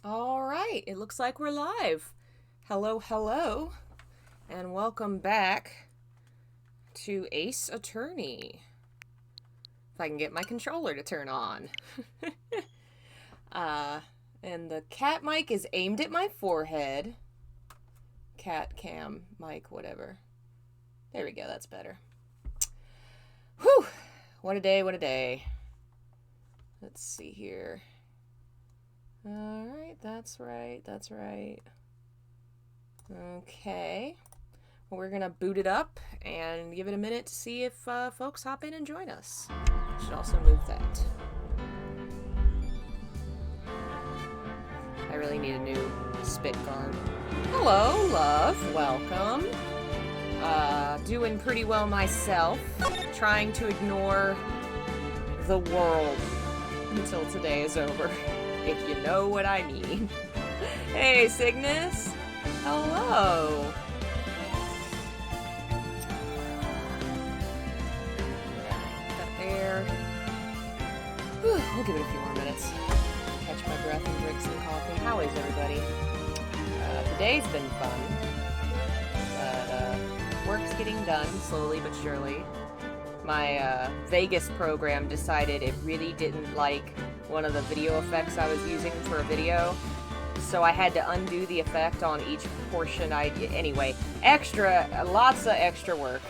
All right, it looks like we're live. Hello, hello, and welcome back to Ace Attorney. If I can get my controller to turn on. uh, and the cat mic is aimed at my forehead. Cat cam mic, whatever. There we go, that's better. Whew! What a day, what a day. Let's see here. Alright, that's right, that's right. Okay. Well, we're gonna boot it up and give it a minute to see if folks hop in and join us. Should also move that. I really need a new spit guard. Hello, love. Welcome. Doing pretty well myself. Trying to ignore the world until today is over. If you know what I mean. Hey, Cygnus. Hello. Got air. Whew, we'll give it a few more minutes. Catch my breath and drink some coffee. How is everybody? Today's been fun. Work's getting done, slowly but surely. My Vegas program decided it really didn't like one of the video effects I was using for a video. So I had to undo the effect on each portion. Anyway, lots of extra work.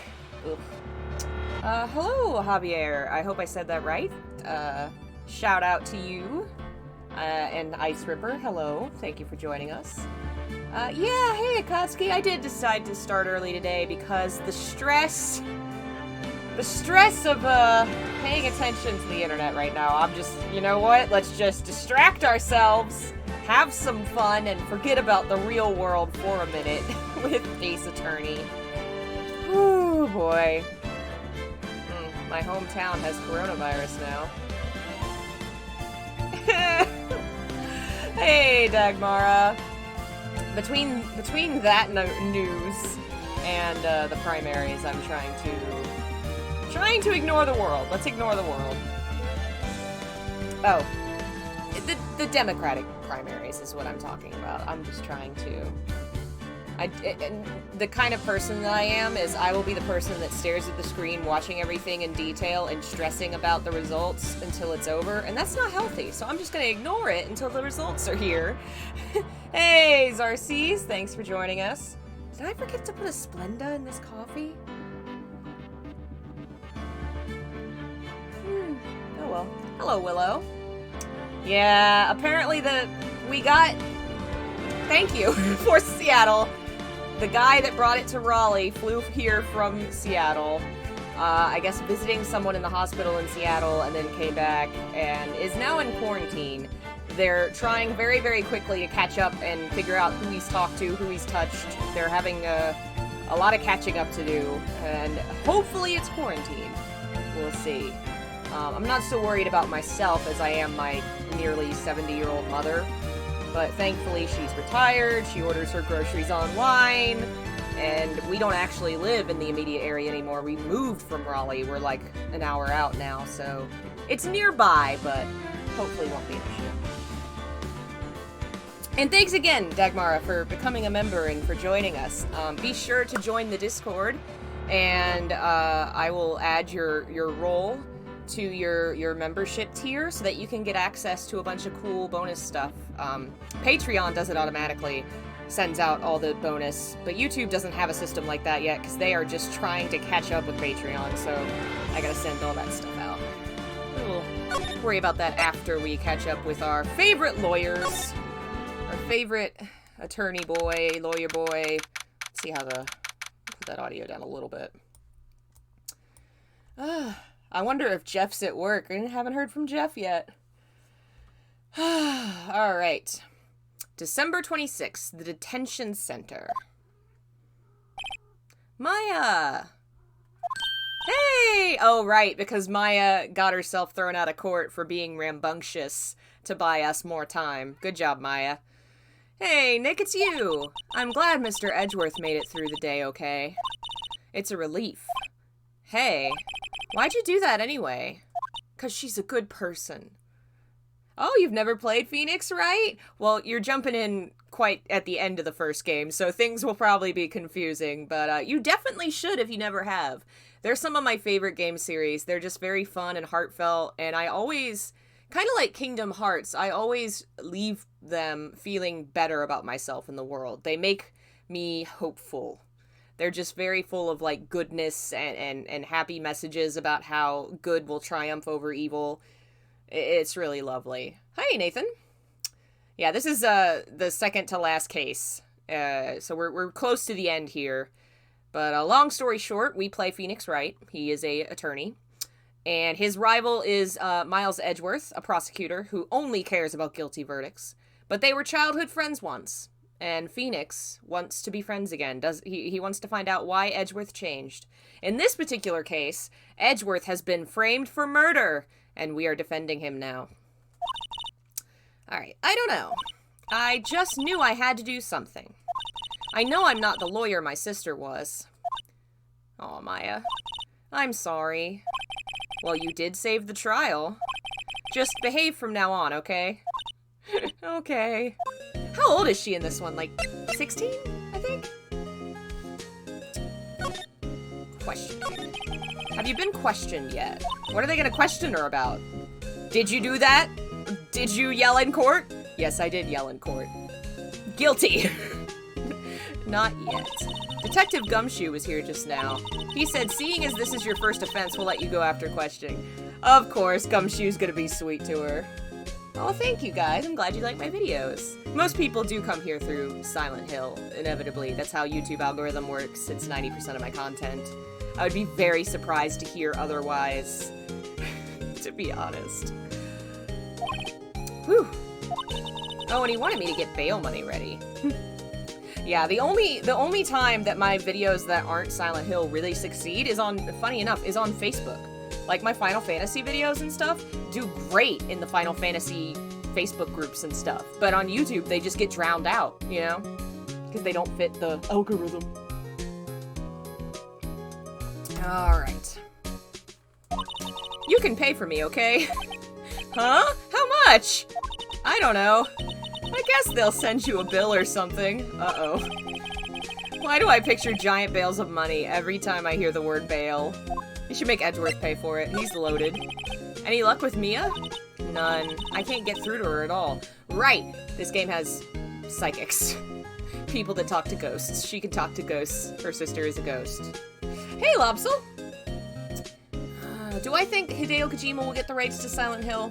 Hello, Javier. I hope I said that right. Shout out to you. And Ice Ripper, hello. Thank you for joining us. Yeah, hey, Akatsuki. I did decide to start early today because the stress of, paying attention to the internet right now, I'm just, you know what? Let's just distract ourselves, have some fun, and forget about the real world for a minute with Ace Attorney. Ooh, boy. My hometown has coronavirus now. Hey, Dagmara. Between that news and the primaries, I'm trying to ignore the world. Let's ignore the world. Oh, the Democratic primaries is what I'm talking about. I'm just trying to. The kind of person that I am is I will be the person that stares at the screen, watching everything in detail and stressing about the results until it's over, and that's not healthy. So I'm just gonna ignore it until the results are here. Hey, Zarces, thanks for joining us. Did I forget to put a Splenda in this coffee? Oh well. Hello, Willow. Yeah, apparently thank you for Seattle. The guy that brought it to Raleigh flew here from Seattle, I guess visiting someone in the hospital in Seattle, and then came back and is now in quarantine. They're trying very, very quickly to catch up and figure out who he's talked to, who he's touched. They're having a lot of catching up to do, and hopefully it's quarantine. We'll see. I'm not so worried about myself as I am my nearly 70-year-old mother. But thankfully she's retired, she orders her groceries online, and we don't actually live in the immediate area anymore. We moved from Raleigh. We're like an hour out now, so it's nearby, but hopefully won't be an issue. And thanks again, Dagmara, for becoming a member and for joining us. Be sure to join the Discord, and I will add your role to your membership tier so that you can get access to a bunch of cool bonus stuff. Patreon does it automatically, sends out all the bonus, but YouTube doesn't have a system like that yet because they are just trying to catch up with Patreon, so I gotta send all that stuff out. We'll worry about that after we catch up with our favorite lawyers, our favorite attorney boy, lawyer boy. Let's see how to put that audio down a little bit. I wonder if Jeff's at work. I haven't heard from Jeff yet. All right. December 26th, the detention center. Maya! Hey! Oh, right, because Maya got herself thrown out of court for being rambunctious to buy us more time. Good job, Maya. Hey, Nick, it's you! I'm glad Mr. Edgeworth made it through the day okay. It's a relief. Hey, why'd you do that anyway? 'Cause she's a good person. Oh, you've never played Phoenix, right? Well, you're jumping in quite at the end of the first game, so things will probably be confusing, but you definitely should if you never have. They're some of my favorite game series. They're just very fun and heartfelt, and I always, kind of like Kingdom Hearts, I always leave them feeling better about myself in the world. They make me hopeful. They're just very full of, like, goodness and happy messages about how good will triumph over evil. It's really lovely. Hi, Nathan. Yeah, this is the second to last case. So we're close to the end here. But long story short, we play Phoenix Wright. He is a attorney. And his rival is Miles Edgeworth, a prosecutor who only cares about guilty verdicts. But they were childhood friends once. And Phoenix wants to be friends again. He wants to find out why Edgeworth changed. In this particular case, Edgeworth has been framed for murder. And we are defending him now. Alright, I don't know. I just knew I had to do something. I know I'm not the lawyer my sister was. Aw, Maya. I'm sorry. Well, you did save the trial. Just behave from now on, okay? Okay. How old is she in this one? Like, 16, I think? Questioning. Have you been questioned yet? What are they gonna question her about? Did you do that? Did you yell in court? Yes, I did yell in court. Guilty. Not yet. Detective Gumshoe was here just now. He said, seeing as this is your first offense, we'll let you go after questioning. Of course, Gumshoe's gonna be sweet to her. Oh, thank you guys. I'm glad you like my videos. Most people do come here through Silent Hill, inevitably. That's how YouTube algorithm works. It's 90% of my content. I would be very surprised to hear otherwise, to be honest. Whew. Oh, and he wanted me to get bail money ready. Yeah, the only time that my videos that aren't Silent Hill really succeed is funny enough, is on Facebook. Like, my Final Fantasy videos and stuff do great in the Final Fantasy Facebook groups and stuff. But on YouTube, they just get drowned out, you know? Because they don't fit the algorithm. Alright. You can pay for me, okay? Huh? How much? I don't know. I guess they'll send you a bill or something. Uh-oh. Why do I picture giant bales of money every time I hear the word bail? You should make Edgeworth pay for it. He's loaded. Any luck with Mia? None. I can't get through to her at all. Right! This game has psychics. People that talk to ghosts. She can talk to ghosts. Her sister is a ghost. Hey, Lobsel! Do I think Hideo Kojima will get the rights to Silent Hill?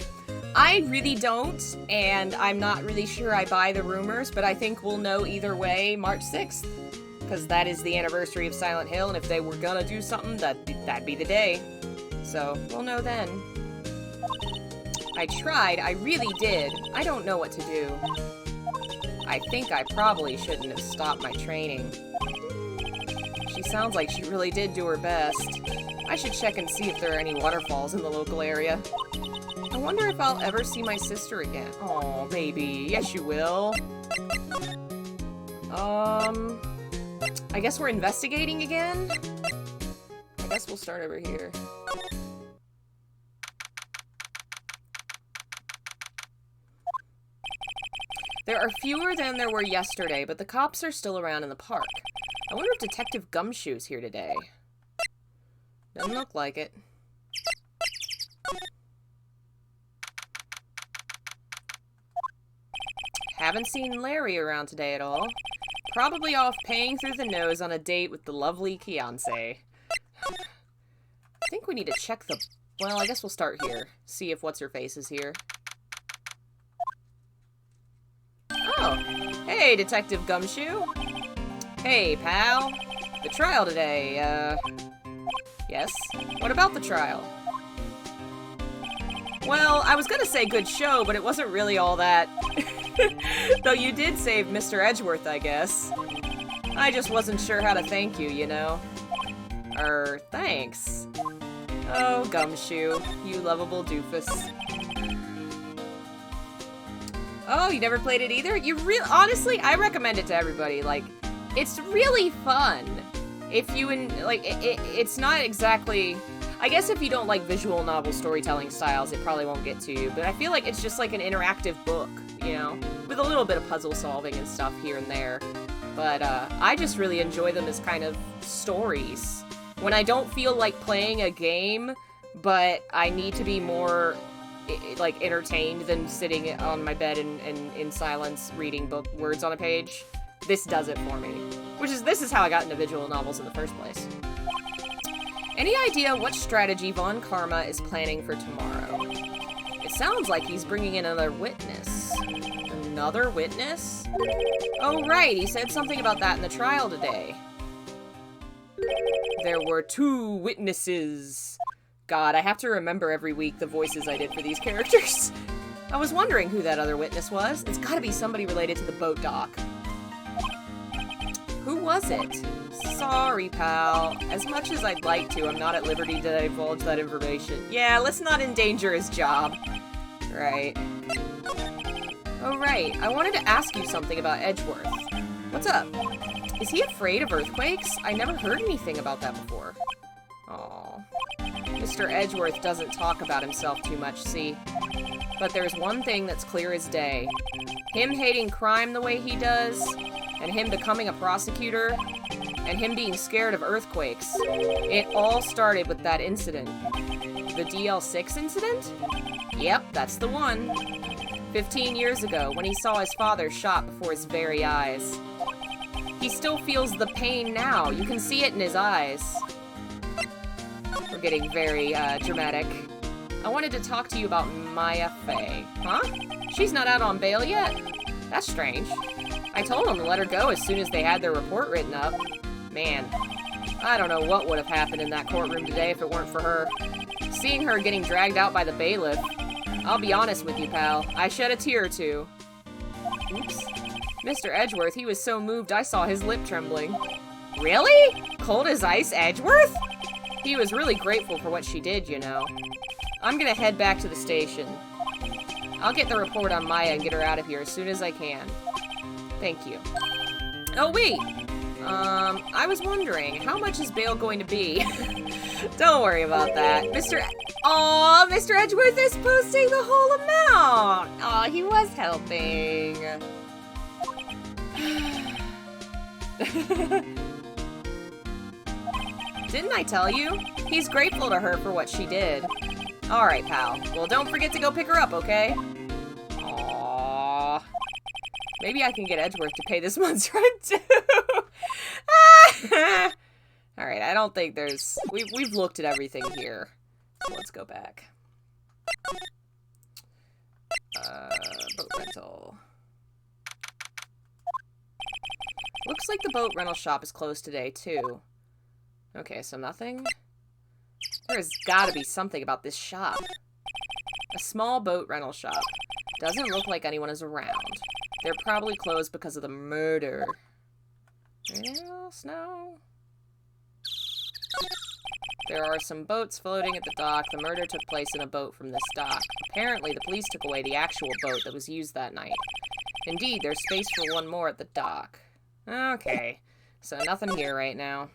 I really don't, and I'm not really sure I buy the rumors, but I think we'll know either way March 6th. Because that is the anniversary of Silent Hill, and if they were gonna do something, that'd be the day. So, we'll know then. I tried, I really did. I don't know what to do. I think I probably shouldn't have stopped my training. She sounds like she really did do her best. I should check and see if there are any waterfalls in the local area. I wonder if I'll ever see my sister again. Aw, baby. Yes, you will. I guess we're investigating again? I guess we'll start over here. There are fewer than there were yesterday, but the cops are still around in the park. I wonder if Detective Gumshoe's here today. Doesn't look like it. Haven't seen Larry around today at all. Probably off paying through the nose on a date with the lovely Kianse. I think we need to check the... Well, I guess we'll start here. See if What's-Her-Face is here. Oh! Hey, Detective Gumshoe! Hey, pal! The trial today, Yes? What about the trial? Well, I was gonna say good show, but it wasn't really all that. Though you did save Mr. Edgeworth, I guess. I just wasn't sure how to thank you, you know? Thanks. Oh, Gumshoe, you lovable doofus. Oh, you never played it either? Honestly, I recommend it to everybody. Like, it's really fun. If you, it's not exactly... I guess if you don't like visual novel storytelling styles, it probably won't get to you, but I feel like it's just like an interactive book, you know, with a little bit of puzzle solving and stuff here and there. But I just really enjoy them as kind of stories. When I don't feel like playing a game, but I need to be more like entertained than sitting on my bed and in silence reading words on a page, this does it for me. This is how I got into visual novels in the first place. Any idea what strategy Von Karma is planning for tomorrow? It sounds like he's bringing in another witness. Another witness? Oh, right, he said something about that in the trial today. There were 2 witnesses. God, I have to remember every week the voices I did for these characters. I was wondering who that other witness was. It's gotta be somebody related to the boat dock. Who was it? Sorry, pal. As much as I'd like to, I'm not at liberty to divulge that information. Yeah, let's not endanger his job. Right. Oh, right. I wanted to ask you something about Edgeworth. What's up? Is he afraid of earthquakes? I never heard anything about that before. Aww. Mr. Edgeworth doesn't talk about himself too much, see? But there's one thing that's clear as day. Him hating crime the way he does, and him becoming a prosecutor, and him being scared of earthquakes. It all started with that incident. The DL6 incident? Yep, that's the one. 15 years ago, when he saw his father shot before his very eyes. He still feels the pain now. You can see it in his eyes. We're getting very, dramatic. I wanted to talk to you about Maya Fey. Huh? She's not out on bail yet? That's strange. I told them to let her go as soon as they had their report written up. Man, I don't know what would have happened in that courtroom today if it weren't for her. Seeing her getting dragged out by the bailiff. I'll be honest with you, pal. I shed a tear or two. Oops. Mr. Edgeworth, he was so moved I saw his lip trembling. Really? Cold as ice Edgeworth? He was really grateful for what she did, you know. I'm gonna head back to the station. I'll get the report on Maya and get her out of here as soon as I can. Thank you. Oh, wait! I was wondering, how much is bail going to be? Don't worry about that. Mr. Edgeworth is posting the whole amount! Aw, he was helping. Didn't I tell you? He's grateful to her for what she did. Alright, pal. Well, don't forget to go pick her up, okay? Aww. Maybe I can get Edgeworth to pay this month's rent, too. Alright, I don't think there's... We've looked at everything here. So let's go back. Boat rental. Looks like the boat rental shop is closed today, too. Okay, so nothing? There's gotta be something about this shop. A small boat rental shop. Doesn't look like anyone is around. They're probably closed because of the murder. Anything else? No? There are some boats floating at the dock. The murder took place in a boat from this dock. Apparently, the police took away the actual boat that was used that night. Indeed, there's space for one more at the dock. Okay, so nothing here right now.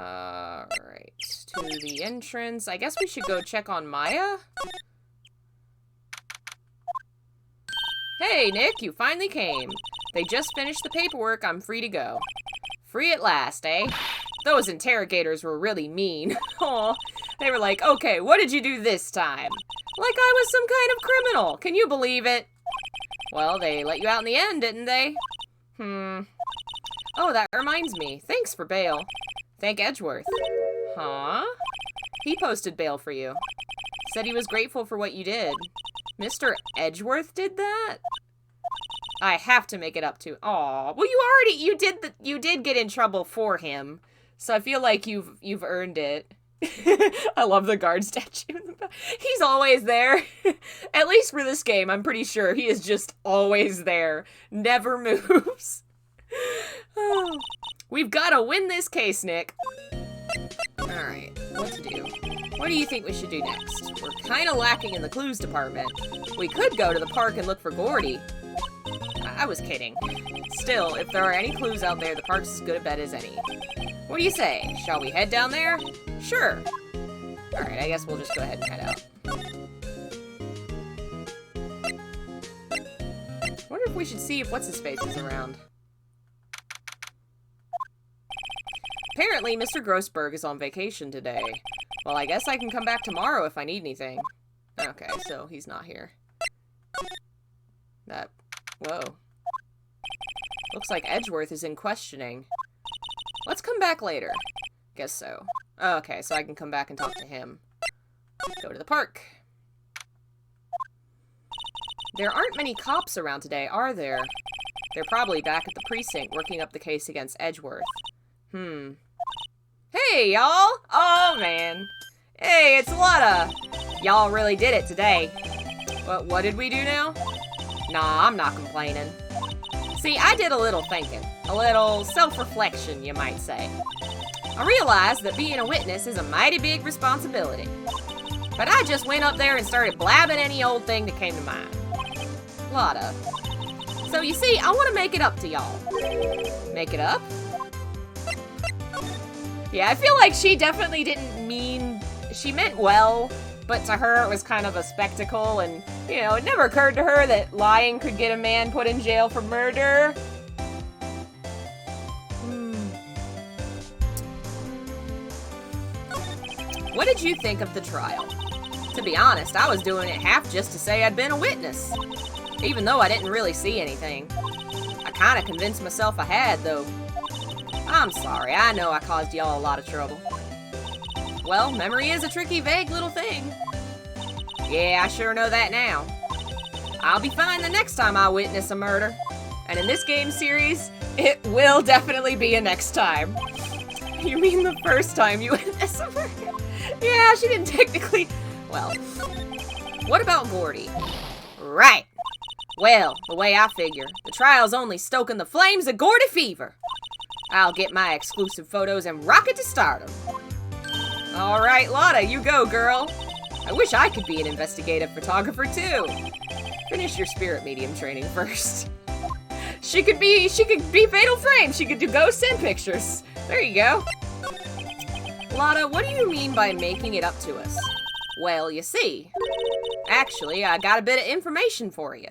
Alright, to the entrance. I guess we should go check on Maya? Hey, Nick, you finally came. They just finished the paperwork. I'm free to go. Free at last, eh? Those interrogators were really mean. Aw, they were like, okay, what did you do this time? Like I was some kind of criminal. Can you believe it? Well, they let you out in the end, didn't they? Oh, that reminds me. Thanks for bail. Thank Edgeworth. Huh? He posted bail for you. Said he was grateful for what you did. Mr. Edgeworth did that? I have to make it up to. Aw, well, you did get in trouble for him, so I feel like you've earned it. I love the guard statue. He's always there. At least for this game, I'm pretty sure he is just always there. Never moves. Oh, we've got to win this case, Nick. Alright, what to do? What do you think we should do next? We're kind of lacking in the clues department. We could go to the park and look for Gordy. I was kidding. Still, if there are any clues out there, the park's as good a bet as any. What do you say? Shall we head down there? Sure. Alright, I guess we'll just go ahead and head out. Wonder if we should see if What's-His-Face is around. Apparently, Mr. Grossberg is on vacation today. Well, I guess I can come back tomorrow if I need anything. Okay, so he's not here. Whoa. Looks like Edgeworth is in questioning. Let's come back later. Guess so. Okay, so I can come back and talk to him. Go to the park. There aren't many cops around today, are there? They're probably back at the precinct working up the case against Edgeworth. Hey, y'all! Oh, man. Hey, it's Lutta! Y'all really did it today. What did we do now? Nah, I'm not complaining. See, I did a little thinking. A little self-reflection, you might say. I realized that being a witness is a mighty big responsibility. But I just went up there and started blabbing any old thing that came to mind. Lutta. So you see, I want to make it up to y'all. Make it up? Yeah, I feel like she definitely didn't mean... She meant well, but to her it was kind of a spectacle, and, you know, it never occurred to her that lying could get a man put in jail for murder. What did you think of the trial? To be honest, I was doing it half just to say I'd been a witness, even though I didn't really see anything. I kind of convinced myself I had, though. I'm sorry, I know I caused y'all a lot of trouble. Well, memory is a tricky, vague little thing. Yeah, I sure know that now. I'll be fine the next time I witness a murder. And in this game series, it will definitely be a next time. You mean the first time you witness a murder? Yeah, she didn't technically... Well, what about Gordy? Right. Well, the way I figure, the trial's only stoking the flames of Gordy fever. I'll get my exclusive photos and rocket to stardom. All right, Lutta, you go, girl. I wish I could be an investigative photographer, too. Finish your spirit medium training first. She could be Fatal Frame. She could do ghosts and pictures. There you go. Lutta, what do you mean by making it up to us? Well, you see, actually, I got a bit of information for you.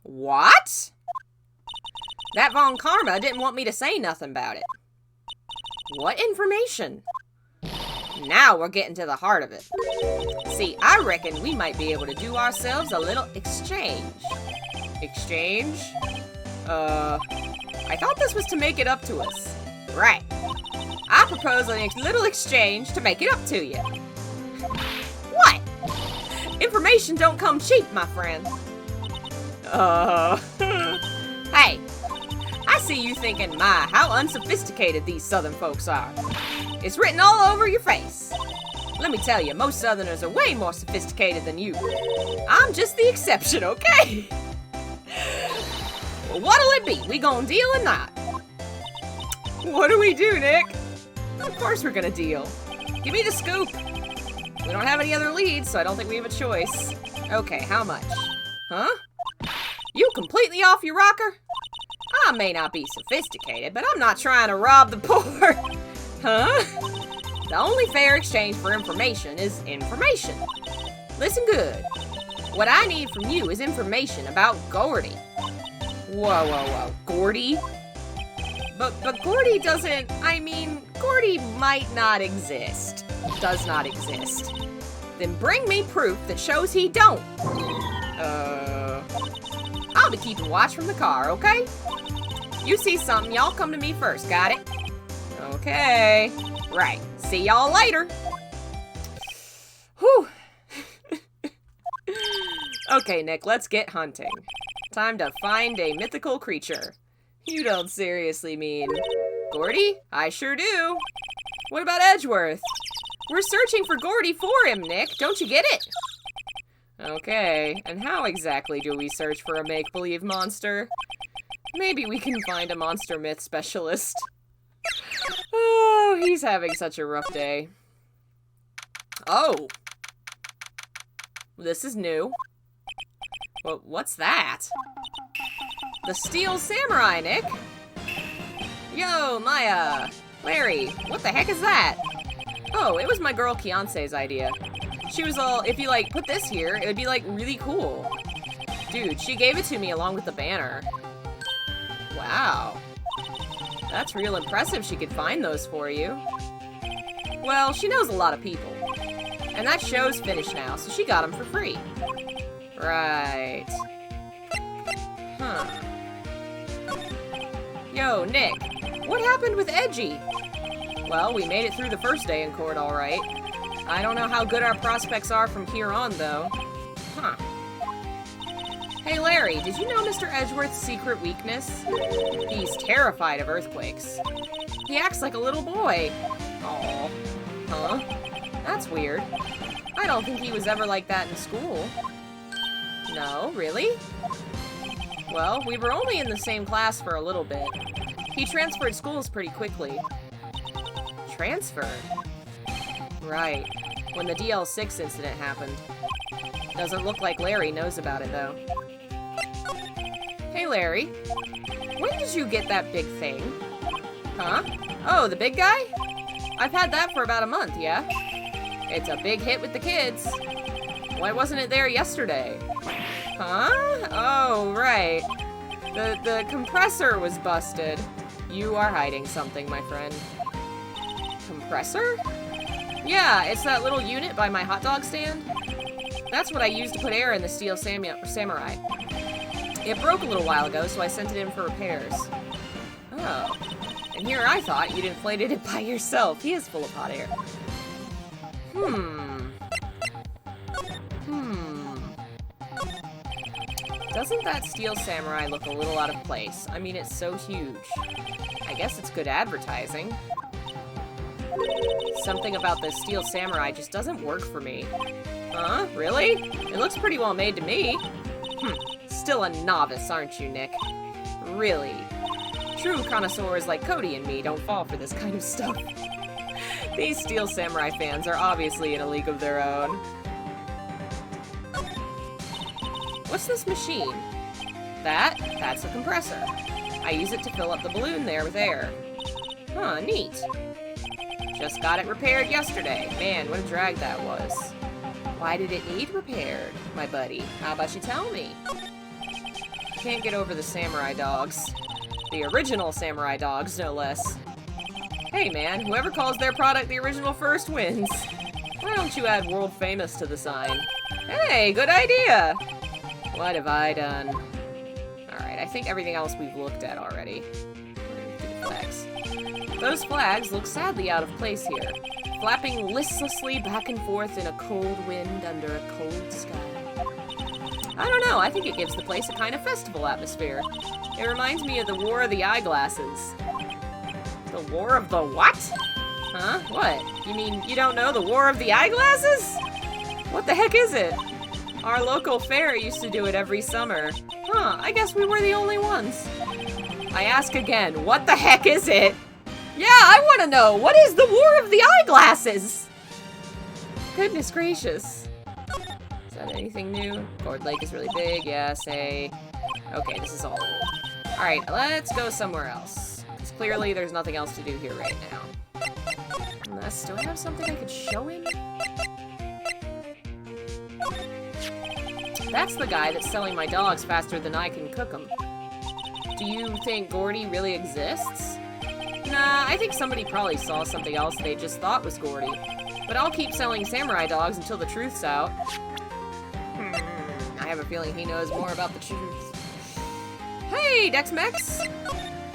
What? That Von Karma didn't want me to say nothing about it. What information? Now we're getting to the heart of it. See, I reckon we might be able to do ourselves a little exchange. Exchange? I thought this was to make it up to us. Right. I propose a little exchange to make it up to you. What? Information don't come cheap, my friend. Hey, I see you thinking, my, how unsophisticated these Southern folks are. It's written all over your face. Let me tell you, most Southerners are way more sophisticated than you. I'm just the exception, okay? Well, what'll it be? We gonna deal or not? What do we do, Nick? Of course we're gonna deal. Give me the scoop. We don't have any other leads, so I don't think we have a choice. Okay, how much? Huh? You completely off your rocker? I may not be sophisticated, but I'm not trying to rob the poor. Huh? The only fair exchange for information is information. Listen good. What I need from you is information about Gordy. Whoa. Gordy? But Gordy doesn't... I mean, Gordy might not exist. Does not exist. Then bring me proof that shows he don't. I'll be keeping watch from the car, okay? You see something, y'all come to me first, got it? Okay. Right. See y'all later. Whew. Okay, Nick, let's get hunting. Time to find a mythical creature. You don't seriously mean... Gordy? I sure do. What about Edgeworth? We're searching for Gordy for him, Nick. Don't you get it? Okay, and how exactly do we search for a make-believe monster? Maybe we can find a monster myth specialist. Oh, he's having such a rough day. Oh. This is new. Well, what's that? The Steel Samurai, Nick. Yo, Maya. Larry, what the heck is that? Oh, it was my girl Kiance's idea. She was all, if you, like, put this here, it would be, like, really cool. Dude, she gave it to me along with the banner. Wow. That's real impressive she could find those for you. Well, she knows a lot of people. And that show's finished now, so she got them for free. Right. Huh. Yo, Nick, what happened with Edgy? Well, we made it through the first day in court, all right. I don't know how good our prospects are from here on, though. Huh. Hey, Larry, did you know Mr. Edgeworth's secret weakness? He's terrified of earthquakes. He acts like a little boy. Aw. Huh? That's weird. I don't think he was ever like that in school. No, really? Well, we were only in the same class for a little bit. He transferred schools pretty quickly. Transferred? Right. When the DL6 incident happened. Doesn't look like Larry knows about it, though. Hey, Larry. When did you get that big thing? Huh? Oh, the big guy? I've had that for about a month, yeah? It's a big hit with the kids. Why wasn't it there yesterday? Huh? Oh, right. The compressor was busted. You are hiding something, my friend. Compressor? Yeah, it's that little unit by my hot dog stand. That's what I used to put air in the Steel Samurai. It broke a little while ago, so I sent it in for repairs. Oh. And here I thought you'd inflated it by yourself. He is full of hot air. Doesn't that Steel Samurai look a little out of place? I mean, it's so huge. I guess it's good advertising. Something about the Steel Samurai just doesn't work for me. Huh? Really? It looks pretty well made to me. Still a novice, aren't you, Nick? Really? True connoisseurs like Cody and me don't fall for this kind of stuff. These Steel Samurai fans are obviously in a league of their own. What's this machine? That's a compressor. I use it to fill up the balloon there with air. Huh, neat. Just got it repaired yesterday. Man, what a drag that was. Why did it need repaired, my buddy? How about you tell me? Can't get over the samurai dogs. The original samurai dogs, no less. Hey man, whoever calls their product the original first wins. Why don't you add world famous to the sign? Hey, good idea! What have I done? Alright, I think everything else we've looked at already. Flags. Those flags look sadly out of place here, flapping listlessly back and forth in a cold wind under a cold sky. I don't know, I think it gives the place a kind of festival atmosphere. It reminds me of the War of the Eyeglasses. The War of the what? Huh? What? You mean you don't know the War of the Eyeglasses? What the heck is it? Our local fair used to do it every summer. Huh, I guess we were the only ones. I ask again, what the heck is it? Yeah, I want to know, what is the War of the Eyeglasses? Goodness gracious. Is that anything new? Cord Lake is really big, yeah, say. Okay, this is all old. Alright, let's go somewhere else. Because clearly there's nothing else to do here right now. Unless, do I have something I could show him? That's the guy that's selling my dogs faster than I can cook them. Do you think Gordy really exists? Nah, I think somebody probably saw something else they just thought was Gordy. But I'll keep selling samurai dogs until the truth's out. I have a feeling he knows more about the truth. Hey, Dex-Mex!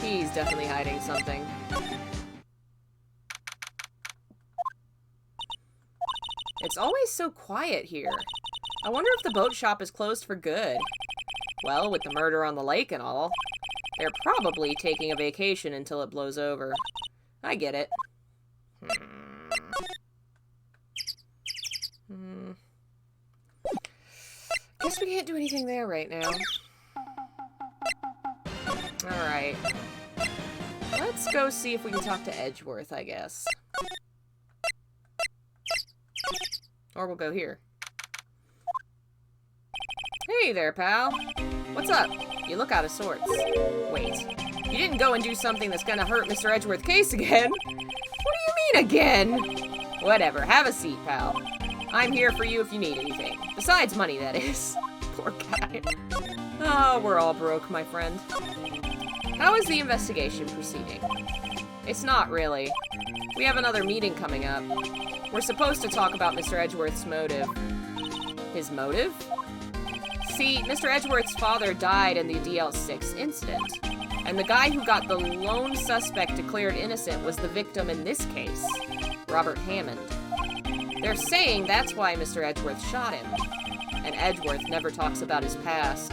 He's definitely hiding something. It's always so quiet here. I wonder if the boat shop is closed for good. Well, with the murder on the lake and all, they're probably taking a vacation until it blows over. I get it. Guess we can't do anything there right now. Alright. Let's go see if we can talk to Edgeworth, I guess. Or we'll go here. Hey there, pal. What's up? You look out of sorts. Wait, you didn't wouldn't go and do something that's gonna hurt Mr. Edgeworth's case again. What do you mean again? Whatever, have a seat, pal. I'm here for you if you need anything. Besides money, that is. Poor guy. Oh, we're all broke, my friend. How is the investigation proceeding? It's not really. We have another meeting coming up. We're supposed to talk about Mr. Edgeworth's motive. His motive? See, Mr. Edgeworth's father died in the DL6 incident, and the guy who got the lone suspect declared innocent was the victim in this case, Robert Hammond. They're saying that's why Mr. Edgeworth shot him, and Edgeworth never talks about his past.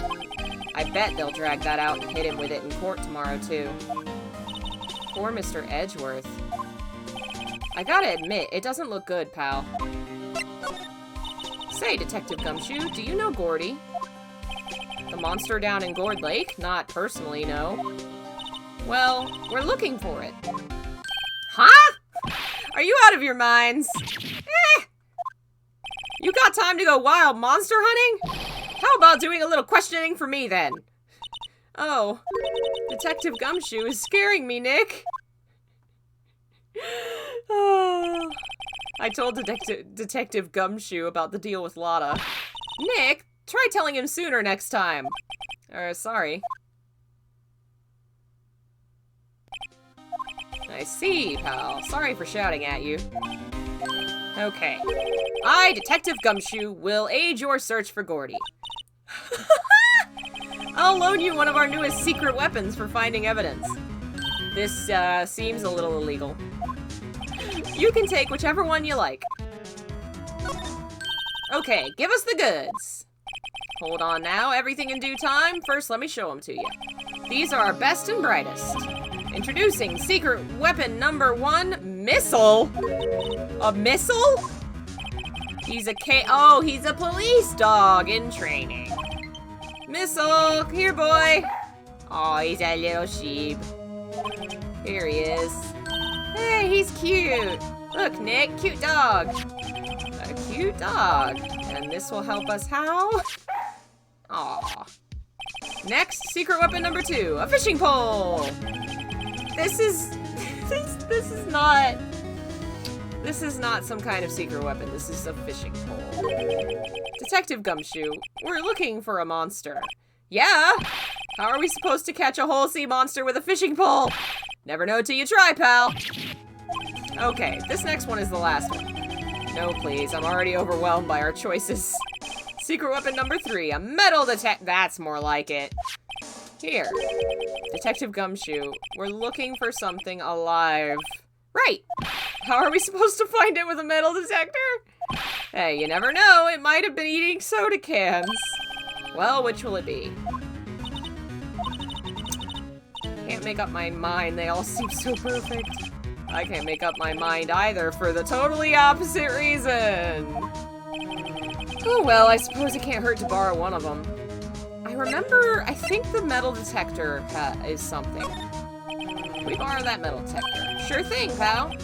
I bet they'll drag that out and hit him with it in court tomorrow, too. Poor Mr. Edgeworth. I gotta admit, it doesn't look good, pal. Say, Detective Gumshoe, do you know Gordy? The monster down in Gourd Lake? Not personally, no. Well, we're looking for it. Huh? Are you out of your minds? You got time to go wild monster hunting? How about doing a little questioning for me, then? Oh, Detective Gumshoe is scaring me, Nick. Oh. I told Detective Gumshoe about the deal with Lotta. Nick, try telling him sooner next time. Sorry. I see, pal. Sorry for shouting at you. Okay. I, Detective Gumshoe, will aid your search for Gordy. I'll loan you one of our newest secret weapons for finding evidence. This, seems a little illegal. You can take whichever one you like. Okay, give us the goods. Hold on now, everything in due time. First, let me show them to you. These are our best and brightest. Introducing secret weapon number 1, missile. A missile? He's a police dog in training. Missile, here boy. Oh, he's a little sheep. Here he is. Hey, he's cute. Look, Nick, cute dog. A cute dog. And this will help us how? Aw. Next, secret weapon number 2, a fishing pole. This is not some kind of secret weapon. This is a fishing pole. Detective Gumshoe, we're looking for a monster. Yeah? How are we supposed to catch a whole sea monster with a fishing pole? Never know till you try, pal. Okay, this next one is the last one. No, please, I'm already overwhelmed by our choices. Secret weapon number 3, a metal detector. That's more like it. Here. Detective Gumshoe, we're looking for something alive. Right! How are we supposed to find it with a metal detector? Hey, you never know, it might have been eating soda cans. Well, which will it be? Can't make up my mind, they all seem so perfect. I can't make up my mind either for the totally opposite reason. Oh well, I suppose it can't hurt to borrow one of them. I think the metal detector is something. We borrow that metal detector. Sure thing, pal.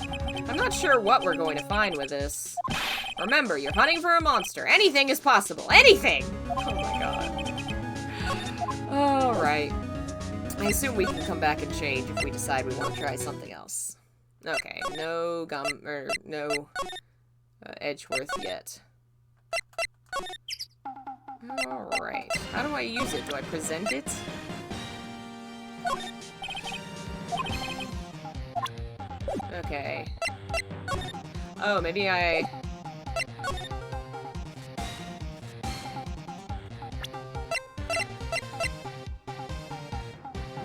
I'm not sure what we're going to find with this. Remember, you're hunting for a monster. Anything is possible. Anything! Oh my god. Alright. I assume we can come back and change if we decide we want to try something else. Okay, no Edgeworth yet. Alright. How do I use it? Do I present it? Okay. Oh, maybe I...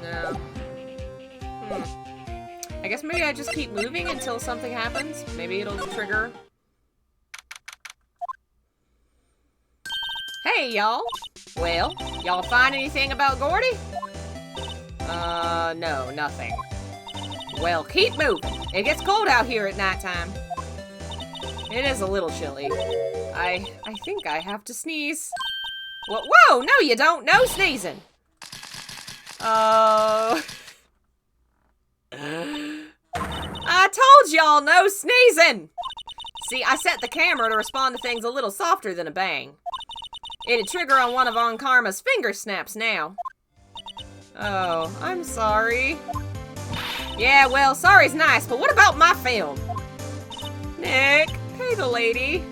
No. I guess maybe I just keep moving until something happens. Maybe it'll trigger. Hey, y'all. Well, y'all find anything about Gordy? No, nothing. Well, keep moving. It gets cold out here at nighttime. It is a little chilly. I think I have to sneeze. Whoa, no you don't. No sneezing. I told y'all no sneezing. See, I set the camera to respond to things a little softer than a bang. It'd trigger on one of Karma's finger snaps now. Oh, I'm sorry. Yeah, well, sorry's nice, but what about my film? Nick, pay the lady.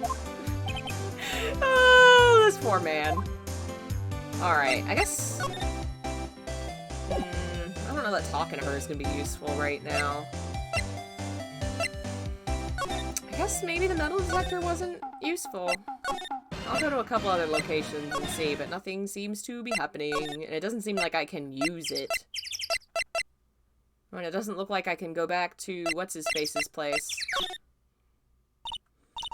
Oh, this poor man. Alright, I guess... I don't know that talking to her is gonna be useful right now. I guess maybe the metal detector wasn't useful. I'll go to a couple other locations and see, but nothing seems to be happening, and it doesn't seem like I can use it. I mean, it doesn't look like I can go back to what's-his-face's place.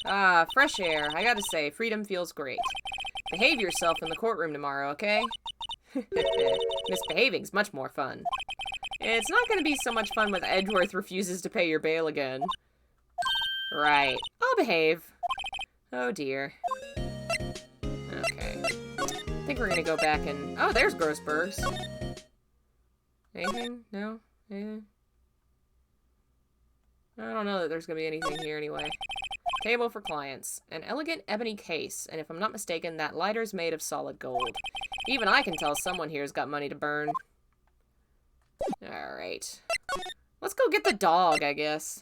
Ah, fresh air. I gotta say, freedom feels great. Behave yourself in the courtroom tomorrow, okay? Misbehaving's much more fun. It's not gonna be so much fun when Edgeworth refuses to pay your bail again. Right. I'll behave. Oh dear. Okay. I think we're gonna go back and... Oh, there's Grossberg's. Anything? No? Anything? I don't know that there's gonna be anything here anyway. Table for clients. An elegant ebony case, and if I'm not mistaken, that lighter's made of solid gold. Even I can tell someone here's got money to burn. Alright. Let's go get the dog, I guess.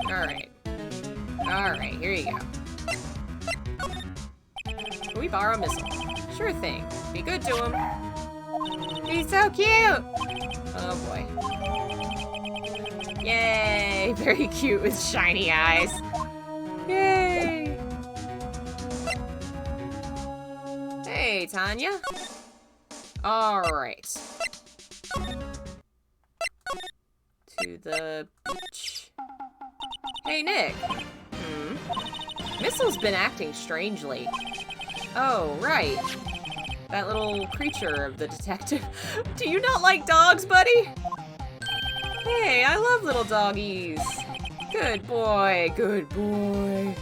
Alright. Alright, here you go. Can we borrow a missile? Sure thing. Be good to him. He's so cute! Oh boy. Yay! Very cute with shiny eyes. Yay! Hey, Tanya. Alright. To the beach. Hey, Nick. Missile's been acting strangely. Oh, right. That little creature of the detective. Do you not like dogs, buddy? Hey, I love little doggies. Good boy, good boy.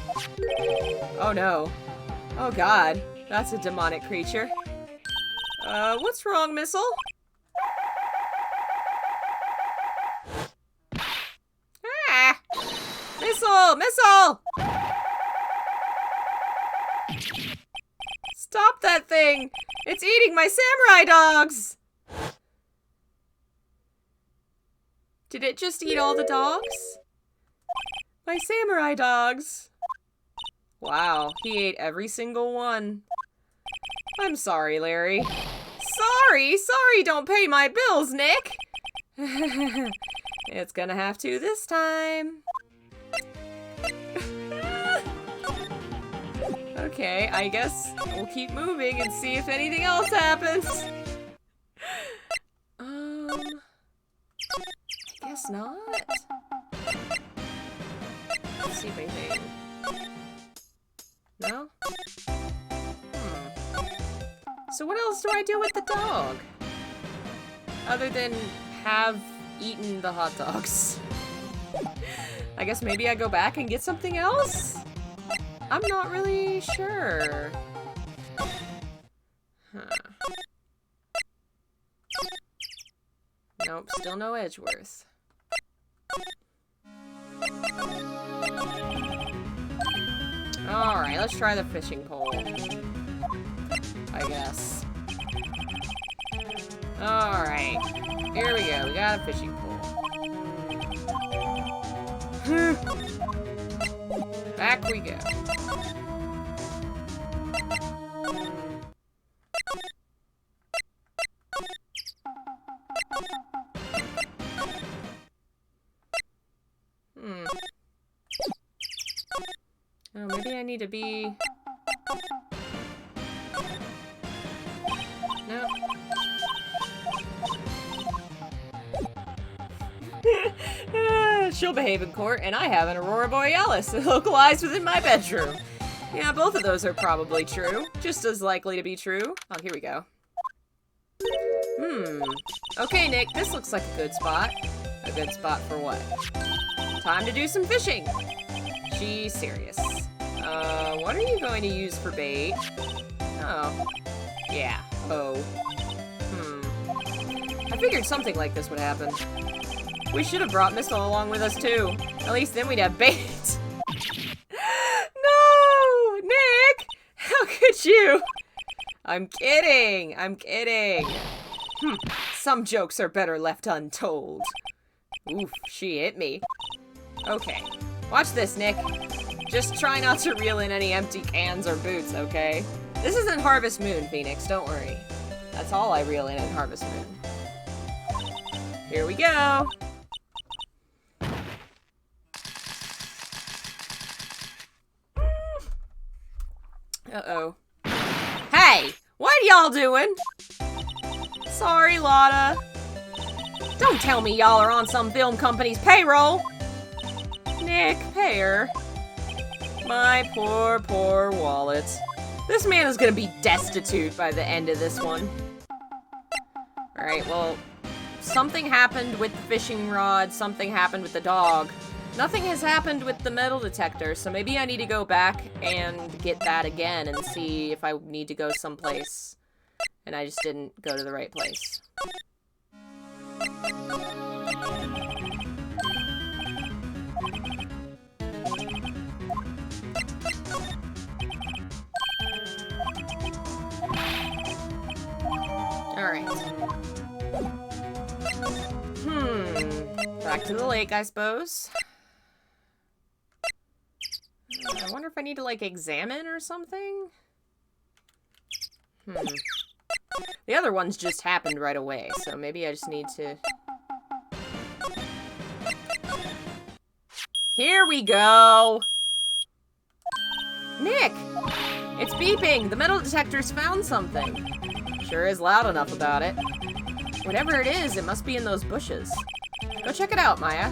Oh no. Oh god, that's a demonic creature. What's wrong, Missile? Ah! Missile! Missile! Stop that thing! It's eating my samurai dogs! Did it just eat all the dogs? My samurai dogs. Wow, he ate every single one. I'm sorry, Larry. Sorry? Sorry don't pay my bills, Nick! It's gonna have to this time. Okay, I guess we'll keep moving and see if anything else happens. I guess not. Let's see if anything... No? So what else do I do with the dog? Other than have eaten the hot dogs. I guess maybe I go back and get something else? I'm not really sure. Nope, still no Edgeworth. Alright, let's try the fishing pole. I guess. Alright. Here we go, we got a fishing pole. Back we go. Oh, maybe I need to be... No. She'll behave in court, and I have an Aurora Borealis localized within my bedroom. Yeah, both of those are probably true. Just as likely to be true. Oh, here we go. Okay, Nick, this looks like a good spot. A good spot for what? Time to do some fishing. She's serious. What are you going to use for bait? Oh. Yeah. Oh. I figured something like this would happen. We should have brought Missile along with us, too. At least then we'd have bait. No! Nick! How could you? I'm kidding. I'm kidding. Some jokes are better left untold. Oof, she hit me. Okay. Watch this, Nick. Just try not to reel in any empty cans or boots, okay? This isn't Harvest Moon, Phoenix. Don't worry. That's all I reel in Harvest Moon. Here we go. Uh-oh. Hey! What y'all doing? Sorry, Lotta. Don't tell me y'all are on some film company's payroll. Nick, pay her. My poor, poor wallet. This man is gonna be destitute by the end of this one. Alright, well, something happened with the fishing rod, something happened with the dog. Nothing has happened with the metal detector, so maybe I need to go back and get that again and see if I need to go someplace. And I just didn't go to the right place. Alright. Back to the lake, I suppose. I wonder if I need to, like, examine or something? The other ones just happened right away, so maybe I just need to... Here we go! Nick! It's beeping! The metal detector's found something. Sure is loud enough about it. Whatever it is, it must be in those bushes. Go check it out, Maya.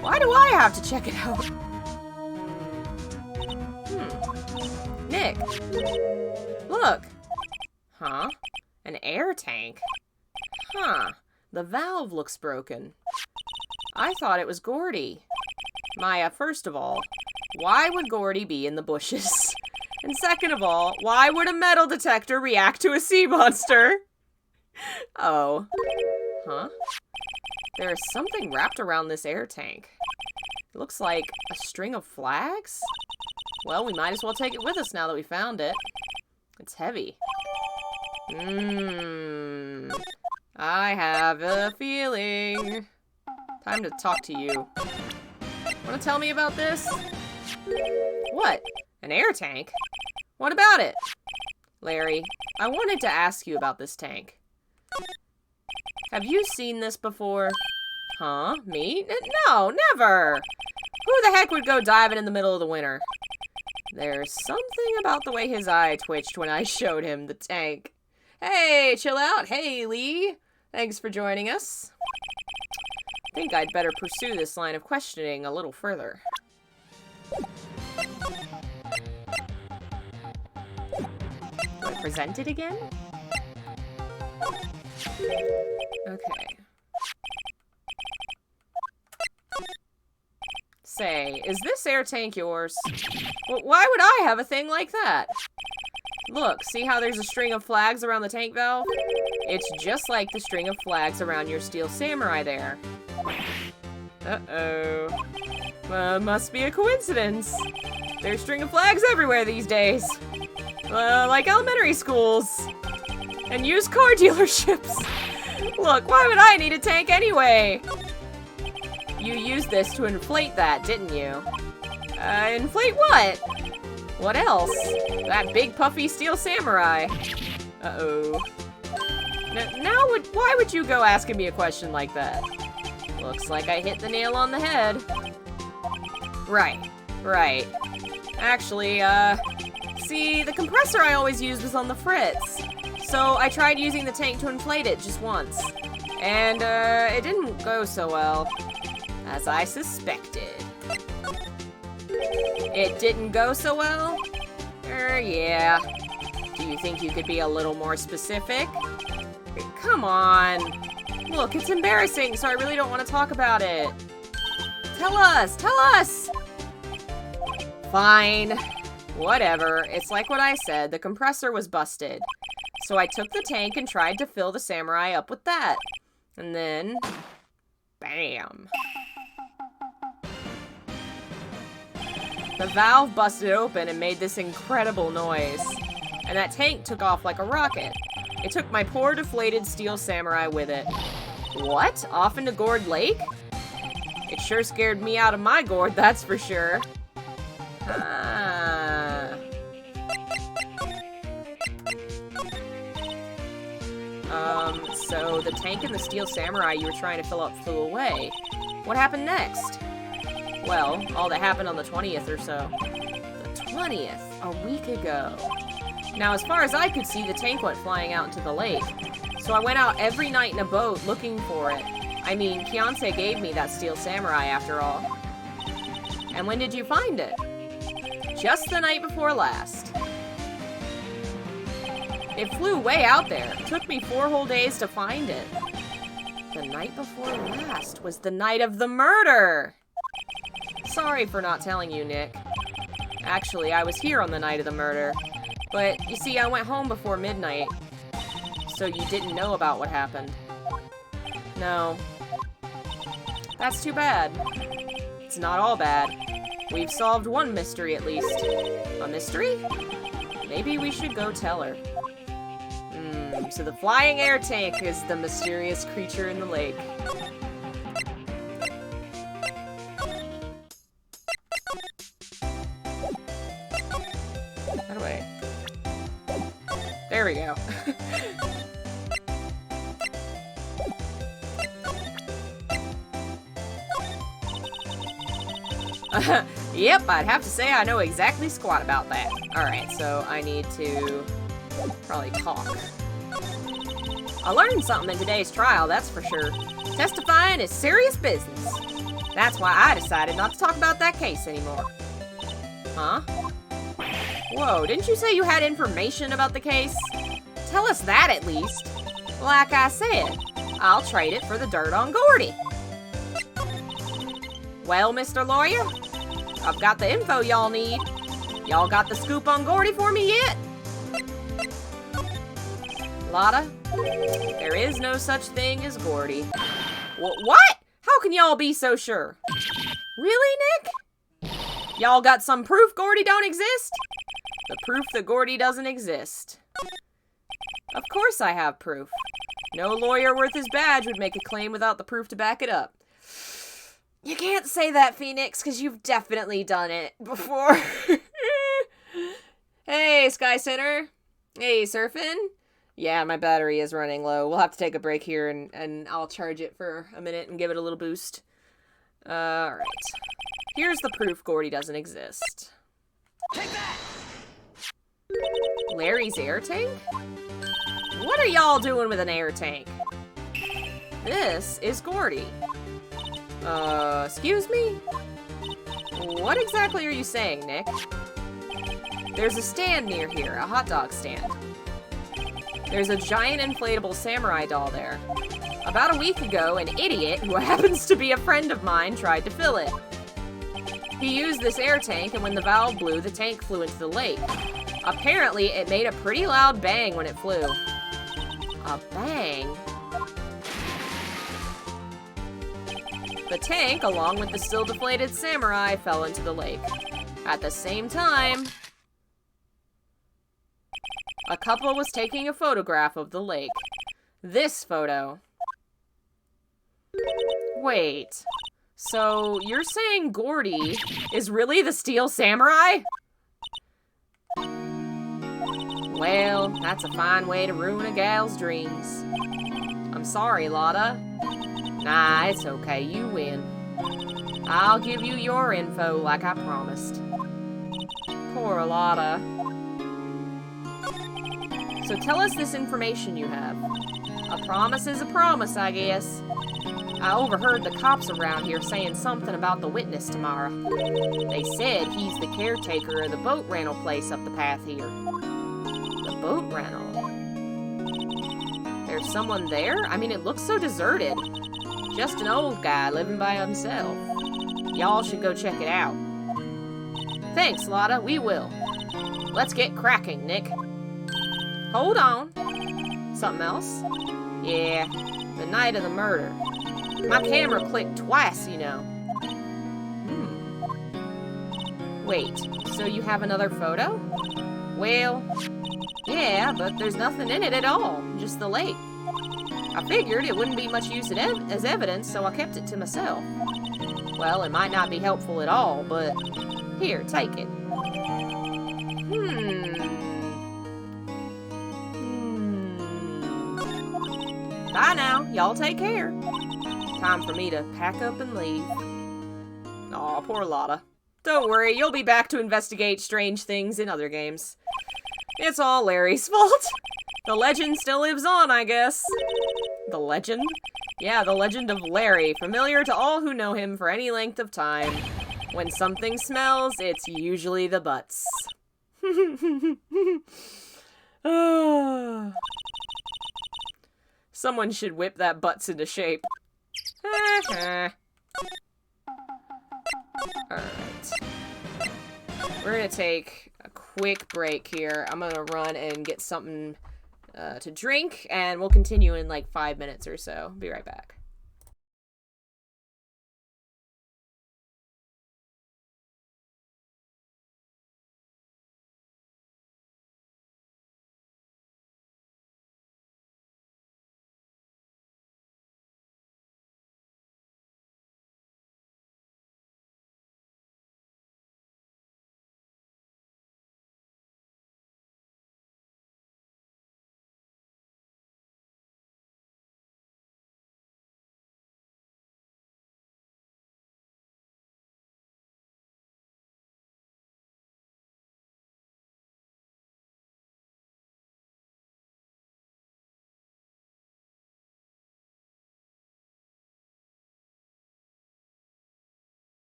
Why do I have to check it out? Nick! Look! Huh? An air tank? Huh. The valve looks broken. I thought it was Gordy. Maya, first of all, why would Gordy be in the bushes? And second of all, why would a metal detector react to a sea monster? Oh. Huh? There is something wrapped around this air tank. It looks like a string of flags? Well, we might as well take it with us now that we found it. It's heavy. I have a feeling. Time to talk to you. Want to tell me about this? What? An air tank? What about it? Larry, I wanted to ask you about this tank. Have you seen this before? Huh? Me? No, never! Who the heck would go diving in the middle of the winter? There's something about the way his eye twitched when I showed him the tank. Hey, chill out. Hey, Lee. Thanks for joining us. I think I'd better pursue this line of questioning a little further. Do I present it again? Okay. Say, is this air tank yours? Well, why would I have a thing like that? Look, see how there's a string of flags around the tank valve? It's just like the string of flags around your steel samurai there. Uh-oh. Must be a coincidence. There's string of flags everywhere these days. Like elementary schools. And used car dealerships. Look, why would I need a tank anyway? You used this to inflate that, didn't you? Inflate what? What else? That big puffy steel samurai. Uh-oh. Why would you go asking me a question like that? Looks like I hit the nail on the head. Right. Actually, see, the compressor I always used was on the fritz. So I tried using the tank to inflate it just once. And, it didn't go so well. As I suspected. It didn't go so well? Yeah. Do you think you could be a little more specific? Come on. Look, it's embarrassing, so I really don't want to talk about it. Tell us! Fine. Whatever. It's like what I said, the compressor was busted. So I took the tank and tried to fill the samurai up with that. And then... bam. The valve busted open and made this incredible noise. And that tank took off like a rocket. It took my poor deflated steel samurai with it. What? Off into Gourd Lake? It sure scared me out of my gourd, that's for sure. Ah. So the tank and the steel samurai you were trying to fill up flew away. What happened next? Well, all that happened on the 20th or so. The 20th? A week ago. Now, as far as I could see, the tank went flying out into the lake. So I went out every night in a boat looking for it. I mean, Kianse gave me that steel samurai after all. And when did you find it? Just the night before last. It flew way out there. It took me 4 whole days to find it. The night before last was the night of the murder! Sorry for not telling you, Nick. Actually, I was here on the night of the murder. But, you see, I went home before midnight. So you didn't know about what happened. No. That's too bad. It's not all bad. We've solved one mystery at least. A mystery? Maybe we should go tell her. So the flying air tank is the mysterious creature in the lake. How do I... There we go. Yep, I'd have to say I know exactly squat about that. Alright, so I need to probably talk. I learned something in today's trial, that's for sure. Testifying is serious business. That's why I decided not to talk about that case anymore. Huh? Whoa, didn't you say you had information about the case? Tell us that at least. Like I said, I'll trade it for the dirt on Gordy. Well, Mr. Lawyer, I've got the info y'all need. Y'all got the scoop on Gordy for me yet? Lotta, there is no such thing as Gordy. What? How can y'all be so sure? Really, Nick? Y'all got some proof Gordy don't exist? The proof that Gordy doesn't exist. Of course I have proof. No lawyer worth his badge would make a claim without the proof to back it up. You can't say that, Phoenix, because you've definitely done it before. Hey, Sky Center. Hey, Surfin'. Yeah, my battery is running low. We'll have to take a break here, and I'll charge it for a minute and give it a little boost. Alright. Here's the proof Gordy doesn't exist. Take that! Larry's air tank? What are y'all doing with an air tank? This is Gordy. Excuse me? What exactly are you saying, Nick? There's a stand near here, a hot dog stand. There's a giant inflatable samurai doll there. About a week ago, an idiot, who happens to be a friend of mine, tried to fill it. He used this air tank, and when the valve blew, the tank flew into the lake. Apparently, it made a pretty loud bang when it flew. A bang? The tank, along with the still deflated samurai, fell into the lake. At the same time, a couple was taking a photograph of the lake. This photo. Wait. So, you're saying Gordy is really the steel samurai? Well, that's a fine way to ruin a gal's dreams. I'm sorry, Lotta. Nah, it's okay. You win. I'll give you your info like I promised. Poor Lotta. So tell us this information you have. A promise is a promise, I guess. I overheard the cops around here saying something about the witness tomorrow. They said he's the caretaker of the boat rental place up the path here. The boat rental? There's someone there? I mean, it looks so deserted. Just an old guy living by himself. Y'all should go check it out. Thanks, Lotta, we will. Let's get cracking, Nick. Hold on. Something else? Yeah, the night of the murder. My camera clicked twice, you know. Wait, so you have another photo? Well, yeah, but there's nothing in it at all, just the lake. I figured it wouldn't be much use as evidence, so I kept it to myself. Well, it might not be helpful at all, but here, take it. Bye now. Y'all take care. Time for me to pack up and leave. Aw, poor Lotta. Don't worry, you'll be back to investigate strange things in other games. It's all Larry's fault. The legend still lives on, I guess. The legend? Yeah, the legend of Larry, familiar to all who know him for any length of time. When something smells, it's usually the butts. Someone should whip that butts into shape. Alright. We're gonna take a quick break here. I'm gonna run and get something to drink, and we'll continue in like 5 minutes or so. Be right back.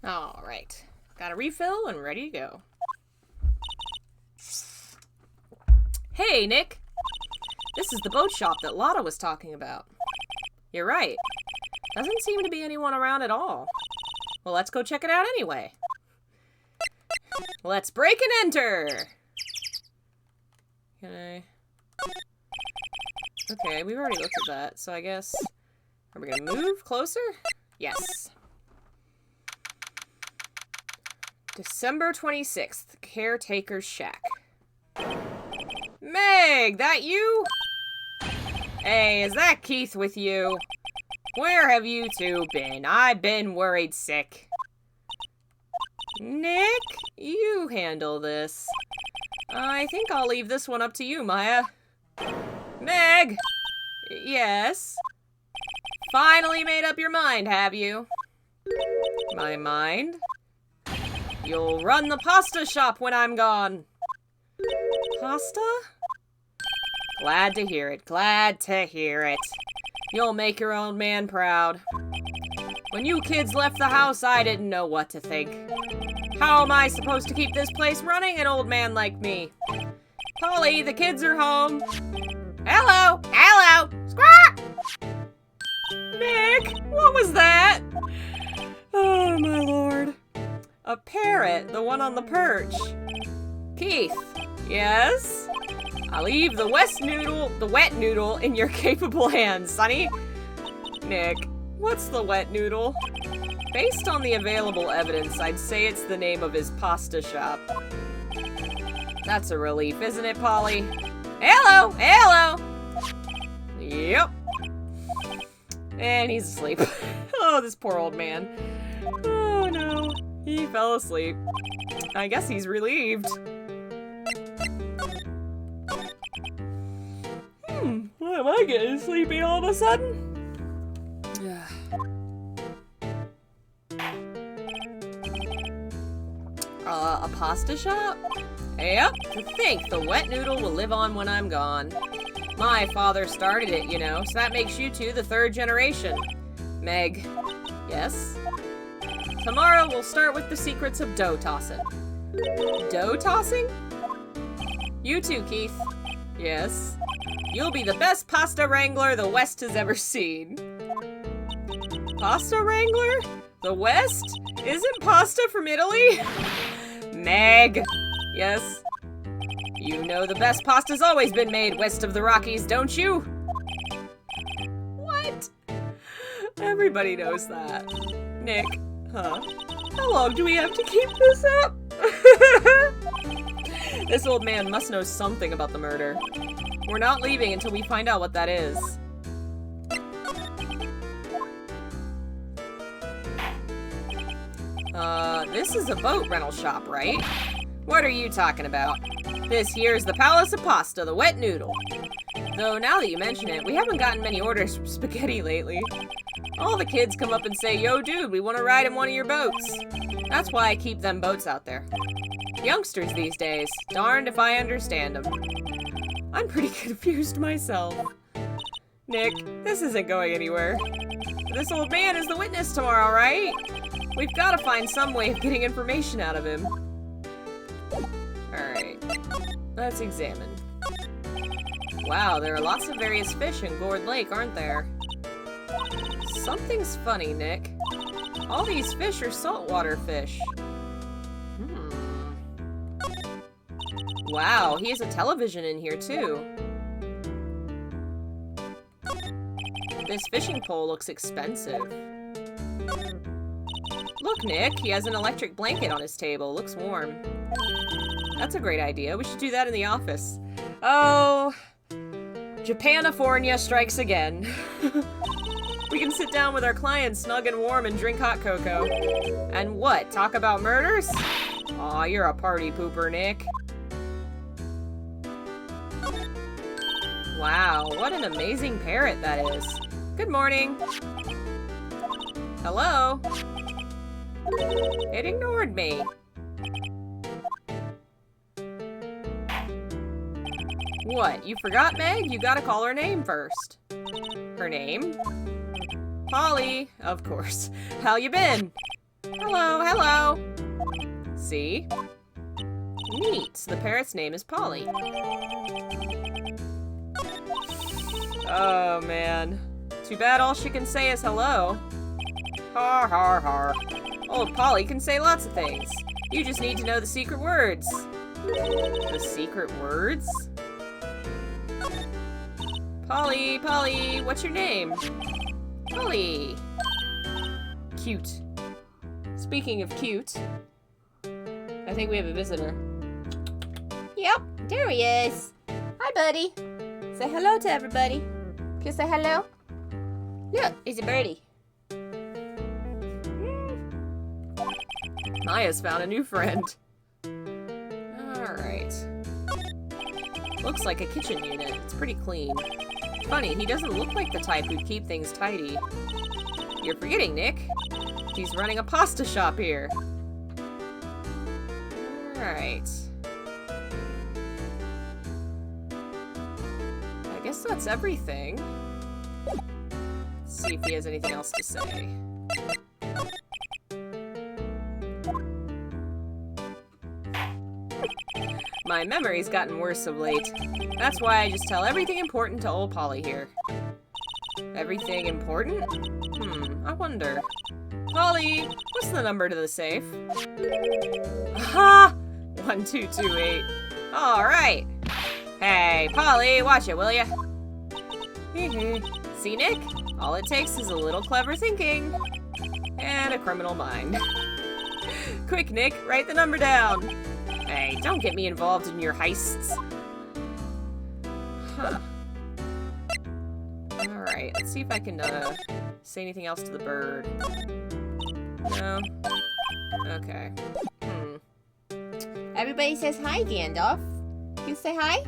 Alright. Got a refill and ready to go. Hey, Nick! This is the boat shop that Lotta was talking about. You're right. Doesn't seem to be anyone around at all. Well, let's go check it out anyway. Let's break and enter! Can I... Okay, we've already looked at that, so I guess... Are we gonna move closer? Yes. December 26th, Caretaker's Shack. Meg, that you? Hey, is that Keith with you? Where have you two been? I've been worried sick. Nick, you handle this. I think I'll leave this one up to you, Maya. Meg! Yes? Finally made up your mind, have you? My mind? You'll run the pasta shop when I'm gone. Pasta? Glad to hear it. Glad to hear it. You'll make your old man proud. When you kids left the house, I didn't know what to think. How am I supposed to keep this place running, an old man like me? Polly, the kids are home. Hello! Hello! Squawk! Nick, what was that? Oh, my lord. A parrot, the one on the perch. Keith, yes? I'll leave the wet noodle in your capable hands, Sonny. Nick, what's the wet noodle? Based on the available evidence, I'd say it's the name of his pasta shop. That's a relief, isn't it, Polly? Hello! Hello! Yep. And he's asleep. Oh, this poor old man. Oh, no. He fell asleep. I guess he's relieved. Why am I getting sleepy all of a sudden? A pasta shop? Yep, to think the wet noodle will live on when I'm gone. My father started it, you know, so that makes you two the third generation. Meg. Yes? Tomorrow we'll start with the secrets of dough tossing. Dough tossing? You too, Keith. Yes. You'll be the best pasta wrangler the West has ever seen. Pasta wrangler? The West? Isn't pasta from Italy? Meg. Yes. You know the best pasta's always been made west of the Rockies, don't you? What? Everybody knows that. Nick. Huh? How long do we have to keep this up? This old man must know something about the murder. We're not leaving until we find out what that is. This is a boat rental shop, right? What are you talking about? This here's the Palace of Pasta, the wet noodle. Though now that you mention it, we haven't gotten many orders for spaghetti lately. All the kids come up and say, yo dude, we want to ride in one of your boats. That's why I keep them boats out there. Youngsters these days, darned if I understand them. I'm pretty confused myself. Nick, this isn't going anywhere. This old man is the witness tomorrow, right? We've got to find some way of getting information out of him. Alright, let's examine. Wow, there are lots of various fish in Gourd Lake, aren't there? Something's funny, Nick. All these fish are saltwater fish. Wow, he has a television in here, too. This fishing pole looks expensive. Look, Nick, he has an electric blanket on his table. Looks warm. That's a great idea. We should do that in the office. Oh, Japanifornia strikes again. We can sit down with our clients snug and warm and drink hot cocoa. And what, talk about murders? Aw, you're a party pooper, Nick. Wow, what an amazing parrot that is. Good morning. Hello? It ignored me. What, you forgot, Meg? You gotta call her name first. Her name? Polly, of course. How you been? Hello, hello. See? Neat, the parrot's name is Polly. Oh, man. Too bad all she can say is hello. Har har har. Old Polly can say lots of things. You just need to know the secret words. The secret words? Polly, Polly, what's your name? Polly. Cute. Speaking of cute, I think we have a visitor. Yep, there he is. Hi, buddy. Say hello to everybody. Can you say hello? Look, he's a birdie. Maya's found a new friend. Alright. Looks like a kitchen unit. It's pretty clean. Funny, he doesn't look like the type who'd keep things tidy. You're forgetting, Nick. He's running a pasta shop here. Alright. I guess that's everything. Let's see if he has anything else to say. My memory's gotten worse of late. That's why I just tell everything important to old Polly here. Everything important? I wonder. Polly, what's the number to the safe? Aha! 1228. Alright. Hey, Polly, watch it, will ya? See, Nick? All it takes is a little clever thinking. And a criminal mind. Quick, Nick, write the number down. Hey, don't get me involved in your heists. Huh. Alright, let's see if I can, say anything else to the bird. No? Okay. Everybody says hi, Gandalf. You say hi?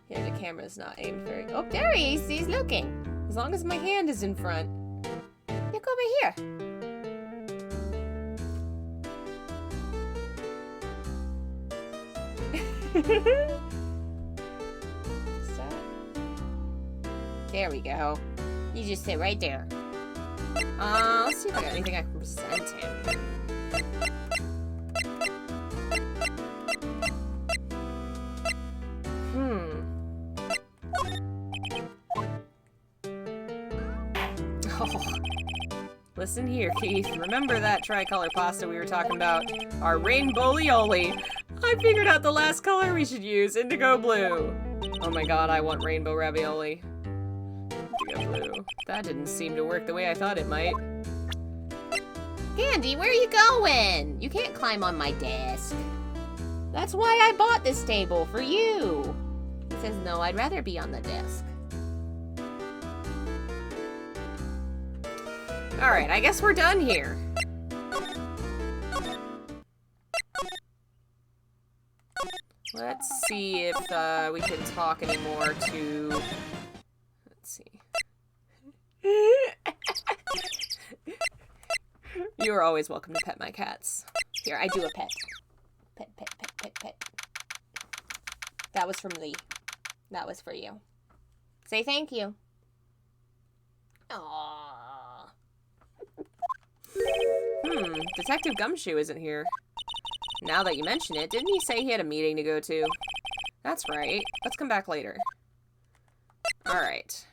Yeah, the camera's not aimed very... Oh, there he is! He's looking! As long as my hand is in front. Look over here! There we go. You just sit right there. Let's see if I got anything I can present him. Oh. Listen here, Keith. Remember that tricolor pasta we were talking about? Our rainbow-lioli. I figured out the last color we should use, indigo blue. Oh my god, I want rainbow ravioli. Indigo blue. That didn't seem to work the way I thought it might. Candy, where are you going? You can't climb on my desk. That's why I bought this table, for you. He says, no, I'd rather be on the desk. Alright, I guess we're done here. Let's see if we can talk anymore to... Let's see. You are always welcome to pet my cats. Here, I do a pet. Pet, pet, pet, pet, pet. That was from Lee. That was for you. Say thank you. Aww. Detective Gumshoe isn't here. Now that you mention it, didn't he say he had a meeting to go to? That's right. Let's come back later. Alright.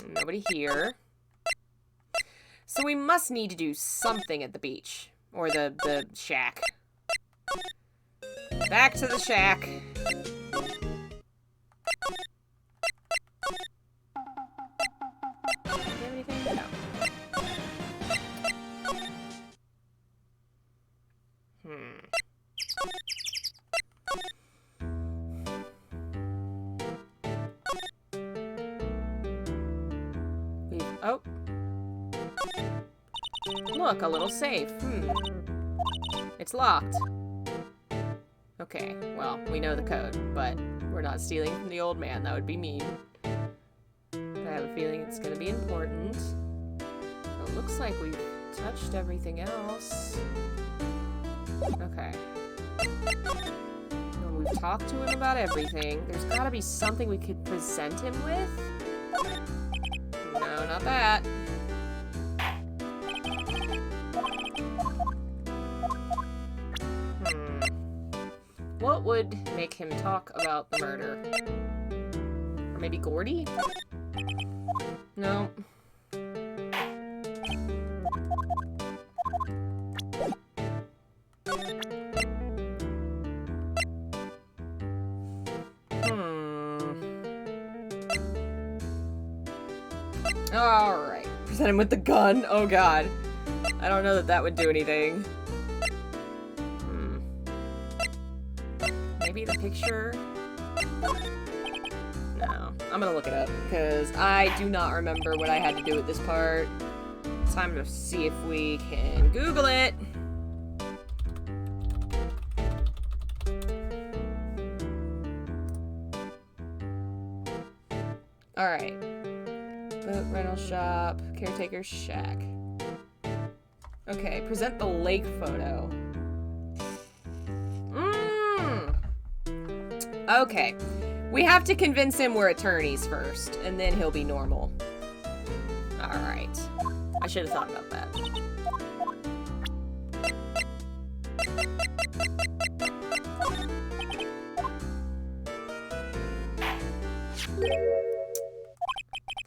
Nobody here. So we must need to do something at the beach. Or the shack. Back to the shack. Anything? No. Oh. Look, a little safe. It's locked. Okay, well, we know the code, but we're not stealing from the old man. That would be mean. I have a feeling it's gonna be important. It looks like we've touched everything else. Okay. When we've talked to him about everything, there's gotta be something we could present him with? No, not that. What would make him talk about the murder? Or Maybe Gordy? No. Alright. Present him with the gun. Oh god. I don't know that that would do anything. Maybe the picture? No. I'm gonna look it up, because I do not remember what I had to do with this part. Time to see if we can Google it. Alright. Boat rental shop, caretaker's shack. Okay, present the lake photo. Okay. We have to convince him we're attorneys first, and then he'll be normal. Alright. I should have thought about that.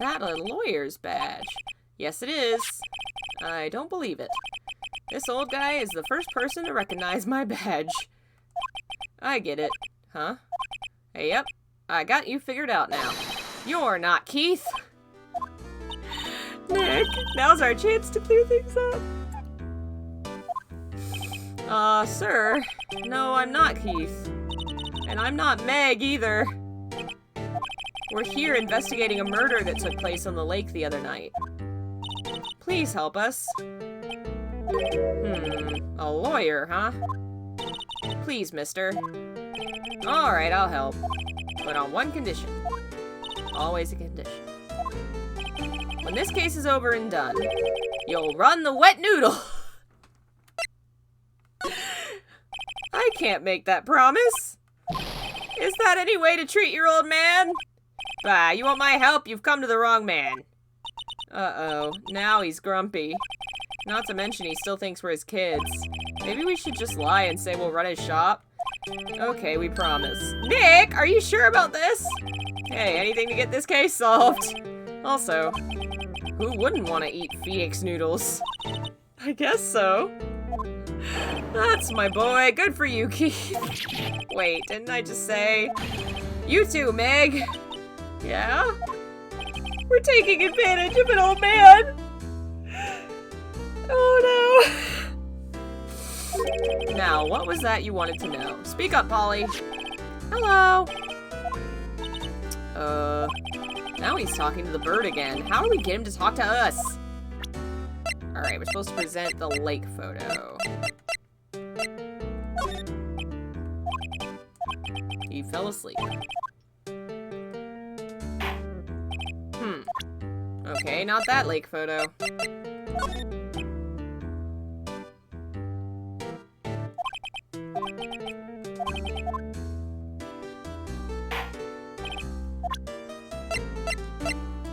That a lawyer's badge. Yes, it is. I don't believe it. This old guy is the first person to recognize my badge. I get it. Huh? Hey, yep. I got you figured out now. You're not Keith. Nick, now's our chance to clear things up. Sir. No, I'm not Keith. And I'm not Meg either. We're here investigating a murder that took place on the lake the other night. Please help us. A lawyer, huh? Please, mister. Alright, I'll help. But on one condition. Always a condition. When this case is over and done, you'll run the wet noodle. I can't make that promise. Is that any way to treat your old man? Bah, you want my help? You've come to the wrong man. Uh-oh. Now he's grumpy. Not to mention he still thinks we're his kids. Maybe we should just lie and say we'll run his shop? Okay, we promise. Nick, are you sure about this? Hey, anything to get this case solved. Also, who wouldn't want to eat Phoenix noodles? I guess so. That's my boy. Good for you, Keith. Wait, didn't I just say? You too, Meg. Yeah? We're taking advantage of an old man. Oh no. Now, what was that you wanted to know? Speak up, Polly. Hello. Now he's talking to the bird again. How do we get him to talk to us? Alright, we're supposed to present the lake photo. He fell asleep. Okay, not that lake photo.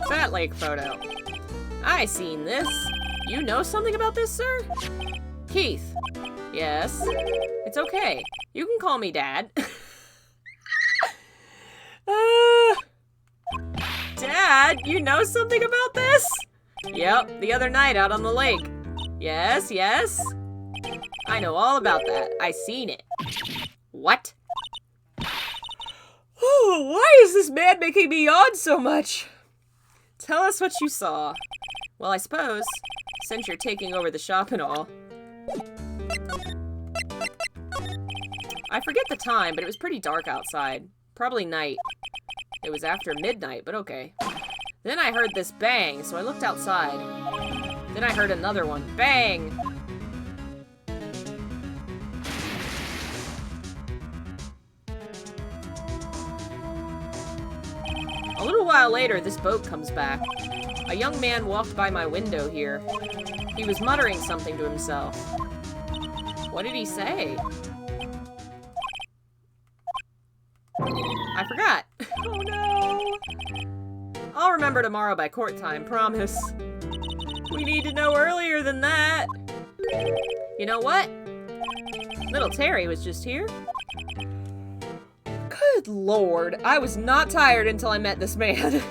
That lake photo. I seen this. You know something about this, sir? Keith. Yes. It's okay. You can call me Dad. Dad, you know something about this? Yep, the other night out on the lake. Yes, yes. I know all about that. I seen it. What? Oh, why is this man making me yawn so much? Tell us what you saw. Well, I suppose, since you're taking over the shop and all. I forget the time, but it was pretty dark outside. Probably night. It was after midnight, but okay. Then I heard this bang, so I looked outside. Then I heard another one. Bang! A little while later, this boat comes back. A young man walked by my window here. He was muttering something to himself. What did he say? I forgot. Oh no. I'll remember tomorrow by court time, promise. We need to know earlier than that. You know what? Little Terry was just here. Good lord, I was not tired until I met this man.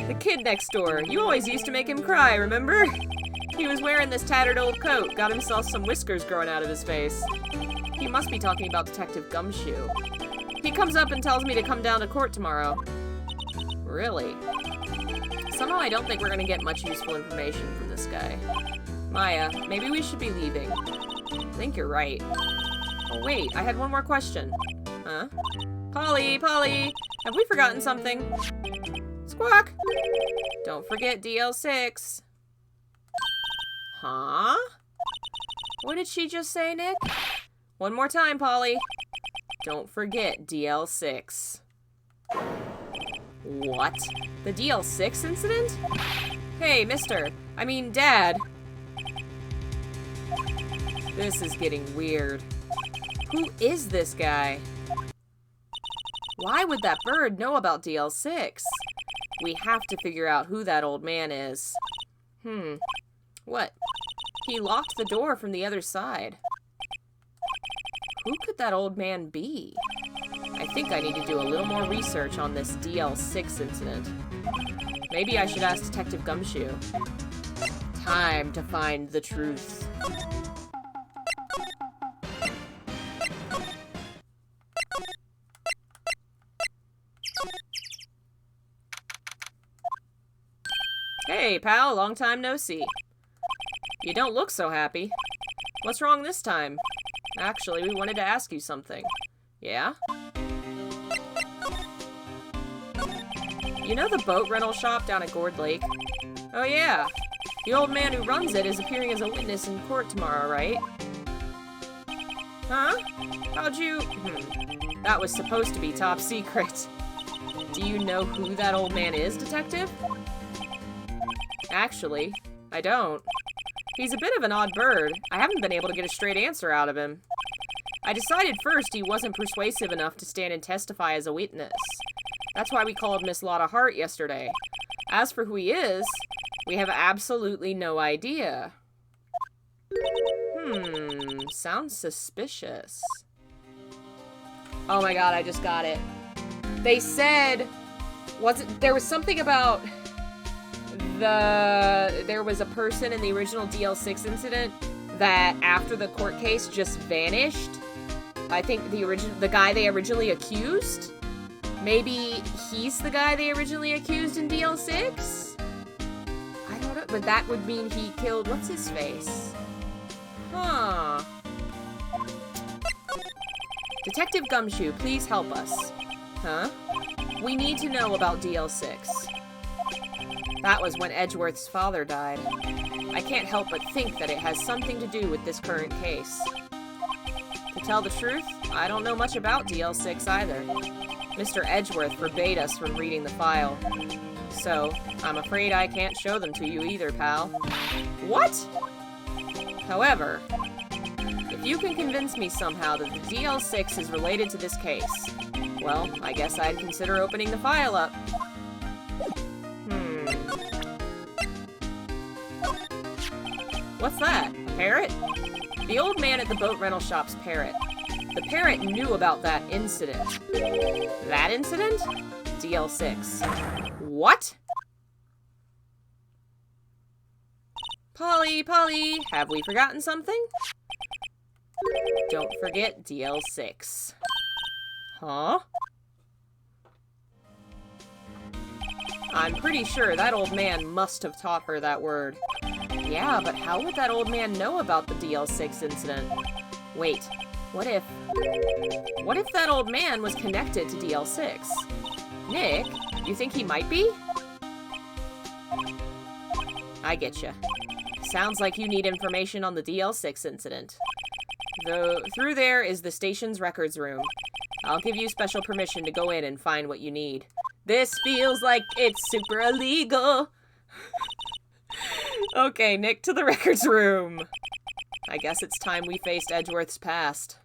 The kid next door. You always used to make him cry, remember? He was wearing this tattered old coat, got himself some whiskers growing out of his face. He must be talking about Detective Gumshoe. He comes up and tells me to come down to court tomorrow. Really? Somehow I don't think we're gonna get much useful information from this guy. Maya, maybe we should be leaving. I think you're right. Oh wait, I had one more question. Huh? Polly, have we forgotten something? Squawk! Don't forget DL6. Huh? What did she just say, Nick? One more time, Polly. Don't forget DL6. What? The DL6 incident? Hey, Dad. This is getting weird. Who is this guy? Why would that bird know about DL6? We have to figure out who that old man is. What? He locked the door from the other side. Who could that old man be? I think I need to do a little more research on this DL6 incident. Maybe I should ask Detective Gumshoe. Time to find the truth. Hey, pal, long time no see. You don't look so happy. What's wrong this time? Actually, we wanted to ask you something. Yeah? You know the boat rental shop down at Gourd Lake? Oh yeah. The old man who runs it is appearing as a witness in court tomorrow, right? Huh? How'd you... That was supposed to be top secret. Do you know who that old man is, Detective? Actually, I don't. He's a bit of an odd bird. I haven't been able to get a straight answer out of him. I decided first he wasn't persuasive enough to stand and testify as a witness. That's why we called Miss Lotta Hart yesterday. As for who he is, we have absolutely no idea. Sounds suspicious. Oh my god, I just got it. They said... There was something about... There was a person in the original DL6 incident that after the court case just vanished. I think the guy they originally accused? Maybe he's the guy they originally accused in DL6? I don't know, but that would mean he killed what's-his-face. Huh. Detective Gumshoe, please help us. Huh? We need to know about DL6. That was when Edgeworth's father died. I can't help but think that it has something to do with this current case. To tell the truth, I don't know much about DL6 either. Mr. Edgeworth forbade us from reading the file. So, I'm afraid I can't show them to you either, pal. What? However, if you can convince me somehow that the DL6 is related to this case, well, I guess I'd consider opening the file up. What's that? A parrot? The old man at the boat rental shop's parrot. The parrot knew about that incident. That incident? DL6. What? Polly, have we forgotten something? Don't forget DL6. Huh? I'm pretty sure that old man must have taught her that word. Yeah, but how would that old man know about the DL6 incident? Wait, what if that old man was connected to DL6? Nick, you think he might be? I getcha. Sounds like you need information on the DL6 incident. Through there is the station's records room. I'll give you special permission to go in and find what you need. This feels like it's super illegal. Okay, Nick, to the records room. I guess it's time we faced Edgeworth's past.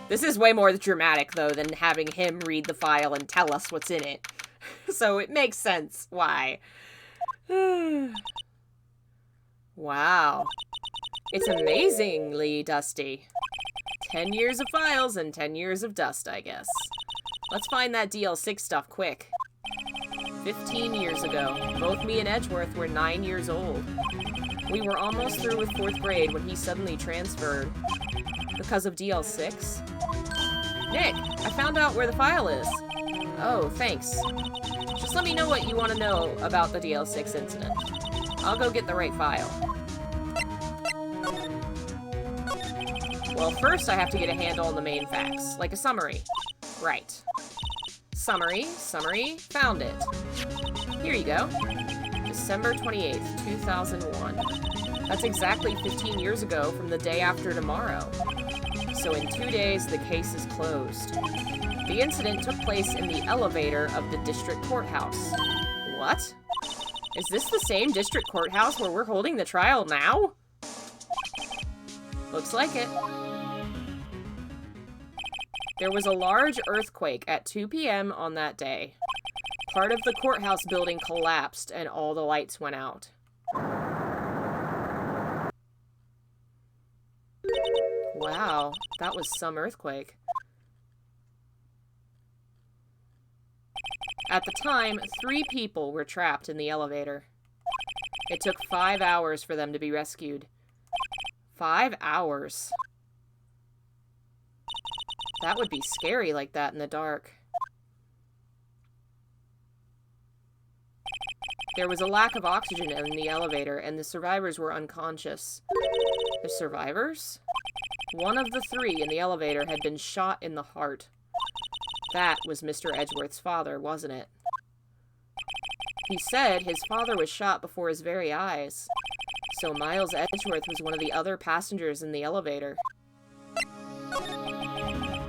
This is way more dramatic, though, than having him read the file and tell us what's in it. So it makes sense why. Wow. It's amazingly dusty. 10 years of files and 10 years of dust, I guess. Let's find that DL6 stuff quick. 15 years ago, both me and Edgeworth were 9 years old. We were almost through with 4th grade when he suddenly transferred. Because of DL6? Nick, I found out where the file is. Oh, thanks. Just let me know what you want to know about the DL6 incident. I'll go get the right file. Well, first I have to get a handle on the main facts, like a summary. Right. Summary, found it. Here you go. December 28th, 2001. That's exactly 15 years ago from the day after tomorrow. So in 2 days, the case is closed. The incident took place in the elevator of the district courthouse. What? Is this the same district courthouse where we're holding the trial now? Looks like it. There was a large earthquake at 2 p.m. on that day. Part of the courthouse building collapsed and all the lights went out. Wow, that was some earthquake. At the time, 3 people were trapped in the elevator. It took 5 hours for them to be rescued. 5 hours. That would be scary like that in the dark. There was a lack of oxygen in the elevator, and the survivors were unconscious. The survivors? One of the 3 in the elevator had been shot in the heart. That was Mr. Edgeworth's father, wasn't it? He said his father was shot before his very eyes. So Miles Edgeworth was one of the other passengers in the elevator.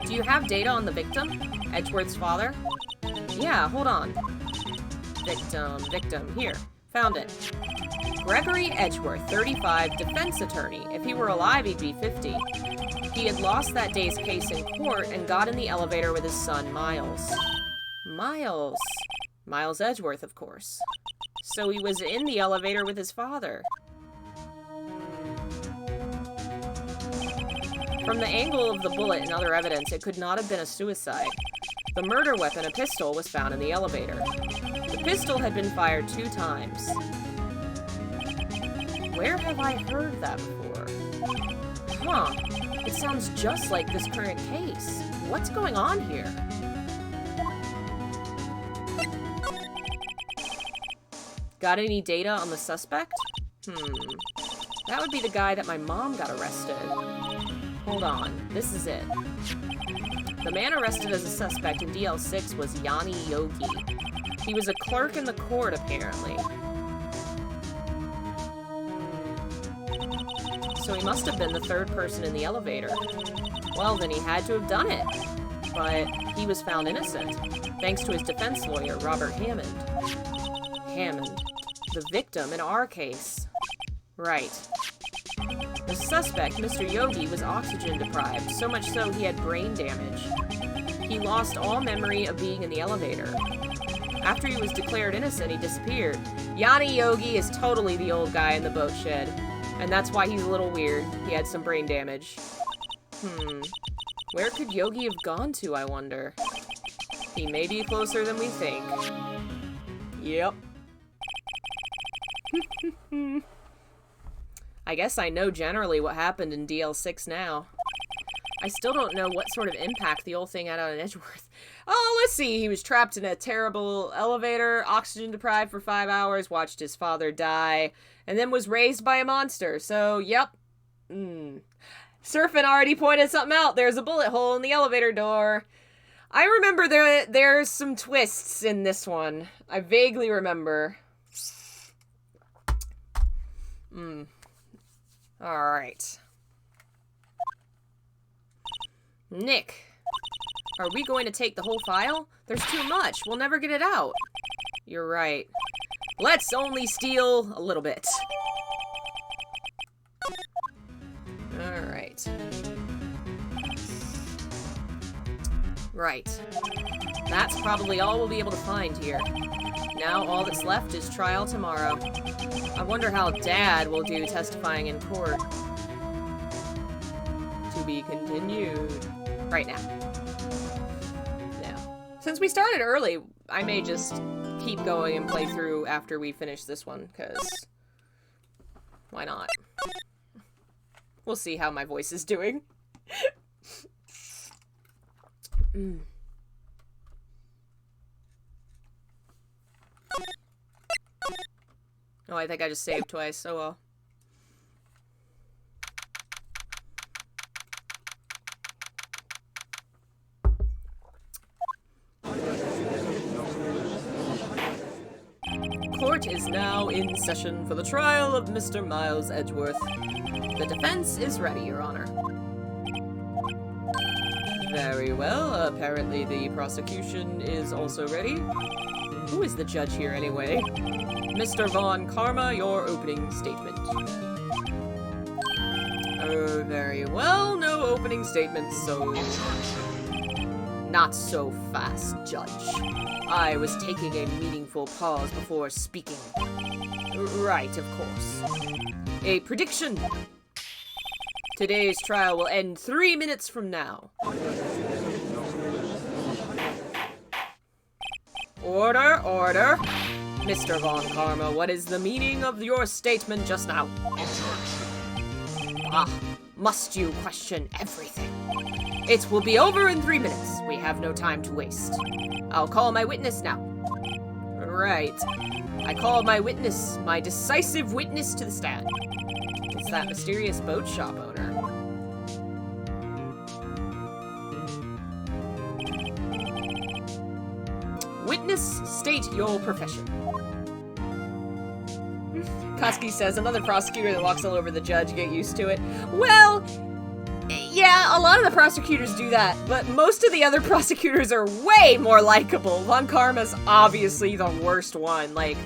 Do you have data on the victim? Edgeworth's father? Yeah, hold on. Victim, here. Found it. Gregory Edgeworth, 35, defense attorney. If he were alive, he'd be 50. He had lost that day's case in court and got in the elevator with his son, Miles. Miles Edgeworth, of course. So he was in the elevator with his father. From the angle of the bullet and other evidence, it could not have been a suicide. The murder weapon, a pistol, was found in the elevator. The pistol had been fired 2 times. Where have I heard that before? Huh. It sounds just like this current case. What's going on here? Got any data on the suspect? That would be the guy that my mom got arrested. Hold on, this is it. The man arrested as a suspect in DL6 was Yanni Yogi. He was a clerk in the court, apparently. So he must have been the 3rd person in the elevator. Well, then he had to have done it. But he was found innocent, thanks to his defense lawyer, Robert Hammond. The victim in our case. Right. The suspect, Mr. Yogi, was oxygen deprived, so much so he had brain damage. He lost all memory of being in the elevator. After he was declared innocent, he disappeared. Yanni Yogi is totally the old guy in the boat shed. And that's why he's a little weird. He had some brain damage. Where could Yogi have gone to, I wonder? He may be closer than we think. Yep. I guess I know generally what happened in DL6 now. I still don't know what sort of impact the old thing had on Edgeworth. Oh, let's see. He was trapped in a terrible elevator, oxygen deprived for 5 hours, watched his father die, and then was raised by a monster. So, yep. Surfin already pointed something out. There's a bullet hole in the elevator door. I remember there's some twists in this one. I vaguely remember. Alright. Nick, are we going to take the whole file? There's too much. We'll never get it out. You're right. Let's only steal a little bit. Alright. Right. That's probably all we'll be able to find here. Now all that's left is trial tomorrow. I wonder how Dad will do testifying in court. be continued. Right now. Now. Since we started early, I may just keep going and play through after we finish this one, because why not? We'll see how my voice is doing. Oh, I think I just saved twice. Oh well. Court is now in session for the trial of Mr. Miles Edgeworth. The defense is ready, Your Honor. Very well. Apparently the prosecution is also ready. Who is the judge here, anyway? Mr. Von Karma, your opening statement. Oh, very well. No opening statement, so... Not so fast, Judge. I was taking a meaningful pause before speaking. Right, of course. A prediction. Today's trial will end 3 minutes from now. Order, order. Mr. Von Karma, what is the meaning of your statement just now? Ah, must you question everything? It will be over in 3 minutes. We have no time to waste. I'll call my witness now. Right. I call my witness, my decisive witness to the stand. It's that mysterious boat shop owner. Witness, state your profession. Koski says, another prosecutor that walks all over the judge, get used to it. Well, yeah, a lot of the prosecutors do that, but most of the other prosecutors are way more likable. Von Karma's obviously the worst one. Like,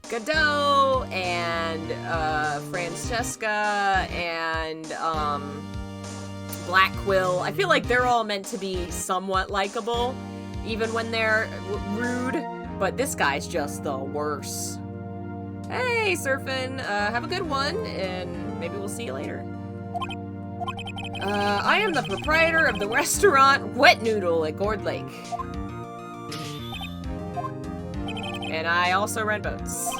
Godot and Francesca and Black Quill. I feel like they're all meant to be somewhat likable, even when they're rude, but this guy's just the worst. Hey, Surfin, have a good one, and maybe we'll see you later. I am the proprietor of the restaurant Wet Noodle at Gourd Lake. And I also rent boats.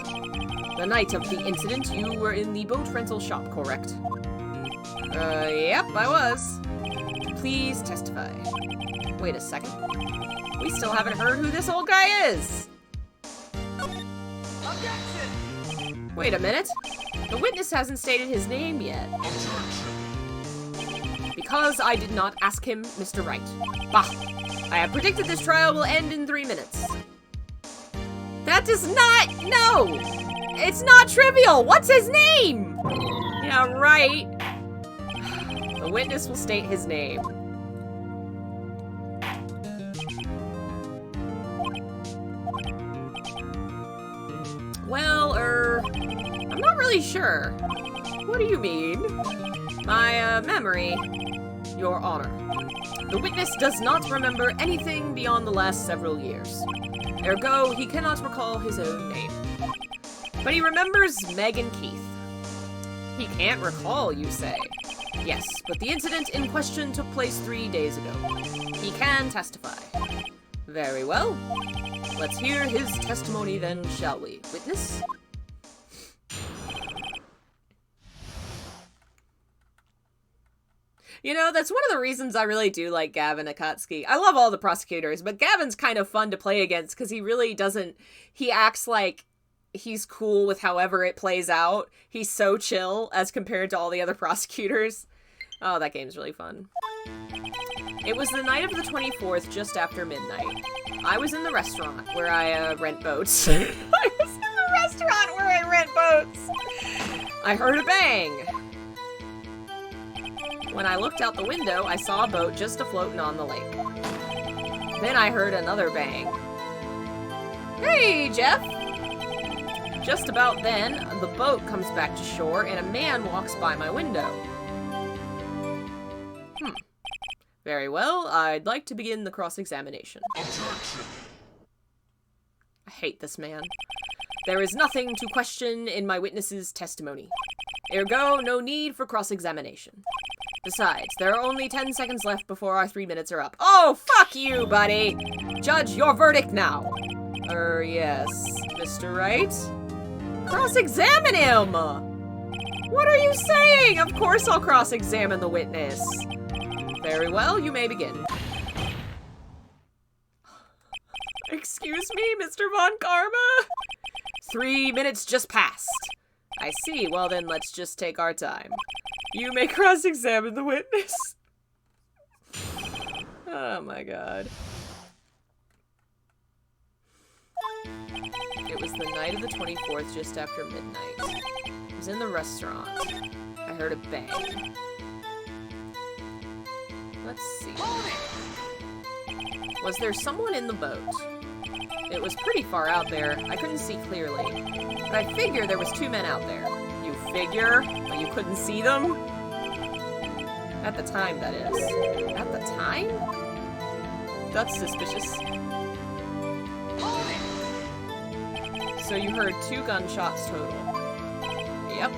The night of the incident, you were in the boat rental shop, correct? Yep, I was. Please testify. Wait a second. We still haven't heard who this old guy is. Objection! Wait a minute. The witness hasn't stated his name yet. Because I did not ask him, Mr. Wright. Bah! I have predicted this trial will end in 3 minutes. That does not... No! It's not trivial! What's his name? Yeah, right. The witness will state his name. Well, I'm not really sure. What do you mean? My, memory, Your Honor. The witness does not remember anything beyond the last several years. Ergo, he cannot recall his own name. But he remembers Meg and Keith. He can't recall, you say? Yes, but the incident in question took place 3 days ago. He can testify. Very well. Let's hear his testimony then, shall we? Witness? You know, that's one of the reasons I really do like Gavin Akatsuki. I love all the prosecutors, but Gavin's kind of fun to play against because he really doesn't... He acts like he's cool with however it plays out. He's so chill as compared to all the other prosecutors. Oh, that game's really fun. It was the night of the 24th, just after midnight. I was in the restaurant where I rent boats. I was in the restaurant where I rent boats! I heard a bang. When I looked out the window, I saw a boat just afloating on the lake. Then I heard another bang. Hey, Jeff! Just about then, the boat comes back to shore and a man walks by my window. Very well, I'd like to begin the cross-examination. Objection! I hate this man. There is nothing to question in my witness's testimony. Ergo, no need for cross-examination. Besides, there are only 10 seconds left before our 3 minutes are up. Oh, fuck you, buddy! Judge, your verdict now! Yes, Mr. Wright? Cross-examine him! What are you saying? Of course I'll cross-examine the witness. Very well, you may begin. Excuse me, Mr. Von Karma? 3 minutes just passed. I see. Well then, let's just take our time. You may cross-examine the witness. Oh my god. It was the night of the 24th, just after midnight. I was in the restaurant. I heard a bang. Let's see. Was there someone in the boat? It was pretty far out there. I couldn't see clearly. But I figure there was 2 men out there. You figure? But you couldn't see them? At the time, that is. At the time? That's suspicious. So you heard 2 gunshots total. Yep.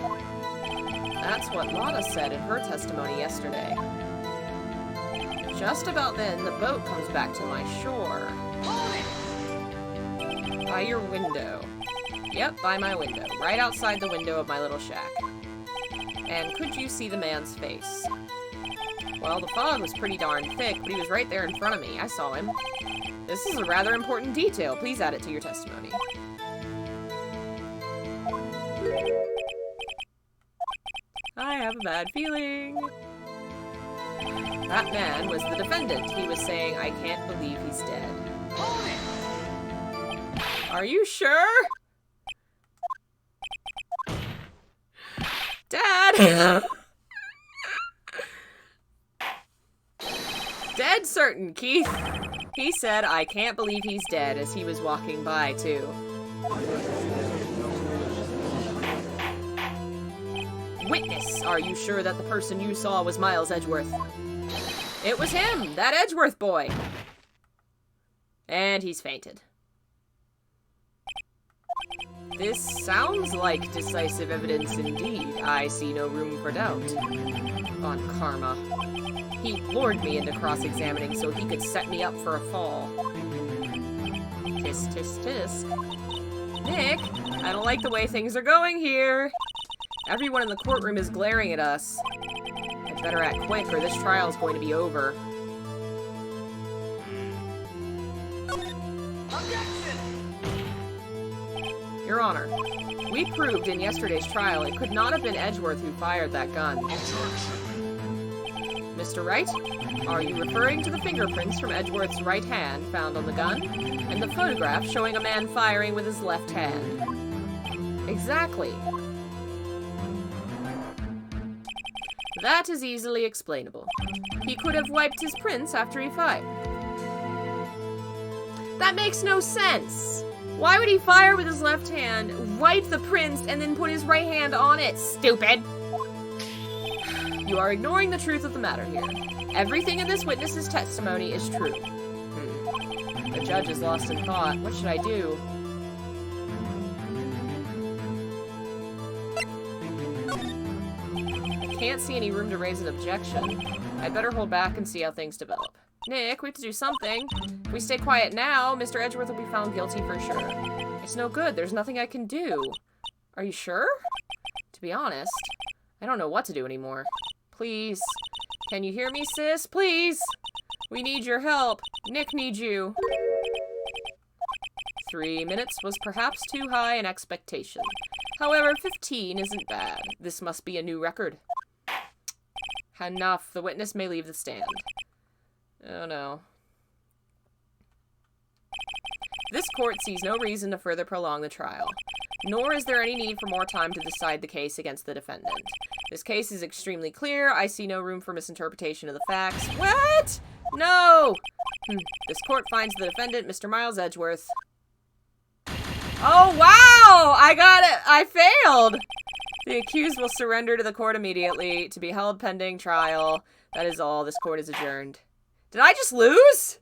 That's what Lotta said in her testimony yesterday. Just about then, the boat comes back to my shore. By your window. Yep, by my window. Right outside the window of my little shack. And could you see the man's face? Well, the fog was pretty darn thick, but he was right there in front of me. I saw him. This is a rather important detail. Please add it to your testimony. I have a bad feeling. That man was the defendant. He was saying, I can't believe he's dead. Are you sure? Dad! Dead certain, Keith. He said, I can't believe he's dead, as he was walking by, too. Witness, are you sure that the person you saw was Miles Edgeworth? It was him, that Edgeworth boy. And he's fainted. This sounds like decisive evidence indeed. I see no room for doubt. On Karma. He lured me into cross-examining so he could set me up for a fall. Tisk, tisk, tisk. Nick, I don't like the way things are going here. Everyone in the courtroom is glaring at us. I'd better act quick or this trial is going to be over. Your Honor, we proved in yesterday's trial it could not have been Edgeworth who fired that gun. Mr. Wright, are you referring to the fingerprints from Edgeworth's right hand found on the gun, and the photograph showing a man firing with his left hand? Exactly. That is easily explainable. He could have wiped his prints after he fired. That makes no sense! Why would he fire with his left hand, wipe the prints, and then put his right hand on it, stupid? You are ignoring the truth of the matter here. Everything in this witness's testimony is true. The judge is lost in thought. What should I do? I can't see any room to raise an objection. I'd better hold back and see how things develop. Nick, we have to do something. If we stay quiet now, Mr. Edgeworth will be found guilty for sure. It's no good. There's nothing I can do. Are you sure? To be honest, I don't know what to do anymore. Please. Can you hear me, sis? Please. We need your help. Nick needs you. 3 minutes was perhaps too high an expectation. However, 15 isn't bad. This must be a new record. Enough. The witness may leave the stand. Oh no. This court sees no reason to further prolong the trial, nor is there any need for more time to decide the case against the defendant. This case is extremely clear. I see no room for misinterpretation of the facts. What? No! This court finds the defendant, Mr. Miles Edgeworth. Oh, wow! I got it! I failed! The accused will surrender to the court immediately to be held pending trial. That is all. This court is adjourned. Did I just lose?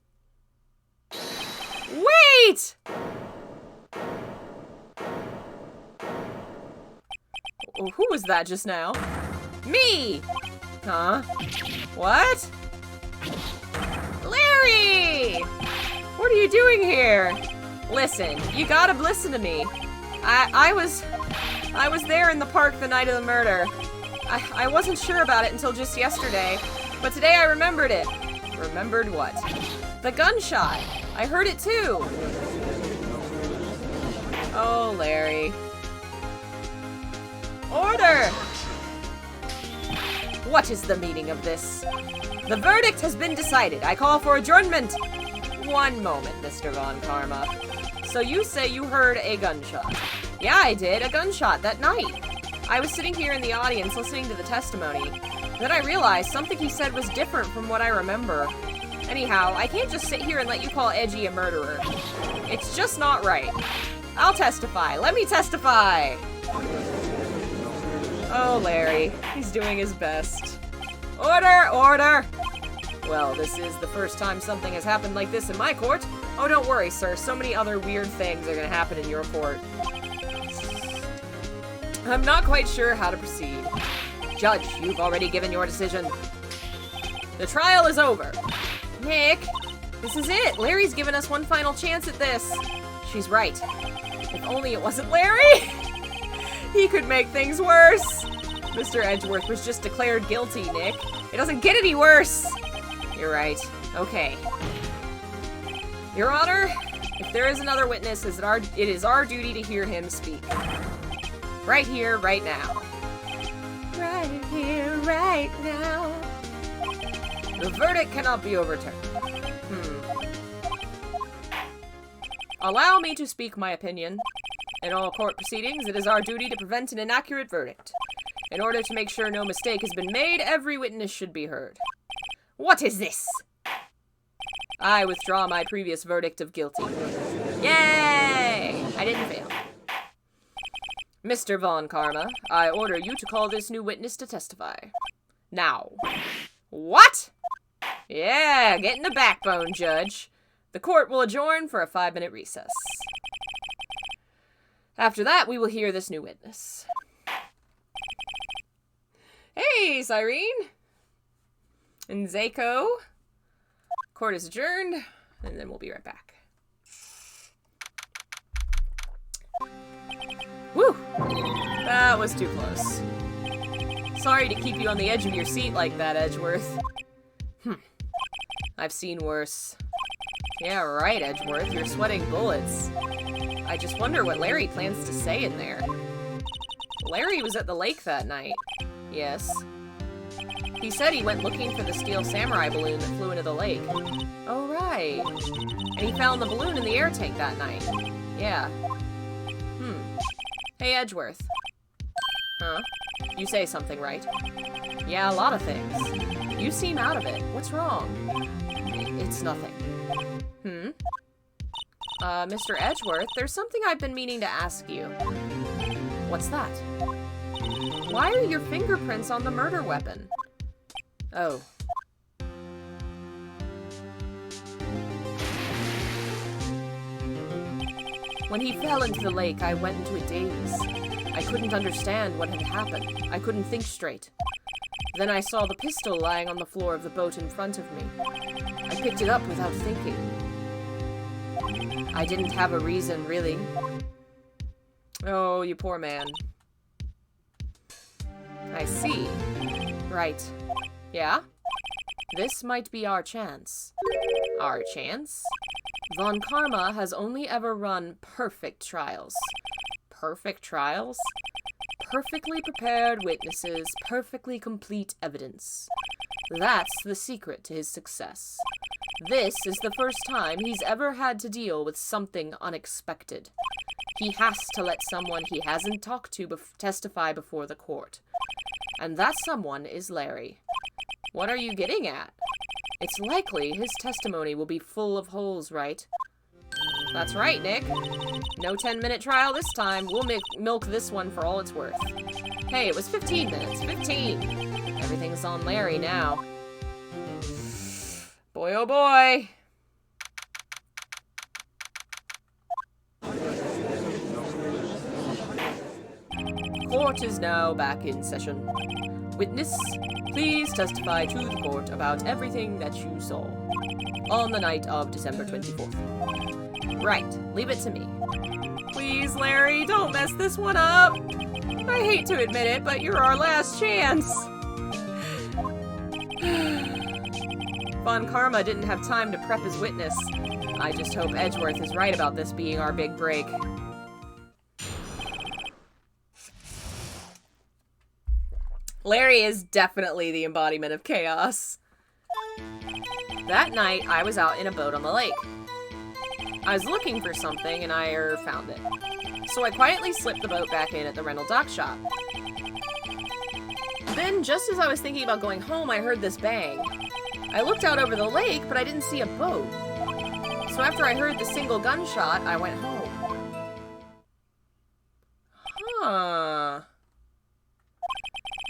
Wait! Oh, who was that just now? Me! Huh? What? Larry! What are you doing here? Listen, you gotta listen to me. I was there in the park the night of the murder. I wasn't sure about it until just yesterday, but today I remembered it. Remembered what? The gunshot. I heard it too. Oh, Larry. Order! What is the meaning of this? The verdict has been decided. I call for adjournment. One moment, Mr. Von Karma. So you say you heard a gunshot? Yeah, I did. A gunshot that night. I was sitting here in the audience listening to the testimony. Then I realized something he said was different from what I remember. Anyhow, I can't just sit here and let you call Edgy a murderer. It's just not right. I'll testify. Let me testify! Oh, Larry. He's doing his best. Order! Order! Well, this is the first time something has happened like this in my court. Oh, don't worry, sir. So many other weird things are gonna happen in your court. I'm not quite sure how to proceed. Judge, you've already given your decision. The trial is over. Nick, this is it. Larry's given us one final chance at this. She's right. If only it wasn't Larry! He could make things worse. Mr. Edgeworth was just declared guilty, Nick. It doesn't get any worse. You're right. Okay. Your Honor, if there is another witness, it is our duty to hear him speak. Right here, right now. Right here, right now. The verdict cannot be overturned. Allow me to speak my opinion. In all court proceedings, it is our duty to prevent an inaccurate verdict. In order to make sure no mistake has been made, every witness should be heard. What is this? I withdraw my previous verdict of guilty. Yay! I didn't fail. Mr. Von Karma, I order you to call this new witness to testify. Now. What? Yeah, get in the backbone, Judge. The court will adjourn for a 5-minute recess. After that, we will hear this new witness. Hey, Cyrene! And Zako. Court is adjourned, and then we'll be right back. Woo! That was too close. Sorry to keep you on the edge of your seat like that, Edgeworth. I've seen worse. Yeah, right, Edgeworth. You're sweating bullets. I just wonder what Larry plans to say in there. Larry was at the lake that night. Yes. He said he went looking for the steel samurai balloon that flew into the lake. Oh, right. And he found the balloon in the air tank that night. Yeah. Hey, Edgeworth. Huh? You say something, right? Yeah, a lot of things. You seem out of it. What's wrong? It's nothing. Mr. Edgeworth, there's something I've been meaning to ask you. What's that? Why are your fingerprints on the murder weapon? Oh. When he fell into the lake, I went into a daze. I couldn't understand what had happened. I couldn't think straight. Then I saw the pistol lying on the floor of the boat in front of me. I picked it up without thinking. I didn't have a reason, really. Oh, you poor man. I see. Right. Yeah? This might be our chance. Our chance? Von Karma has only ever run perfect trials. Perfect trials? Perfectly prepared witnesses, perfectly complete evidence. That's the secret to his success. This is the first time he's ever had to deal with something unexpected. He has to let someone he hasn't talked to testify before the court. And that someone is Larry. What are you getting at? It's likely his testimony will be full of holes, right? That's right, Nick. No 10-minute trial this time. We'll milk this one for all it's worth. Hey, it was 15 minutes. 15! Everything's on Larry now. Boy, oh boy! Court is now back in session. Witness, Please testify to the court about everything that you saw on the night of December 24th. Right, leave it to me. Please, Larry, don't mess this one up. I hate to admit it, but you're our last chance. Von Karma didn't have time to prep his witness. I just hope Edgeworth is right about this being our big break. Larry is definitely the embodiment of chaos. That night, I was out in a boat on the lake. I was looking for something, and I found it. So I quietly slipped the boat back in at the rental dock shop. Then, just as I was thinking about going home, I heard this bang. I looked out over the lake, but I didn't see a boat. So after I heard the single gunshot, I went home. Huh.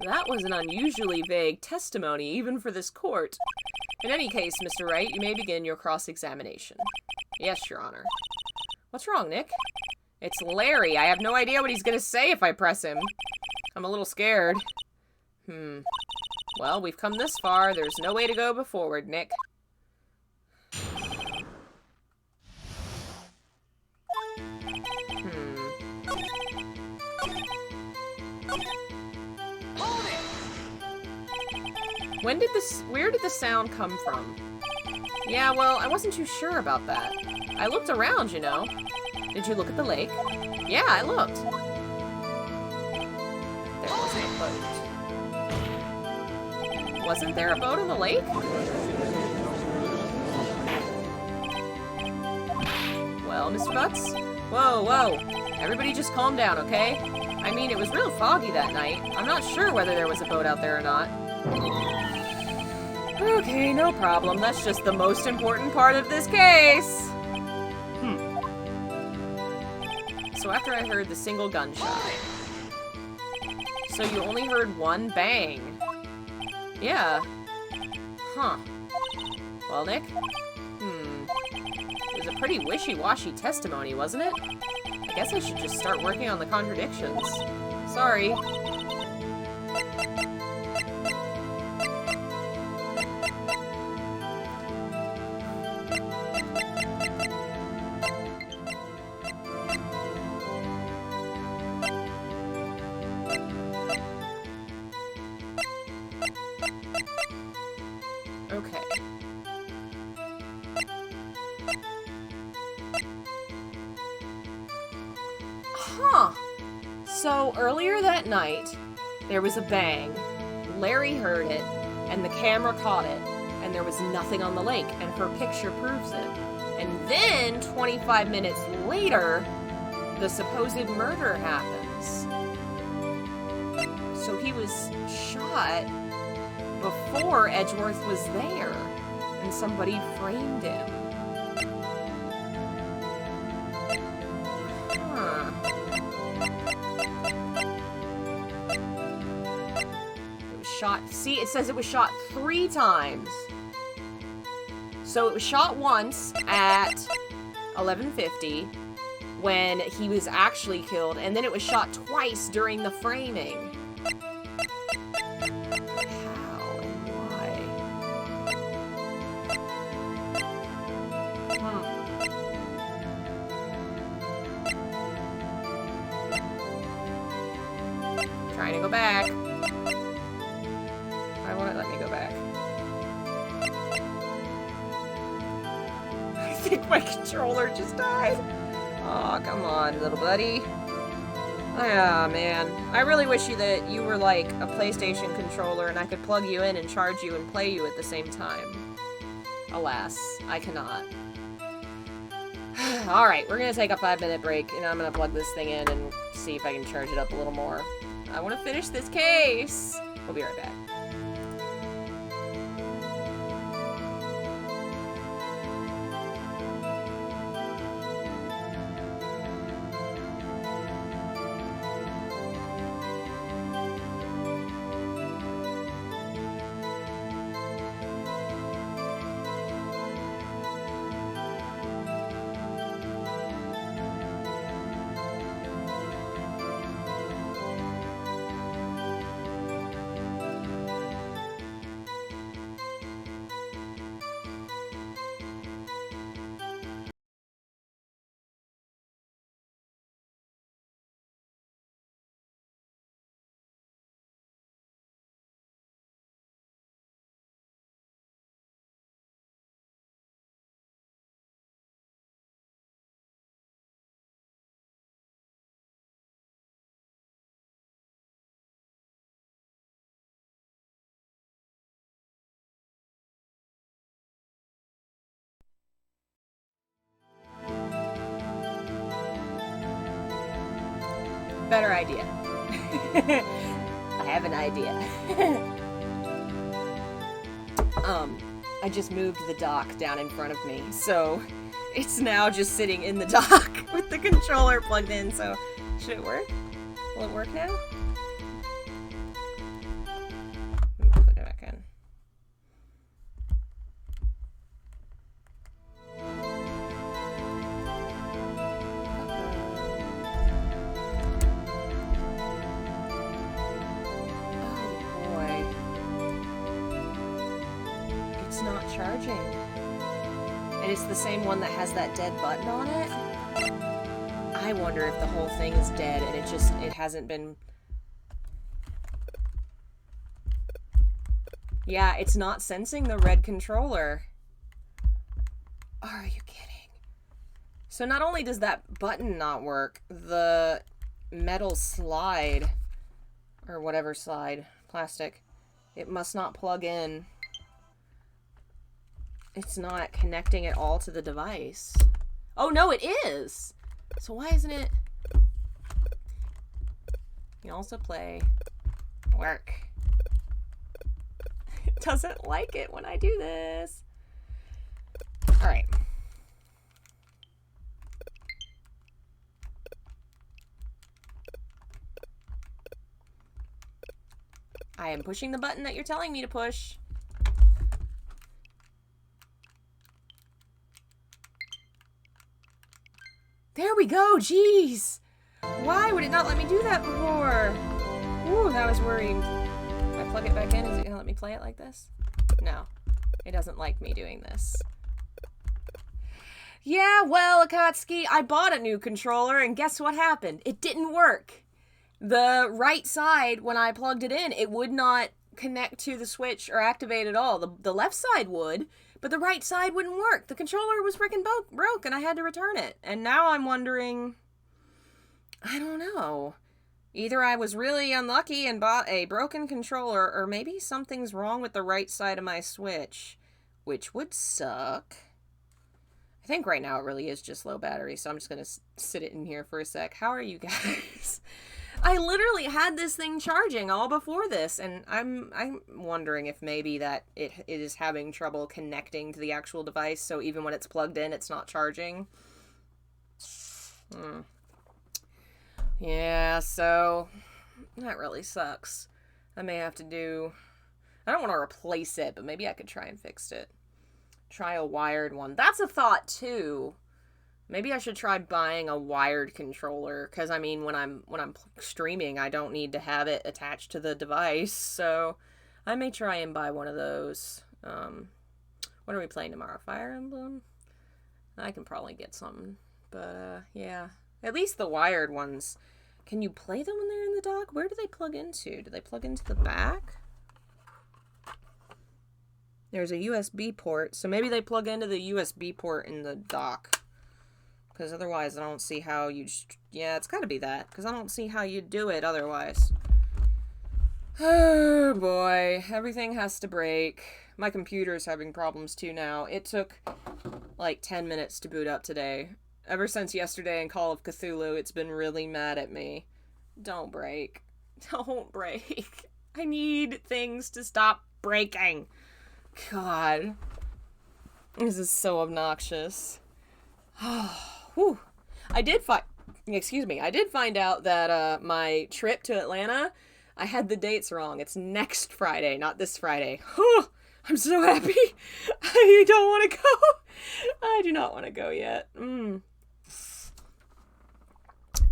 That was an unusually vague testimony, even for this court. In any case, Mr. Wright, you may begin your cross-examination. Yes, Your Honor. What's wrong, Nick? It's Larry. I have no idea what he's gonna say if I press him. I'm a little scared. Well, we've come this far. There's no way to go but forward, Nick. Where did the sound come from? Yeah, well, I wasn't too sure about that. I looked around, you know. Did you look at the lake? Yeah, I looked. There wasn't a boat. Wasn't there a boat on the lake? Well, Mr. Butts? Whoa, whoa. Everybody just calm down, okay? I mean, it was real foggy that night. I'm not sure whether there was a boat out there or not. Okay, no problem. That's just the most important part of this case. So after I heard the single gunshot. So you only heard one bang. Yeah. Huh. Well, Nick? It was a pretty wishy-washy testimony, wasn't it? I guess I should just start working on the contradictions. Sorry. Okay. Huh. So, earlier that night, there was a bang. Larry heard it, and the camera caught it, and there was nothing on the lake, and her picture proves it. And then, 25 minutes later, the supposed murder happens. So he was shot before Edgeworth was there, and somebody framed him. Huh. It was shot. See, it says it was shot 3 times. So it was shot once at 11:50 when he was actually killed, and then it was shot twice during the framing. Trying to go back. Why won't it let me go back? I think my controller just died. Aw, come on, little buddy. Ah, man. I really wish that you were like a PlayStation controller and I could plug you in and charge you and play you at the same time. Alas, I cannot. Alright, we're gonna take a 5-minute break and I'm gonna plug this thing in and see if I can charge it up a little more. I want to finish this case. We'll be right back. Better idea. I have an idea. I just moved the dock down in front of me, so it's now just sitting in the dock with the controller plugged in, so should it work? Will it work now? Put it back in. Charging. And it's the same one that has that dead button on it. I wonder if the whole thing is dead and it hasn't been... Yeah, it's not sensing the red controller. Are you kidding? So not only does that button not work, the metal slide, or whatever slide, plastic, it must not plug in. It's not connecting at all to the device. Oh, no, it is! So why isn't it... You can also play... Work. It doesn't like it when I do this. Alright. I am pushing the button that you're telling me to push. There we go, jeez! Why would it not let me do that before? Ooh, I was worried. If I plug it back in, is it gonna let me play it like this? No. It doesn't like me doing this. Yeah, well, Akatsuki, I bought a new controller, and guess what happened? It didn't work. The right side, when I plugged it in, it would not connect to the switch or activate at all. The left side would, but the right side wouldn't work. The controller was freaking broke, and I had to return it. And now I'm wondering... I don't know. Either I was really unlucky and bought a broken controller, or maybe something's wrong with the right side of my Switch, which would suck. I think right now it really is just low battery, so I'm just gonna sit it in here for a sec. How are you guys? I literally had this thing charging all before this, and I'm wondering if maybe that it is having trouble connecting to the actual device, so even when it's plugged in, it's not charging. Yeah, so that really sucks. I may have to do... I don't want to replace it, but maybe I could try and fix it. Try a wired one. That's a thought, too. Maybe I should try buying a wired controller, because, I mean, when I'm streaming, I don't need to have it attached to the device, so I may try and buy one of those. What are we playing tomorrow? Fire Emblem? I can probably get something, but, yeah. At least the wired ones. Can you play them when they're in the dock? Where do they plug into? Do they plug into the back? There's a USB port, so maybe they plug into the USB port in the dock. Because otherwise I don't see how you... Yeah, it's gotta be that. Because I don't see how you do it otherwise. Oh boy. Everything has to break. My computer's having problems too now. It took like 10 minutes to boot up today. Ever since yesterday in Call of Cthulhu, it's been really mad at me. Don't break. Don't break. I need things to stop breaking. God. This is so obnoxious. Whew. I did find out that my trip to Atlanta, I had the dates wrong. It's next Friday, not this Friday. Whew. I'm so happy. I don't want to go. I do not want to go yet.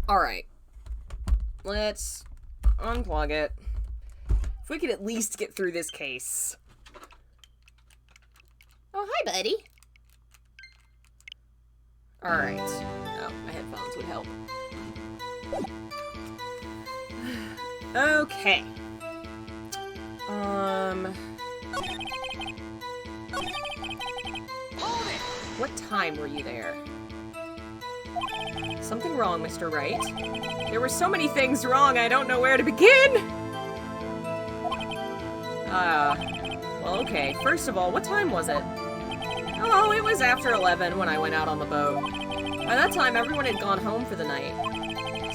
Alright. Let's unplug it. If we could at least get through this case. Oh, hi, buddy. Alright. Oh, my headphones would help. Okay. What time were you there? Something wrong, Mr. Wright. There were so many things wrong, I don't know where to begin! Well, okay. First of all, what time was it? Oh, it was after 11 when I went out on the boat. By that time, everyone had gone home for the night.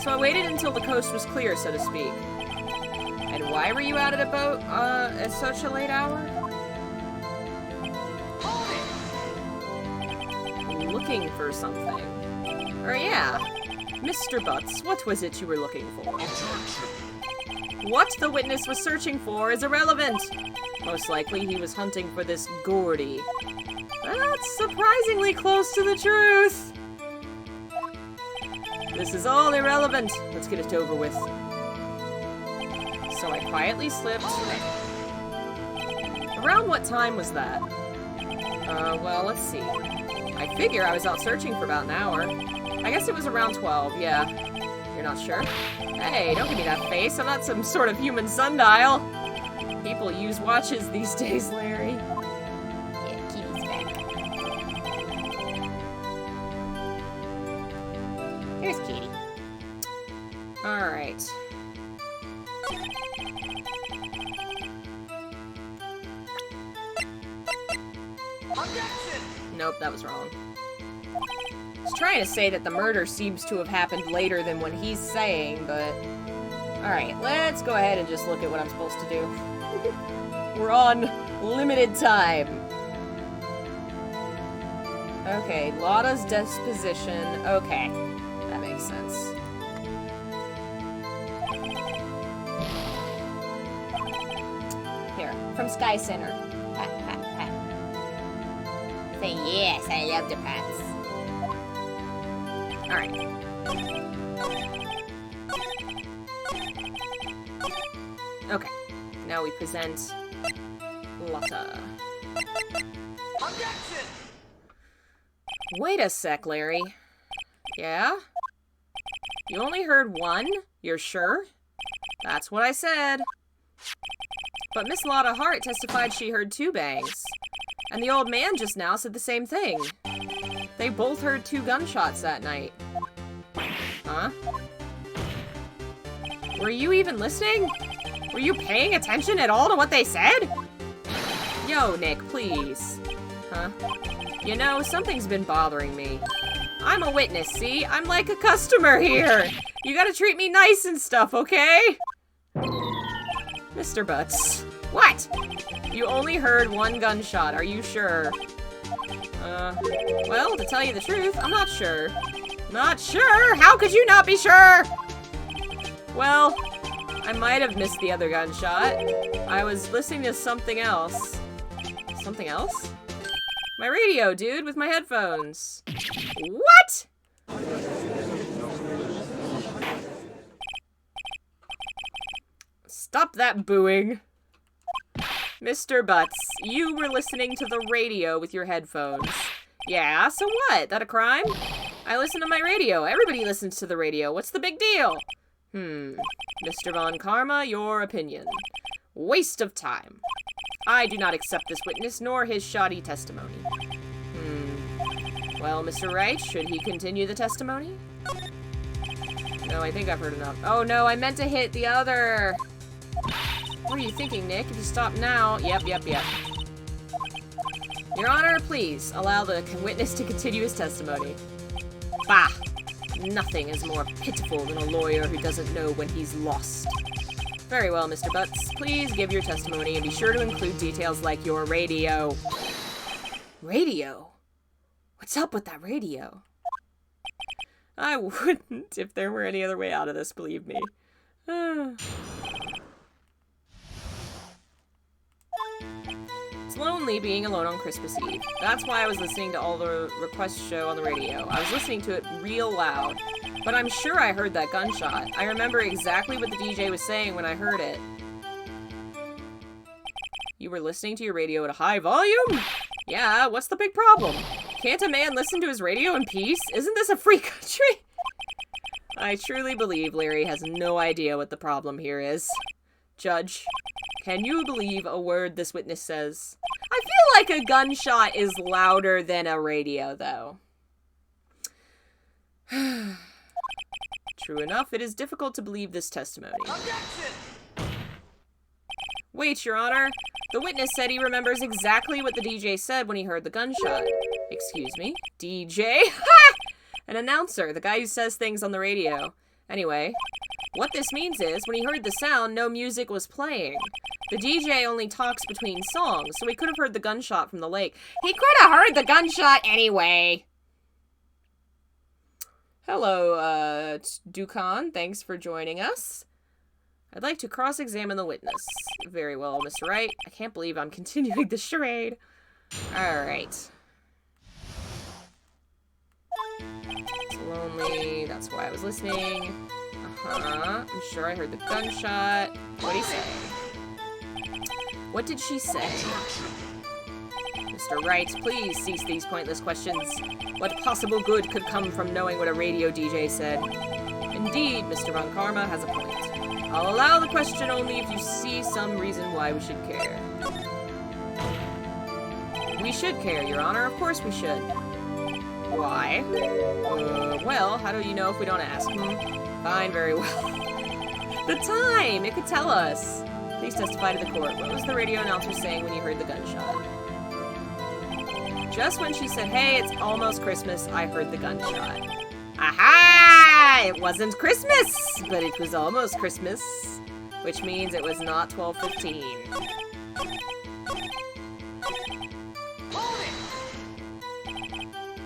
So I waited until the coast was clear, so to speak. And why were you out at a boat, at such a late hour? Looking for something. Or yeah. Mr. Butts, what was it you were looking for? What the witness was searching for is irrelevant. Most likely he was hunting for this Gordy. That's surprisingly close to the truth. This is all irrelevant. Let's get it over with. So I quietly slipped. Around what time was that? Well, let's see. I figure I was out searching for about an hour. I guess it was around 12, yeah. You're not sure? Hey, don't give me that face. I'm not some sort of human sundial. People use watches these days, Larry. Yeah, Kitty's back. Here's Kitty. Alright. Nope, that was wrong. I was trying to say that the murder seems to have happened later than what he's saying, but... Alright, let's go ahead and just look at what I'm supposed to do. We're on limited time. Okay, Lotta's disposition. Okay, that makes sense. Here, from Sky Center. Ha, ha, ha. Say yes, I love the pets. Alright. Okay. Now we present Lotta. Objection! Wait a sec, Larry. Yeah? You only heard one? You're sure? That's what I said. But Miss Lotta Hart testified she heard 2 bangs. And the old man just now said the same thing. They both heard 2 gunshots that night. Huh? Were you even listening? Were you paying attention at all to what they said? Yo, Nick, please. Huh? You know, something's been bothering me. I'm a witness, see? I'm like a customer here. You gotta treat me nice and stuff, okay? Mr. Butts. What? You only heard 1 gunshot, are you sure? Well, to tell you the truth, I'm not sure. Not sure? How could you not be sure? Well, I might have missed the other gunshot. I was listening to something else. Something else? My radio, dude, with my headphones. What? Stop that booing. Mr. Butts, you were listening to the radio with your headphones. Yeah, so what? That a crime? I listen to my radio. Everybody listens to the radio. What's the big deal? Mr. Von Karma, your opinion. Waste of time. I do not accept this witness, nor his shoddy testimony. Well, Mr. Wright, should he continue the testimony? No, I think I've heard enough. Oh no, I meant to hit the other. What are you thinking, Nick? If you stop now... Yep. Your Honor, please, allow the witness to continue his testimony. Bah! Nothing is more pitiful than a lawyer who doesn't know when he's lost. Very well, Mr. Butts. Please give your testimony and be sure to include details like your radio. Radio? What's up with that radio? I wouldn't if there were any other way out of this, believe me. It's lonely being alone on Christmas Eve. That's why I was listening to all the request show on the radio. I was listening to it real loud. But I'm sure I heard that gunshot. I remember exactly what the DJ was saying when I heard it. You were listening to your radio at a high volume? Yeah, what's the big problem? Can't a man listen to his radio in peace? Isn't this a free country? I truly believe Larry has no idea what the problem here is. Judge, can you believe a word this witness says? I feel like a gunshot is louder than a radio, though. True enough, it is difficult to believe this testimony. Objection! Wait, Your Honor. The witness said he remembers exactly what the DJ said when he heard the gunshot. Excuse me? DJ? Ha! An announcer, the guy who says things on the radio. Anyway, what this means is, when he heard the sound, no music was playing. The DJ only talks between songs, so he could have heard the gunshot from the lake. He could have heard the gunshot anyway! Hello, Dukan. Thanks for joining us. I'd like to cross-examine the witness. Very well, Mr. Wright. I can't believe I'm continuing the charade. Alright. It's lonely. That's why I was listening. I'm sure I heard the gunshot. What'd he say? What did she say? Mr. Wright, please cease these pointless questions. What possible good could come from knowing what a radio DJ said? Indeed, Mr. Von Karma has a point. I'll allow the question only if you see some reason why we should care. We should care, Your Honor. Of course we should. Why? Well, how do you know if we don't ask? Fine, very well. The time! It could tell us. Please testify to the court. What was the radio announcer saying when you heard the gunshot? Just when she said, hey, it's almost Christmas, I heard the gunshot. Aha! It wasn't Christmas, but it was almost Christmas, which means it was not 12:15.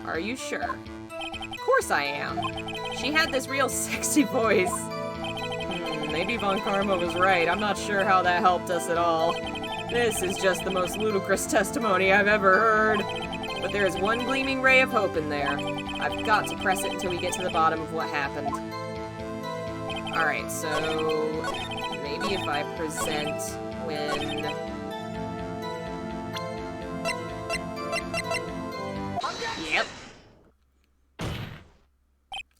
Are you sure? Of course I am. She had this real sexy voice. Maybe Von Karma was right. I'm not sure how that helped us at all. This is just the most ludicrous testimony I've ever heard. But there is one gleaming ray of hope in there. I've got to press it until we get to the bottom of what happened. Alright, so maybe if I present when... Yep.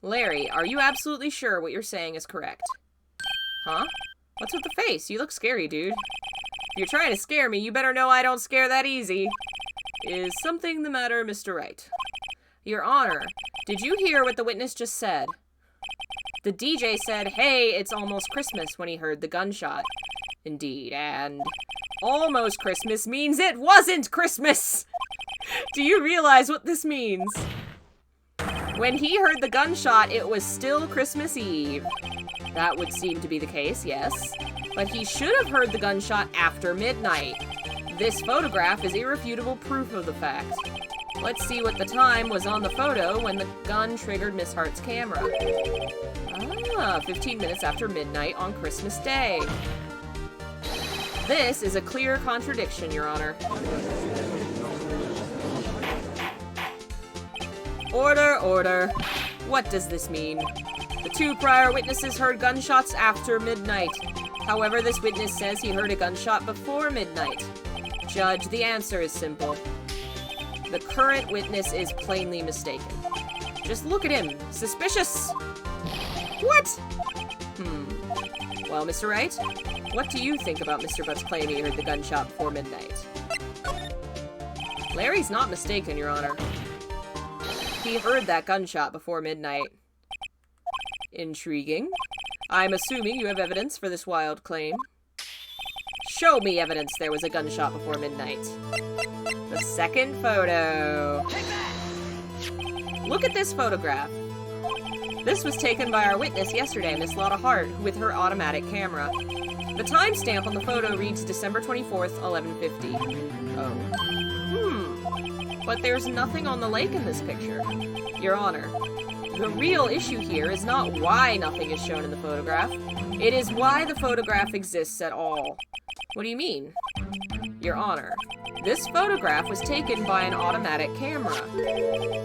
Larry, are you absolutely sure what you're saying is correct? Huh? What's with the face? You look scary, dude. If you're trying to scare me, you better know I don't scare that easy. Is something the matter, Mr. Wright? Your Honor, did you hear what the witness just said? The DJ said, hey, it's almost Christmas when he heard the gunshot. Indeed, and almost Christmas means it wasn't Christmas! Do you realize what this means? When he heard the gunshot, it was still Christmas Eve. That would seem to be the case, yes. But he should have heard the gunshot after midnight. This photograph is irrefutable proof of the fact. Let's see what the time was on the photo when the gun triggered Miss Hart's camera. 15 minutes after midnight on Christmas Day. This is a clear contradiction, Your Honor. Order, order. What does this mean? The two prior witnesses heard gunshots after midnight. However, this witness says he heard a gunshot before midnight. Judge, the answer is simple. The current witness is plainly mistaken. Just look at him. Suspicious. What? Well, Mr. Wright, what do you think about Mr. Butt's claim he heard the gunshot before midnight? Larry's not mistaken, Your Honor. He heard that gunshot before midnight. Intriguing. I'm assuming you have evidence for this wild claim. Show me evidence there was a gunshot before midnight. The second photo. Look at this photograph. This was taken by our witness yesterday, Miss Lotta Hart, with her automatic camera. The timestamp on the photo reads December 24th, 11:50. Oh. But there's nothing on the lake in this picture. Your Honor, the real issue here is not why nothing is shown in the photograph. It is why the photograph exists at all. What do you mean? Your Honor, this photograph was taken by an automatic camera.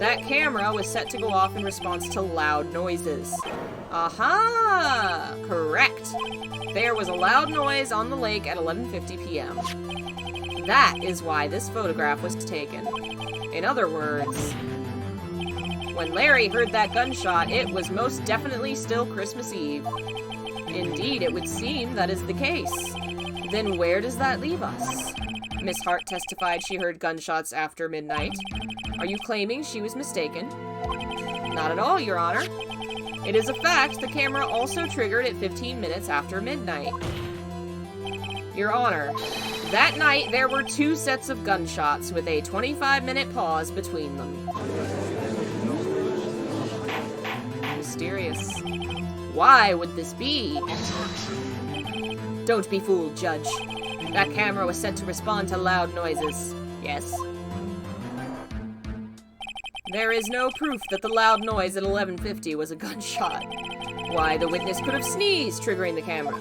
That camera was set to go off in response to loud noises. Aha! Correct. There was a loud noise on the lake at 11:50 p.m. That is why this photograph was taken. In other words, when Larry heard that gunshot, it was most definitely still Christmas Eve. Indeed, it would seem that is the case. Then where does that leave us? Miss Hart testified she heard gunshots after midnight. Are you claiming she was mistaken? Not at all, Your Honor. It is a fact the camera also triggered at 15 minutes after midnight. Your Honor, that night there were 2 sets of gunshots with a 25-minute pause between them. Mysterious. Why would this be? Don't be fooled, Judge. That camera was set to respond to loud noises. Yes? There is no proof that the loud noise at 11:50 was a gunshot. Why, the witness could have sneezed, triggering the camera.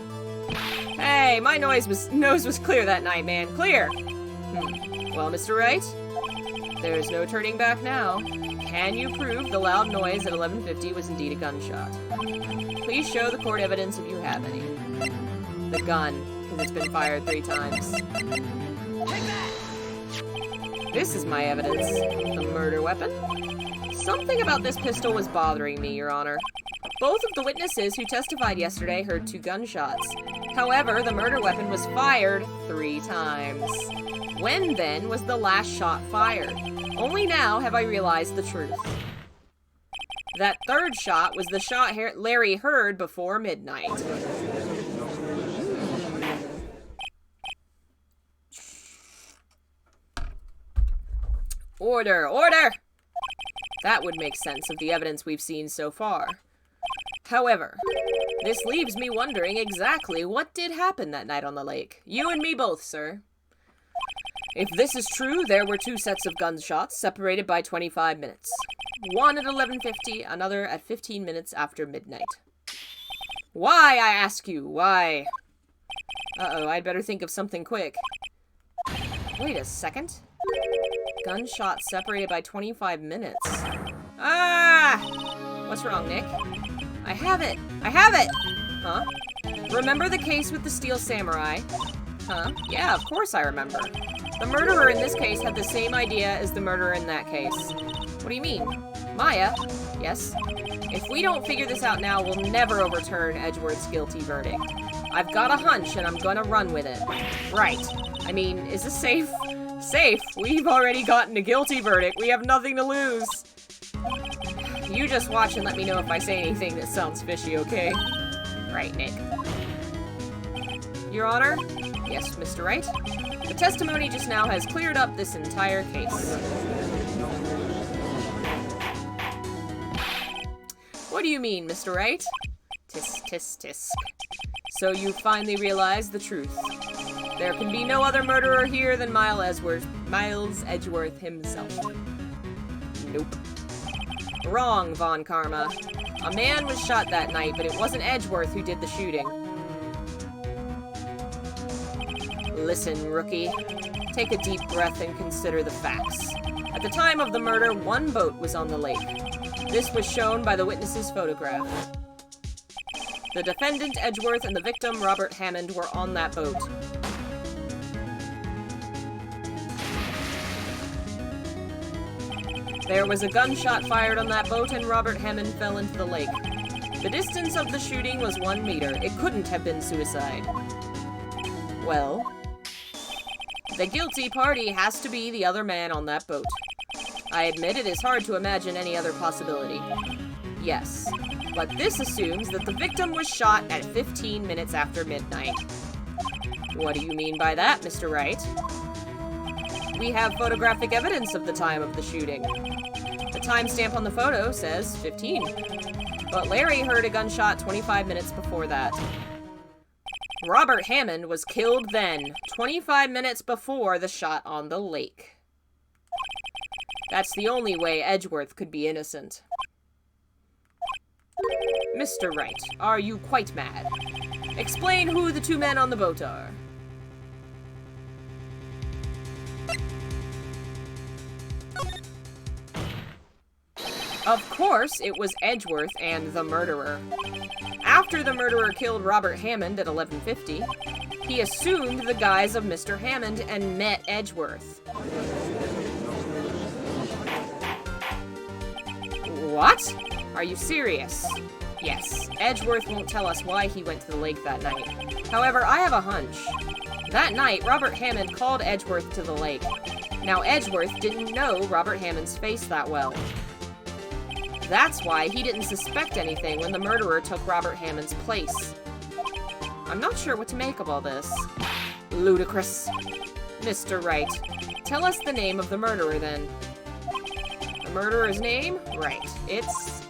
Hey, my nose was clear that night, man. Clear! Well, Mr. Wright, there's no turning back now. Can you prove the loud noise at 11:50 was indeed a gunshot? Please show the court evidence if you have any. The gun, because it's been fired 3 times. This is my evidence. The murder weapon. Something about this pistol was bothering me, Your Honor. Both of the witnesses who testified yesterday heard 2 gunshots. However, the murder weapon was fired 3 times. When, then, was the last shot fired? Only now have I realized the truth. That 3rd shot was the shot Larry heard before midnight. Order! Order! That would make sense of the evidence we've seen so far. However, this leaves me wondering exactly what did happen that night on the lake. You and me both, sir. If this is true, there were 2 sets of gunshots separated by 25 minutes. One at 11:50, another at 15 minutes after midnight. Why, I ask you, why? Uh-oh, I'd better think of something quick. Wait a second. Gunshot separated by 25 minutes. Ah! What's wrong, Nick? I have it! I have it! Huh? Remember the case with the steel samurai? Huh? Yeah, of course I remember. The murderer in this case had the same idea as the murderer in that case. What do you mean? Maya? Yes? If we don't figure this out now, we'll never overturn Edgeworth's guilty verdict. I've got a hunch and I'm gonna run with it. Right. I mean, is this safe? Safe? We've already gotten a guilty verdict. We have nothing to lose. You just watch and let me know if I say anything that sounds fishy, okay? Right, Nick. Your Honor? Yes, Mr. Wright? The testimony just now has cleared up this entire case. What do you mean, Mr. Wright? Tisk, tisk, tisk. So you finally realized the truth. There can be no other murderer here than Miles Edgeworth himself. Nope. Wrong, Von Karma. A man was shot that night, but it wasn't Edgeworth who did the shooting. Listen, rookie. Take a deep breath and consider the facts. At the time of the murder, 1 boat was on the lake. This was shown by the witness's photograph. The defendant, Edgeworth, and the victim, Robert Hammond, were on that boat. There was a gunshot fired on that boat and Robert Hammond fell into the lake. The distance of the shooting was 1 meter. It couldn't have been suicide. Well, the guilty party has to be the other man on that boat. I admit it is hard to imagine any other possibility. Yes, but this assumes that the victim was shot at 15 minutes after midnight. What do you mean by that, Mr. Wright? We have photographic evidence of the time of the shooting. The timestamp on the photo says 15. But Larry heard a gunshot 25 minutes before that. Robert Hammond was killed then, 25 minutes before the shot on the lake. That's the only way Edgeworth could be innocent. Mr. Wright, are you quite mad? Explain who the 2 men on the boat are. Of course, it was Edgeworth and the murderer. After the murderer killed Robert Hammond at 11:50, he assumed the guise of Mr. Hammond and met Edgeworth. What? Are you serious? Yes, Edgeworth won't tell us why he went to the lake that night. However, I have a hunch. That night, Robert Hammond called Edgeworth to the lake. Now, Edgeworth didn't know Robert Hammond's face that well. That's why he didn't suspect anything when the murderer took Robert Hammond's place. I'm not sure what to make of all this. Ludicrous. Mr. Wright, tell us the name of the murderer, then. The murderer's name? Right. It's...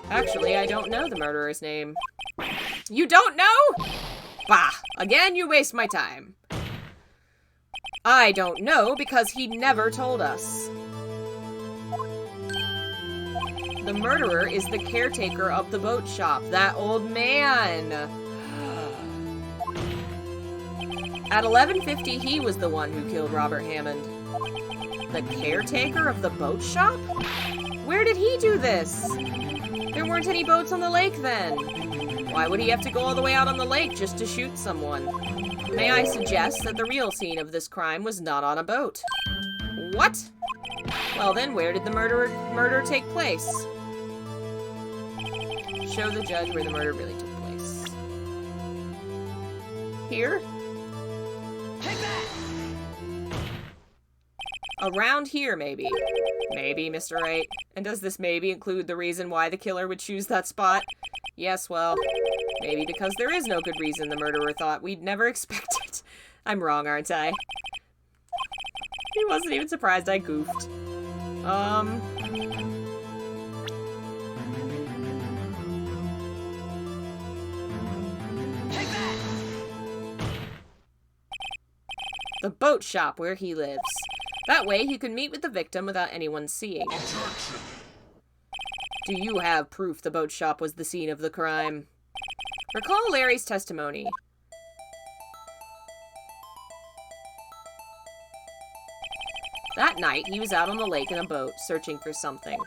Actually, I don't know the murderer's name. You don't know? Bah! Again, you waste my time. I don't know because he never told us. The murderer is the caretaker of the boat shop, that old man. At 11:50, he was the one who killed Robert Hammond. The caretaker of the boat shop? Where did he do this? There weren't any boats on the lake then. Why would he have to go all the way out on the lake just to shoot someone? May I suggest that the real scene of this crime was not on a boat? What? Well then, where did the murder take place? Show the judge where the murder really took place. Here? Take that! Around here, maybe. Maybe, Mr. Wright. And does this maybe include the reason why the killer would choose that spot? Yes, well, maybe because there is no good reason the murderer thought we'd never expect it. I'm wrong, aren't I? He wasn't even surprised I goofed. Take that! The boat shop where he lives. That way he could meet with the victim without anyone seeing. Objection. Do you have proof the boat shop was the scene of the crime? Recall Larry's testimony. That night, he was out on the lake in a boat, searching for something.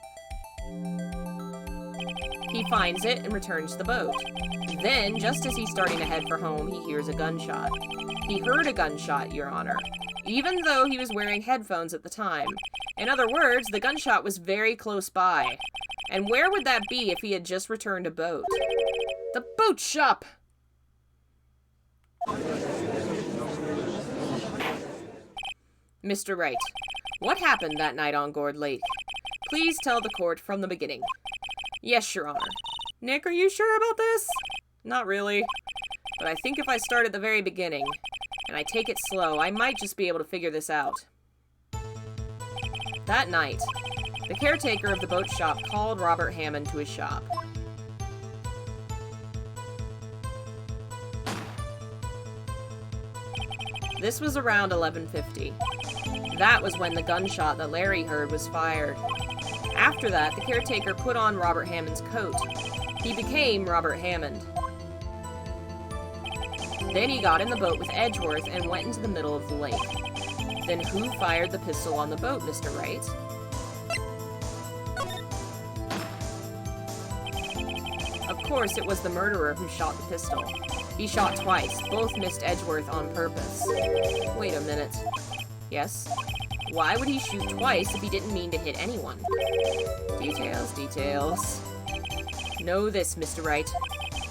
He finds it and returns to the boat. Then, just as he's starting to head for home, he hears a gunshot. He heard a gunshot, Your Honor, even though he was wearing headphones at the time. In other words, the gunshot was very close by. And where would that be if he had just returned a boat? The boat shop! Mr. Wright, what happened that night on Gourd Lake? Please tell the court from the beginning. Yes, Your Honor. Nick, are you sure about this? Not really. But I think if I start at the very beginning, and I take it slow, I might just be able to figure this out. That night, the caretaker of the boat shop called Robert Hammond to his shop. This was around 11:50. That was when the gunshot that Larry heard was fired. After that, the caretaker put on Robert Hammond's coat. He became Robert Hammond. Then he got in the boat with Edgeworth and went into the middle of the lake. Then who fired the pistol on the boat, Mr. Wright? Of course, it was the murderer who shot the pistol. He shot twice. Both missed Edgeworth on purpose. Wait a minute. Yes? Why would he shoot twice if he didn't mean to hit anyone? Details, details. Know this, Mr. Wright.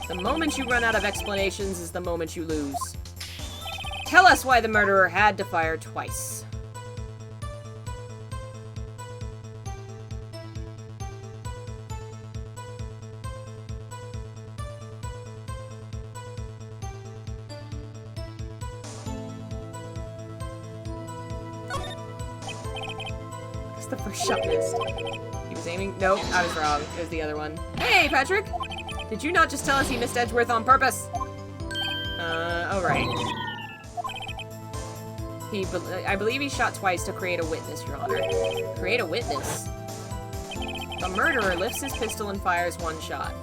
The moment you run out of explanations is the moment you lose. Tell us why the murderer had to fire twice. The first shot missed. He was aiming. Nope, I was wrong. It was the other one. Hey, Patrick! Did you not just tell us he missed Edgeworth on purpose? Alright. I believe he shot twice to create a witness, Your Honor. Create a witness? The murderer lifts his pistol and fires one shot.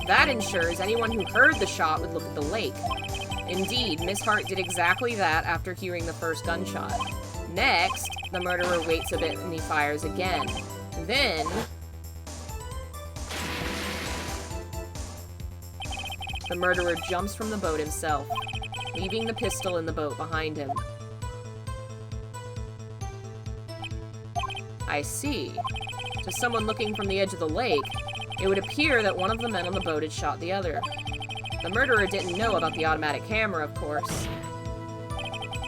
That ensures anyone who heard the shot would look at the lake. Indeed, Miss Hart did exactly that after hearing the first gunshot. Next, the murderer waits a bit and he fires again. Then, the murderer jumps from the boat himself, leaving the pistol in the boat behind him. I see. To someone looking from the edge of the lake, it would appear that one of the men on the boat had shot the other. The murderer didn't know about the automatic camera, of course.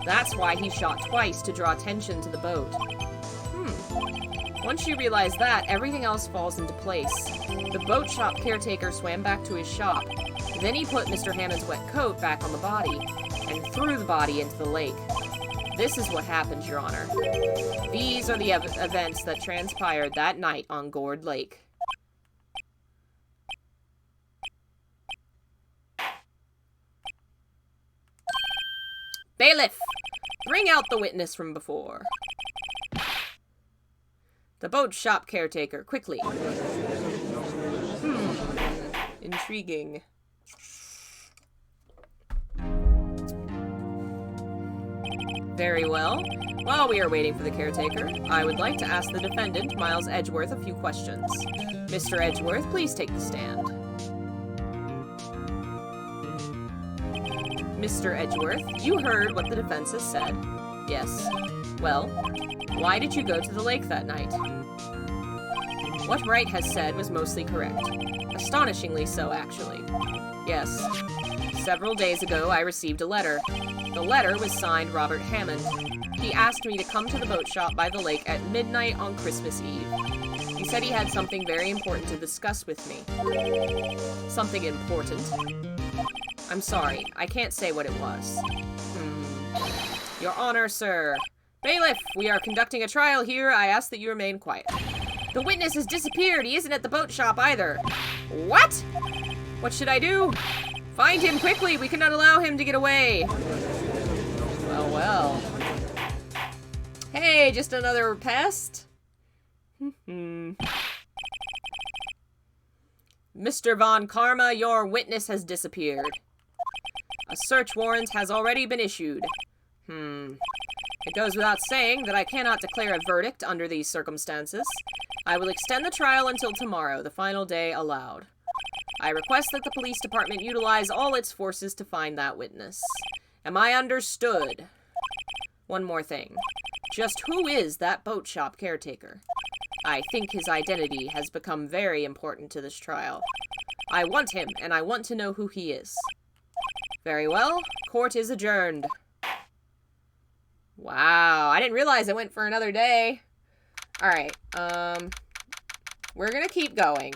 That's why he shot twice, to draw attention to the boat. Once you realize that, everything else falls into place. The boat shop caretaker swam back to his shop. Then he put Mr. Hammond's wet coat back on the body, and threw the body into the lake. This is what happened, Your Honor. These are the events that transpired that night on Gourd Lake. Bailiff! Bring out the witness from before. The boat shop caretaker, quickly. Intriguing. Very well. While we are waiting for the caretaker, I would like to ask the defendant, Miles Edgeworth, a few questions. Mr. Edgeworth, please take the stand. Mr. Edgeworth, you heard what the defense has said. Yes. Well, why did you go to the lake that night? What Wright has said was mostly correct. Astonishingly so, actually. Yes. Several days ago, I received a letter. The letter was signed Robert Hammond. He asked me to come to the boat shop by the lake at midnight on Christmas Eve. He said he had something very important to discuss with me. Something important? I'm sorry, I can't say what it was. Your Honor, sir. Bailiff, we are conducting a trial here. I ask that you remain quiet. The witness has disappeared. He isn't at the boat shop either. What? What should I do? Find him quickly. We cannot allow him to get away. Well, well. Hey, just another pest? Mr. Von Karma, your witness has disappeared. A search warrant has already been issued. It goes without saying that I cannot declare a verdict under these circumstances. I will extend the trial until tomorrow, the final day allowed. I request that the police department utilize all its forces to find that witness. Am I understood? One more thing. Just who is that boat shop caretaker? I think his identity has become very important to this trial. I want him, and I want to know who he is. Very well. Court is adjourned. Wow, I didn't realize it went for another day. Alright, we're gonna keep going.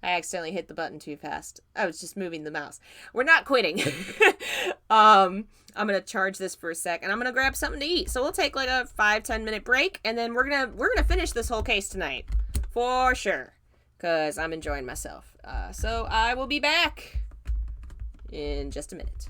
I accidentally hit the button too fast. I was just moving the mouse. We're not quitting. I'm gonna charge this for a sec, and I'm gonna grab something to eat. So we'll take like a 5-10 minute break, and then we're gonna finish this whole case tonight, for sure, cause I'm enjoying myself. So I will be back in just a minute.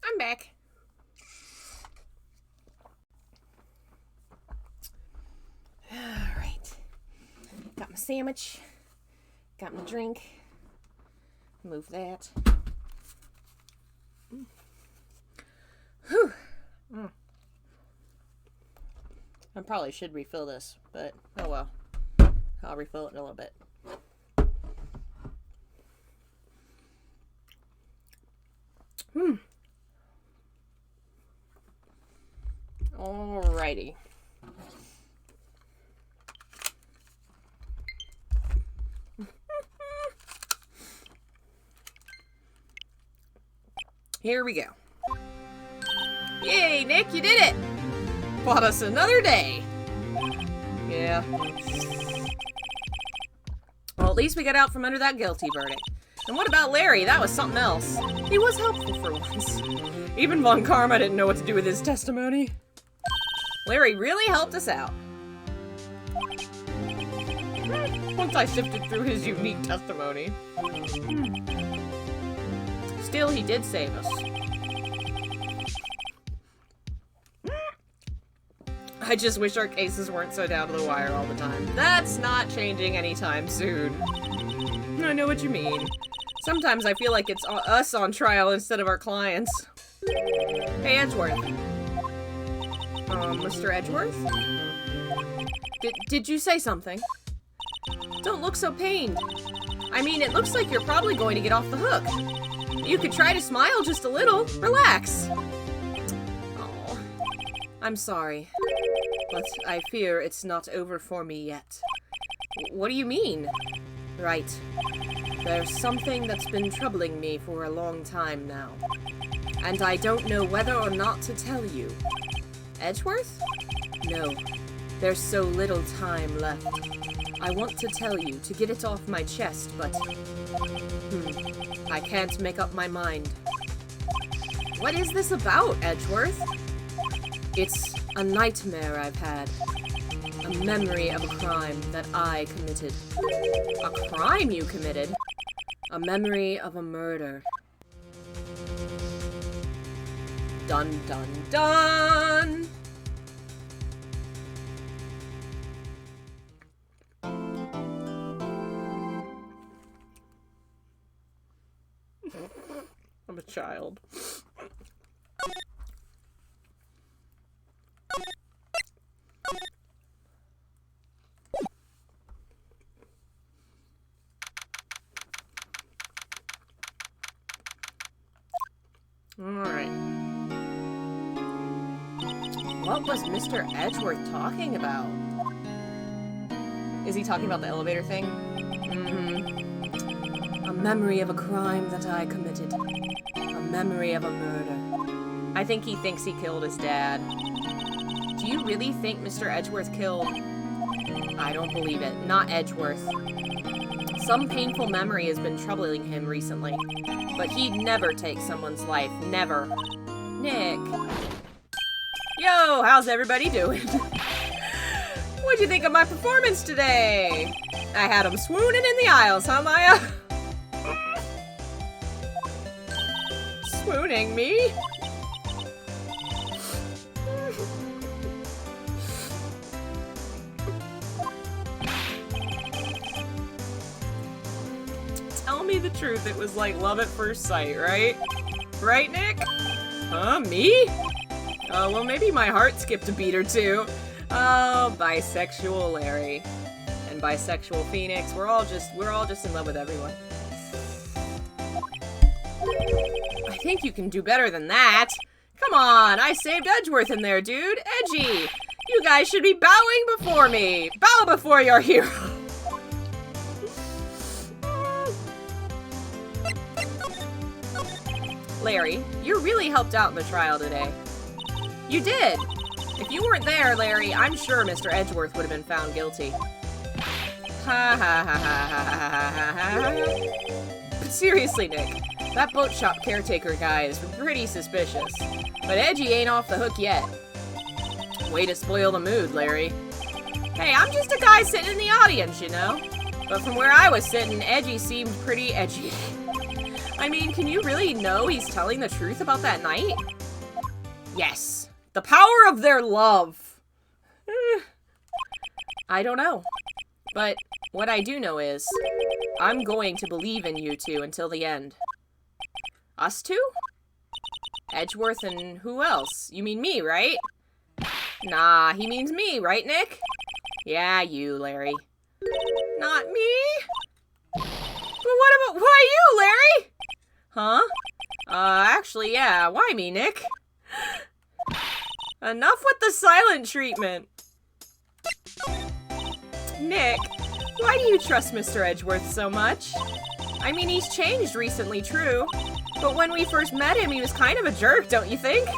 I'm back. Alright. Got my sandwich. Got my drink. Move that. Whew. I probably should refill this, but oh well. I'll refill it in a little bit. Alrighty. Here we go. Yay, Nick, you did it! Bought us another day. Yeah. Well, at least we got out from under that guilty verdict. And what about Larry? That was something else. He was helpful for once. Even Von Karma didn't know what to do with his testimony. Larry really helped us out. Once I sifted through his unique testimony. Still, he did save us. I just wish our cases weren't so down to the wire all the time. That's not changing anytime soon. I know what you mean. Sometimes I feel like it's us on trial instead of our clients. Hey, Edgeworth. Mr. Edgeworth? Did you say something? Don't look so pained. I mean, it looks like you're probably going to get off the hook. You could try to smile just a little. Relax. Oh, I'm sorry. But I fear it's not over for me yet. What do you mean? Right. There's something that's been troubling me for a long time now. And I don't know whether or not to tell you. Edgeworth? No. There's so little time left. I want to tell you to get it off my chest, but... I can't make up my mind. What is this about, Edgeworth? It's a nightmare I've had. A memory of a crime that I committed. A crime you committed? A memory of a murder. Dun dun dun! I'm a child. Alright. What was Mr. Edgeworth talking about? Is he talking about the elevator thing? Mm-hmm. A memory of a crime that I committed. A memory of a murder. I think he thinks he killed his dad. Do you really think Mr. Edgeworth killed... I don't believe it. Not Edgeworth. Some painful memory has been troubling him recently. But he'd never take someone's life. Never. Nick. Yo, how's everybody doing? What'd you think of my performance today? I had him swooning in the aisles, huh, Maya? Swooning me? Tell me the truth, it was like love at first sight, right? Right, Nick? Huh, me? Oh, well, maybe my heart skipped a beat or two. Oh, bisexual Larry. And bisexual Phoenix, we're all just in love with everyone. I think you can do better than that. Come on, I saved Edgeworth in there, dude. Edgy! You guys should be bowing before me. Bow before your hero. Larry, you really helped out in the trial today. You did! If you weren't there, Larry, I'm sure Mr. Edgeworth would have been found guilty. Ha ha ha ha ha ha ha ha. But seriously, Nick, that boat shop caretaker guy is pretty suspicious. But Edgy ain't off the hook yet. Way to spoil the mood, Larry. Hey, I'm just a guy sitting in the audience, you know? But from where I was sitting, Edgy seemed pretty edgy. I mean, can you really know he's telling the truth about that night? Yes. The power of their love. I don't know. But what I do know is, I'm going to believe in you two until the end. Us two? Edgeworth and who else? You mean me, right? Nah, he means me, right, Nick? Yeah, you, Larry. Not me? But what about, why you, Larry? Huh? Actually, yeah, why me, Nick? Enough with the silent treatment. Nick, why do you trust Mr. Edgeworth so much? I mean, he's changed recently, true. But when we first met him, he was kind of a jerk, don't you think?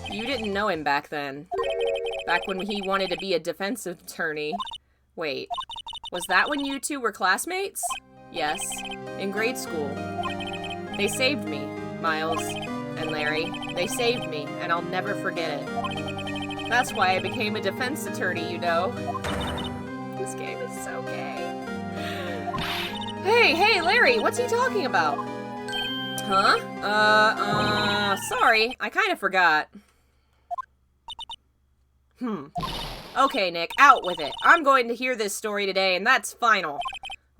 You didn't know him back then. Back when he wanted to be a defense attorney. Wait, was that when you two were classmates? Yes, in grade school. They saved me, Miles and Larry. They saved me, and I'll never forget it. That's why I became a defense attorney, you know. This game is so gay. Hey, Larry, what's he talking about? Huh? Sorry, I kind of forgot. Okay, Nick, out with it. I'm going to hear this story today, and that's final.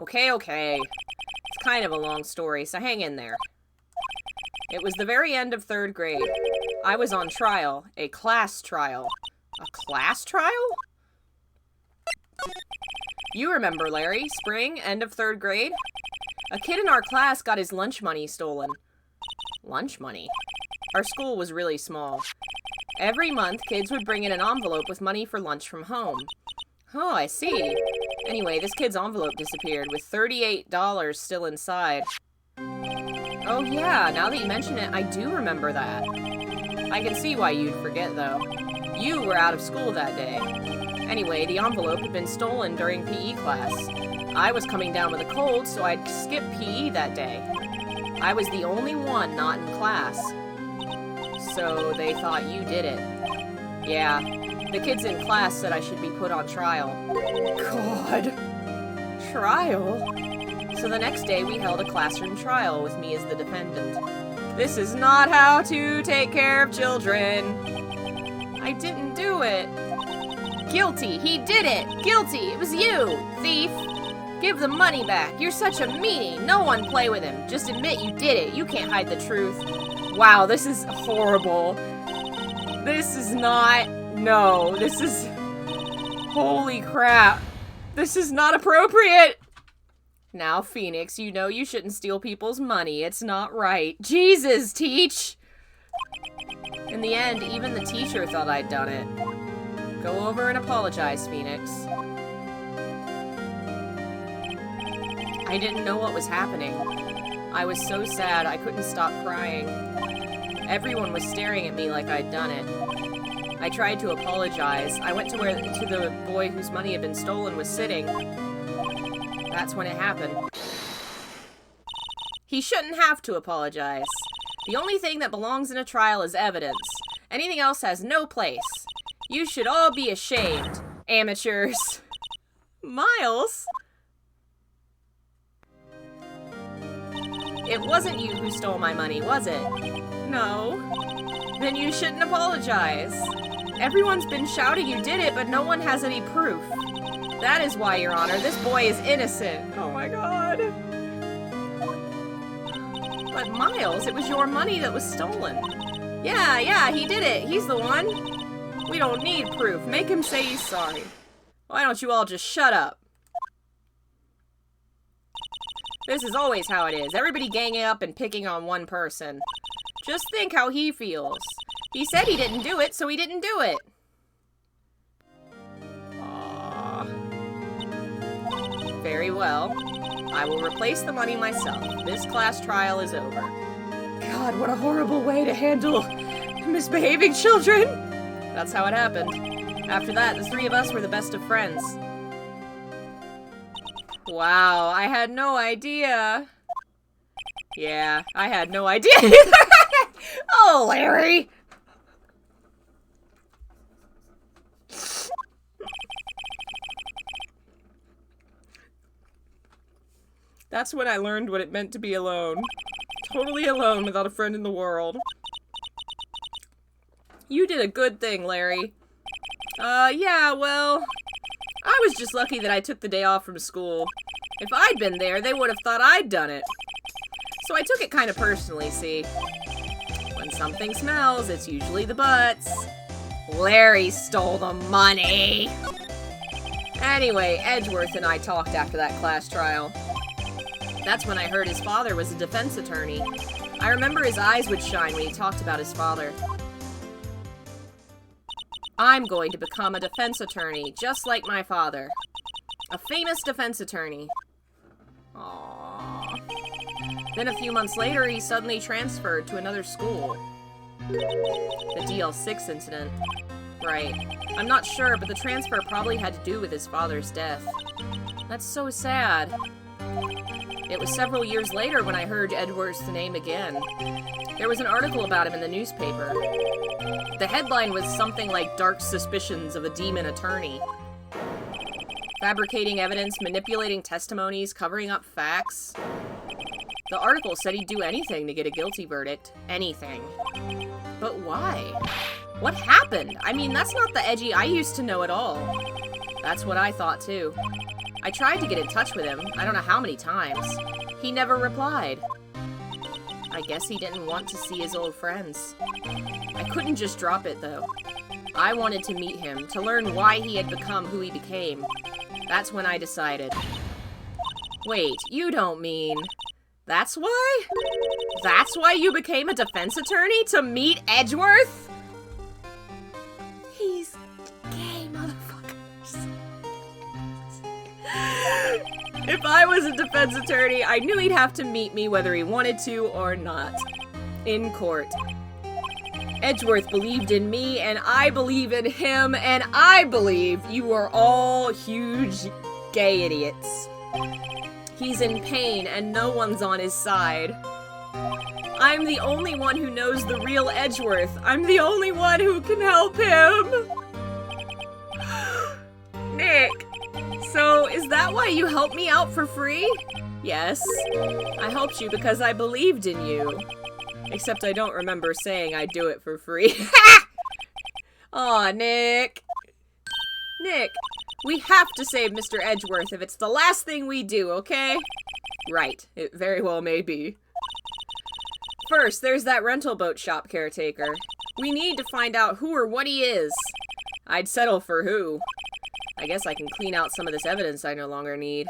Okay. It's kind of a long story, so hang in there. It was the very end of 3rd grade. I was on trial, a class trial. A class trial? You remember, Larry, spring, end of 3rd grade? A kid in our class got his lunch money stolen. Lunch money? Our school was really small. Every month, kids would bring in an envelope with money for lunch from home. Oh, I see. Anyway, this kid's envelope disappeared with $38 still inside. Oh yeah, now that you mention it, I do remember that. I can see why you'd forget, though. You were out of school that day. Anyway, the envelope had been stolen during PE class. I was coming down with a cold, so I'd skip PE that day. I was the only one not in class. So they thought you did it. Yeah, the kids in class said I should be put on trial. God. Trial? So the next day we held a classroom trial with me as the defendant. This is not how to take care of children. I didn't do it. Guilty. He did it. Guilty. It was you, thief. Give the money back. You're such a meanie. No one play with him. Just admit you did it. You can't hide the truth. Wow, this is horrible. This is not... No, this is... Holy crap. This is not appropriate. Now, Phoenix, you know you shouldn't steal people's money. It's not right. Jesus, Teach! In the end, even the teacher thought I'd done it. Go over and apologize, Phoenix. I didn't know what was happening. I was so sad I couldn't stop crying. Everyone was staring at me like I'd done it. I tried to apologize. I went to where the boy whose money had been stolen was sitting. That's when it happened. He shouldn't have to apologize. The only thing that belongs in a trial is evidence. Anything else has no place. You should all be ashamed, amateurs. Miles? It wasn't you who stole my money, was it? No. Then you shouldn't apologize. Everyone's been shouting you did it, but no one has any proof. That is why, Your Honor, this boy is innocent. Oh my god. But Miles, it was your money that was stolen. Yeah, he did it. He's the one. We don't need proof. Make him say he's sorry. Why don't you all just shut up? This is always how it is. Everybody ganging up and picking on one person. Just think how he feels. He said he didn't do it, so he didn't do it. Aww. Very well. I will replace the money myself. This class trial is over. God, what a horrible way to handle misbehaving children. That's how it happened. After that, the three of us were the best of friends. Wow, I had no idea. Yeah, I had no idea either. Oh, Larry. That's when I learned what it meant to be alone. Totally alone without a friend in the world. You did a good thing, Larry. Yeah, well, I was just lucky that I took the day off from school. If I'd been there, they would have thought I'd done it. So I took it kind of personally, see? When something smells, it's usually the butts. Larry stole the money! Anyway, Edgeworth and I talked after that class trial. That's when I heard his father was a defense attorney. I remember his eyes would shine when he talked about his father. I'm going to become a defense attorney, just like my father. A famous defense attorney. Aww. Then a few months later, he suddenly transferred to another school. The DL6 incident. Right. I'm not sure, but the transfer probably had to do with his father's death. That's so sad. It was several years later when I heard Edgeworth's name again. There was an article about him in the newspaper. The headline was something like Dark Suspicions of a Demon Attorney. Fabricating evidence, manipulating testimonies, covering up facts. The article said he'd do anything to get a guilty verdict. Anything. But why? What happened? I mean, that's not the Edgy I used to know at all. That's what I thought, too. I tried to get in touch with him, I don't know how many times. He never replied. I guess he didn't want to see his old friends. I couldn't just drop it, though. I wanted to meet him, to learn why he had become who he became. That's when I decided. Wait, you don't mean... That's why? That's why you became a defense attorney? To meet Edgeworth? He's gay, motherfuckers. If I was a defense attorney, I knew he'd have to meet me whether he wanted to or not. In court. Edgeworth believed in me, and I believe in him, and I believe you are all huge gay idiots. He's in pain, and no one's on his side. I'm the only one who knows the real Edgeworth. I'm the only one who can help him. Nick, so is that why you helped me out for free? Yes. I helped you because I believed in you. Except I don't remember saying I'd do it for free. Aw, Nick. Nick, we have to save Mr. Edgeworth if it's the last thing we do, okay? Right, it very well may be. First, there's that rental boat shop caretaker. We need to find out who or what he is. I'd settle for who. I guess I can clean out some of this evidence I no longer need.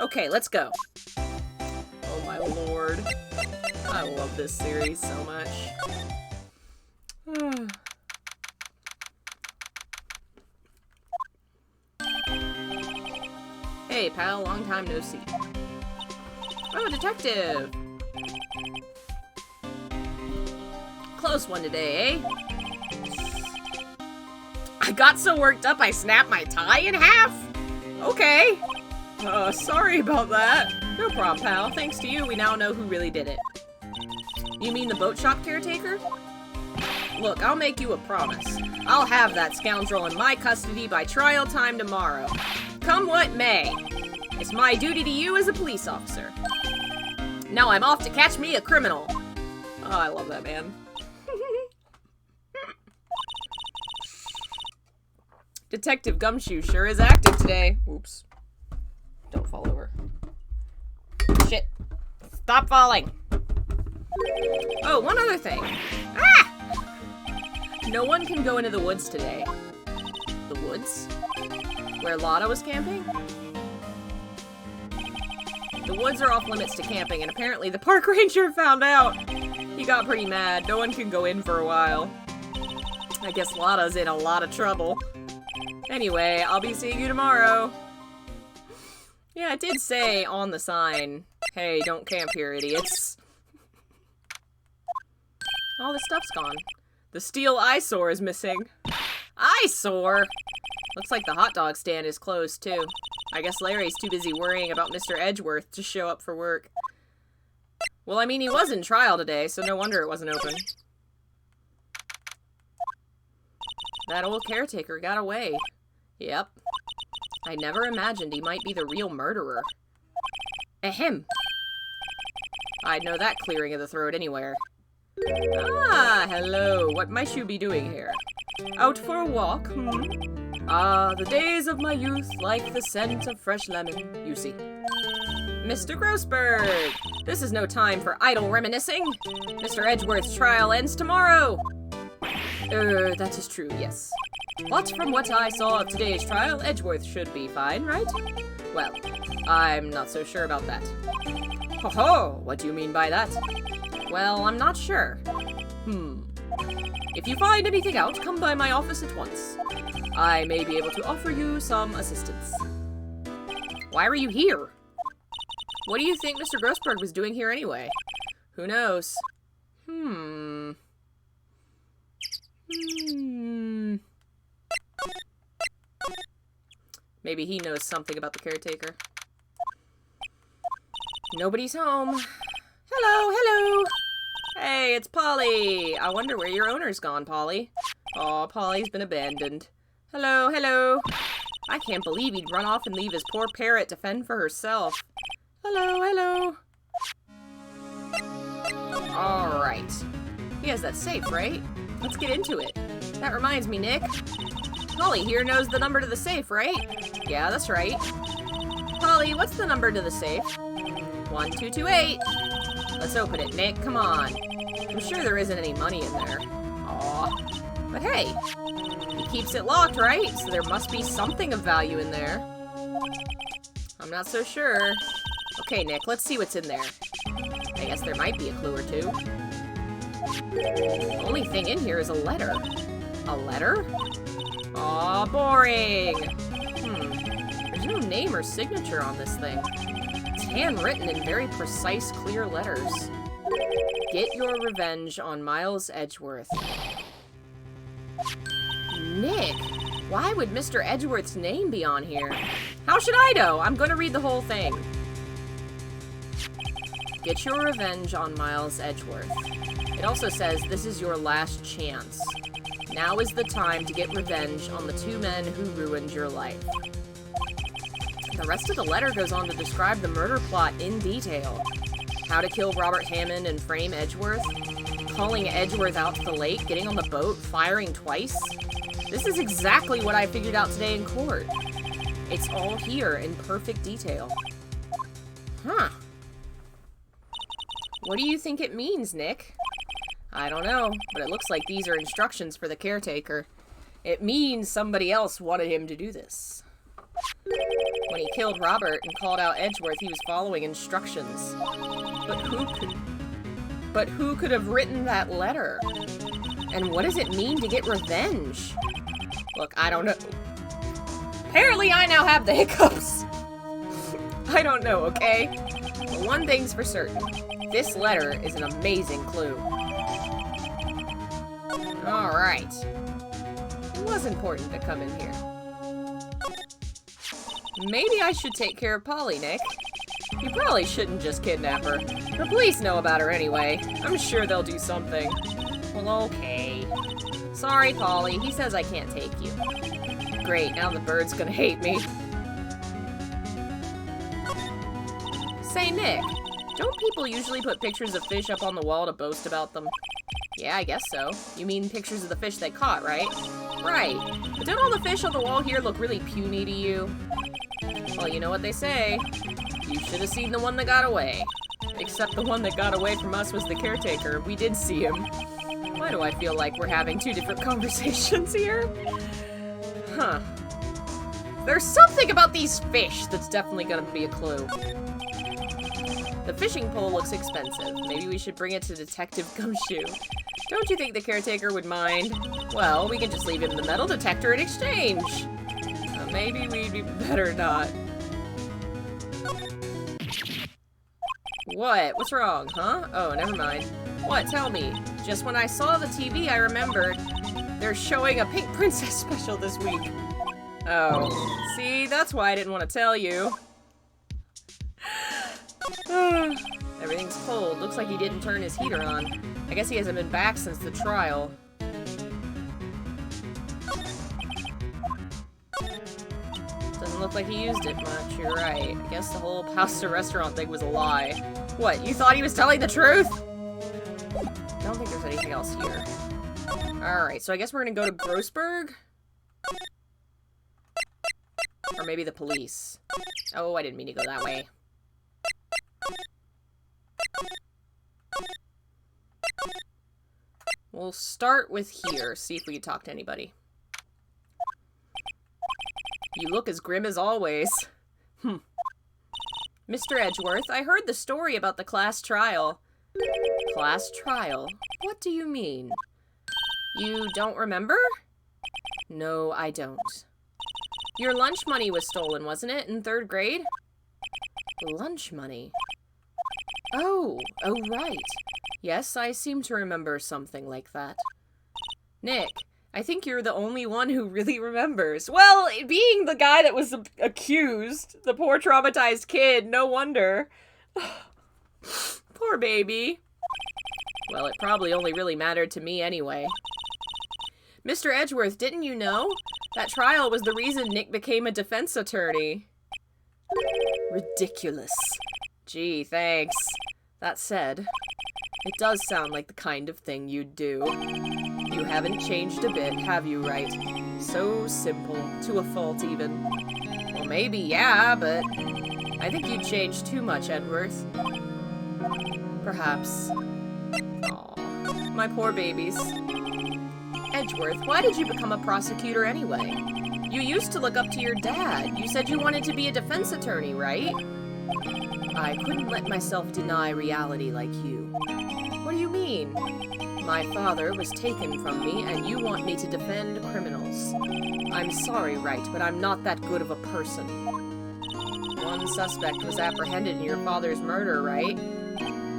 Okay, let's go. Oh my lord. I love this series so much. Hey, pal, long time no see. Oh, detective! Close one today, eh? I got so worked up I snapped my tie in half? Okay. Sorry about that. No problem, pal. Thanks to you, we now know who really did it. You mean the boat shop caretaker? Look, I'll make you a promise. I'll have that scoundrel in my custody by trial time tomorrow. Come what may. It's my duty to you as a police officer. Now I'm off to catch me a criminal. Oh, I love that man. Detective Gumshoe sure is active today. Oops. Don't fall over. Shit. Stop falling. Oh, one other thing. Ah! No one can go into the woods today. The woods? Where Lotta was camping? The woods are off limits to camping, and apparently the park ranger found out. He got pretty mad. No one can go in for a while. I guess Lotta's in a lot of trouble. Anyway, I'll be seeing you tomorrow. Yeah, it did say on the sign, hey, don't camp here, idiots. All the stuff's gone. The steel eyesore is missing. Eyesore? Looks like the hot dog stand is closed, too. I guess Larry's too busy worrying about Mr. Edgeworth to show up for work. Well, I mean, he was in trial today, so no wonder it wasn't open. That old caretaker got away. Yep. I never imagined he might be the real murderer. Ahem. I'd know that clearing of the throat anywhere. Ah, hello. What might you be doing here? Out for a walk, Ah, the days of my youth, like the scent of fresh lemon, you see. Mr. Grossberg! This is no time for idle reminiscing. Mr. Edgeworth's trial ends tomorrow. That is true, yes. But from what I saw of today's trial, Edgeworth should be fine, right? Well, I'm not so sure about that. Ho-ho! What do you mean by that? Well, I'm not sure. If you find anything out, come by my office at once. I may be able to offer you some assistance. Why were you here? What do you think Mr. Grossberg was doing here anyway? Who knows? Maybe he knows something about the caretaker. Nobody's home. Hello. Hey, it's Polly. I wonder where your owner's gone, Polly. Aw, Polly's been abandoned. Hello. I can't believe he'd run off and leave his poor parrot to fend for herself. Hello. Alright. He has that safe, right? Let's get into it. That reminds me, Nick. Polly here knows the number to the safe, right? Yeah, that's right. Polly, what's the number to the safe? 1228. Let's open it, Nick. Come on. I'm sure there isn't any money in there. Aw. But hey, he keeps it locked, right? So there must be something of value in there. I'm not so sure. Okay, Nick, let's see what's in there. I guess there might be a clue or two. The only thing in here is a letter. A letter? Aw, boring. There's no name or signature on this thing. It's handwritten in very precise, clear letters. Get your revenge on Miles Edgeworth. Nick, why would Mr. Edgeworth's name be on here? How should I know? I'm gonna read the whole thing. Get your revenge on Miles Edgeworth. It also says this is your last chance. Now is the time to get revenge on the two men who ruined your life. The rest of the letter goes on to describe the murder plot in detail. How to kill Robert Hammond and frame Edgeworth. Calling Edgeworth out to the lake, getting on the boat, firing twice. This is exactly what I figured out today in court. It's all here in perfect detail. Huh. What do you think it means, Nick? I don't know, but it looks like these are instructions for the caretaker. It means somebody else wanted him to do this. When he killed Robert and called out Edgeworth, he was following instructions. But who could have written that letter? And what does it mean to get revenge? Look, I don't know. Apparently I now have the hiccups. I don't know, okay? But one thing's for certain. This letter is an amazing clue. Alright. It was important to come in here. Maybe I should take care of Polly, Nick. You probably shouldn't just kidnap her. The police know about her anyway. I'm sure they'll do something. Well, okay. Sorry, Polly. He says I can't take you. Great, now the bird's gonna hate me. Say, Nick, don't people usually put pictures of fish up on the wall to boast about them? Yeah, I guess so. You mean pictures of the fish they caught, right? Right. But don't all the fish on the wall here look really puny to you? Well, you know what they say. You should have seen the one that got away. Except the one that got away from us was the caretaker. We did see him. Why do I feel like we're having two different conversations here? Huh. There's something about these fish that's definitely gonna be a clue. The fishing pole looks expensive. Maybe we should bring it to Detective Gumshoe. Don't you think the caretaker would mind? Well, we can just leave him the metal detector in exchange. Maybe we'd be better not. What? What's wrong, huh? Oh, never mind. What? Tell me. Just when I saw the TV, I remembered. They're showing a Pink Princess special this week. Oh. See, that's why I didn't want to tell you. Everything's cold. Looks like he didn't turn his heater on. I guess he hasn't been back since the trial. Doesn't look like he used it much, you're right. I guess the whole pasta restaurant thing was a lie. What, you thought he was telling the truth? I don't think there's anything else here. Alright, so I guess we're gonna go to Grossberg? Or maybe the police. Oh, I didn't mean to go that way. We'll start with here, see if we can talk to anybody. You look as grim as always. Mr. Edgeworth, I heard the story about the class trial. Class trial? What do you mean? You don't remember? No, I don't. Your lunch money was stolen, wasn't it, in 3rd grade? Lunch money? Oh, right. Yes, I seem to remember something like that. Nick, I think you're the only one who really remembers. Well, being the guy that was accused, the poor traumatized kid, no wonder. Poor baby. Well, it probably only really mattered to me anyway. Mr. Edgeworth, didn't you know? That trial was the reason Nick became a defense attorney. Ridiculous. Gee, thanks. That said, it does sound like the kind of thing you'd do. You haven't changed a bit, have you, Wright? So simple, to a fault even. Well, maybe, yeah, but I think you changed too much, Edgeworth. Perhaps. Aw, my poor babies. Edgeworth, why did you become a prosecutor anyway? You used to look up to your dad. You said you wanted to be a defense attorney, right? I couldn't let myself deny reality like you. What do you mean? My father was taken from me, and you want me to defend criminals. I'm sorry, Wright, but I'm not that good of a person. One suspect was apprehended in your father's murder, right?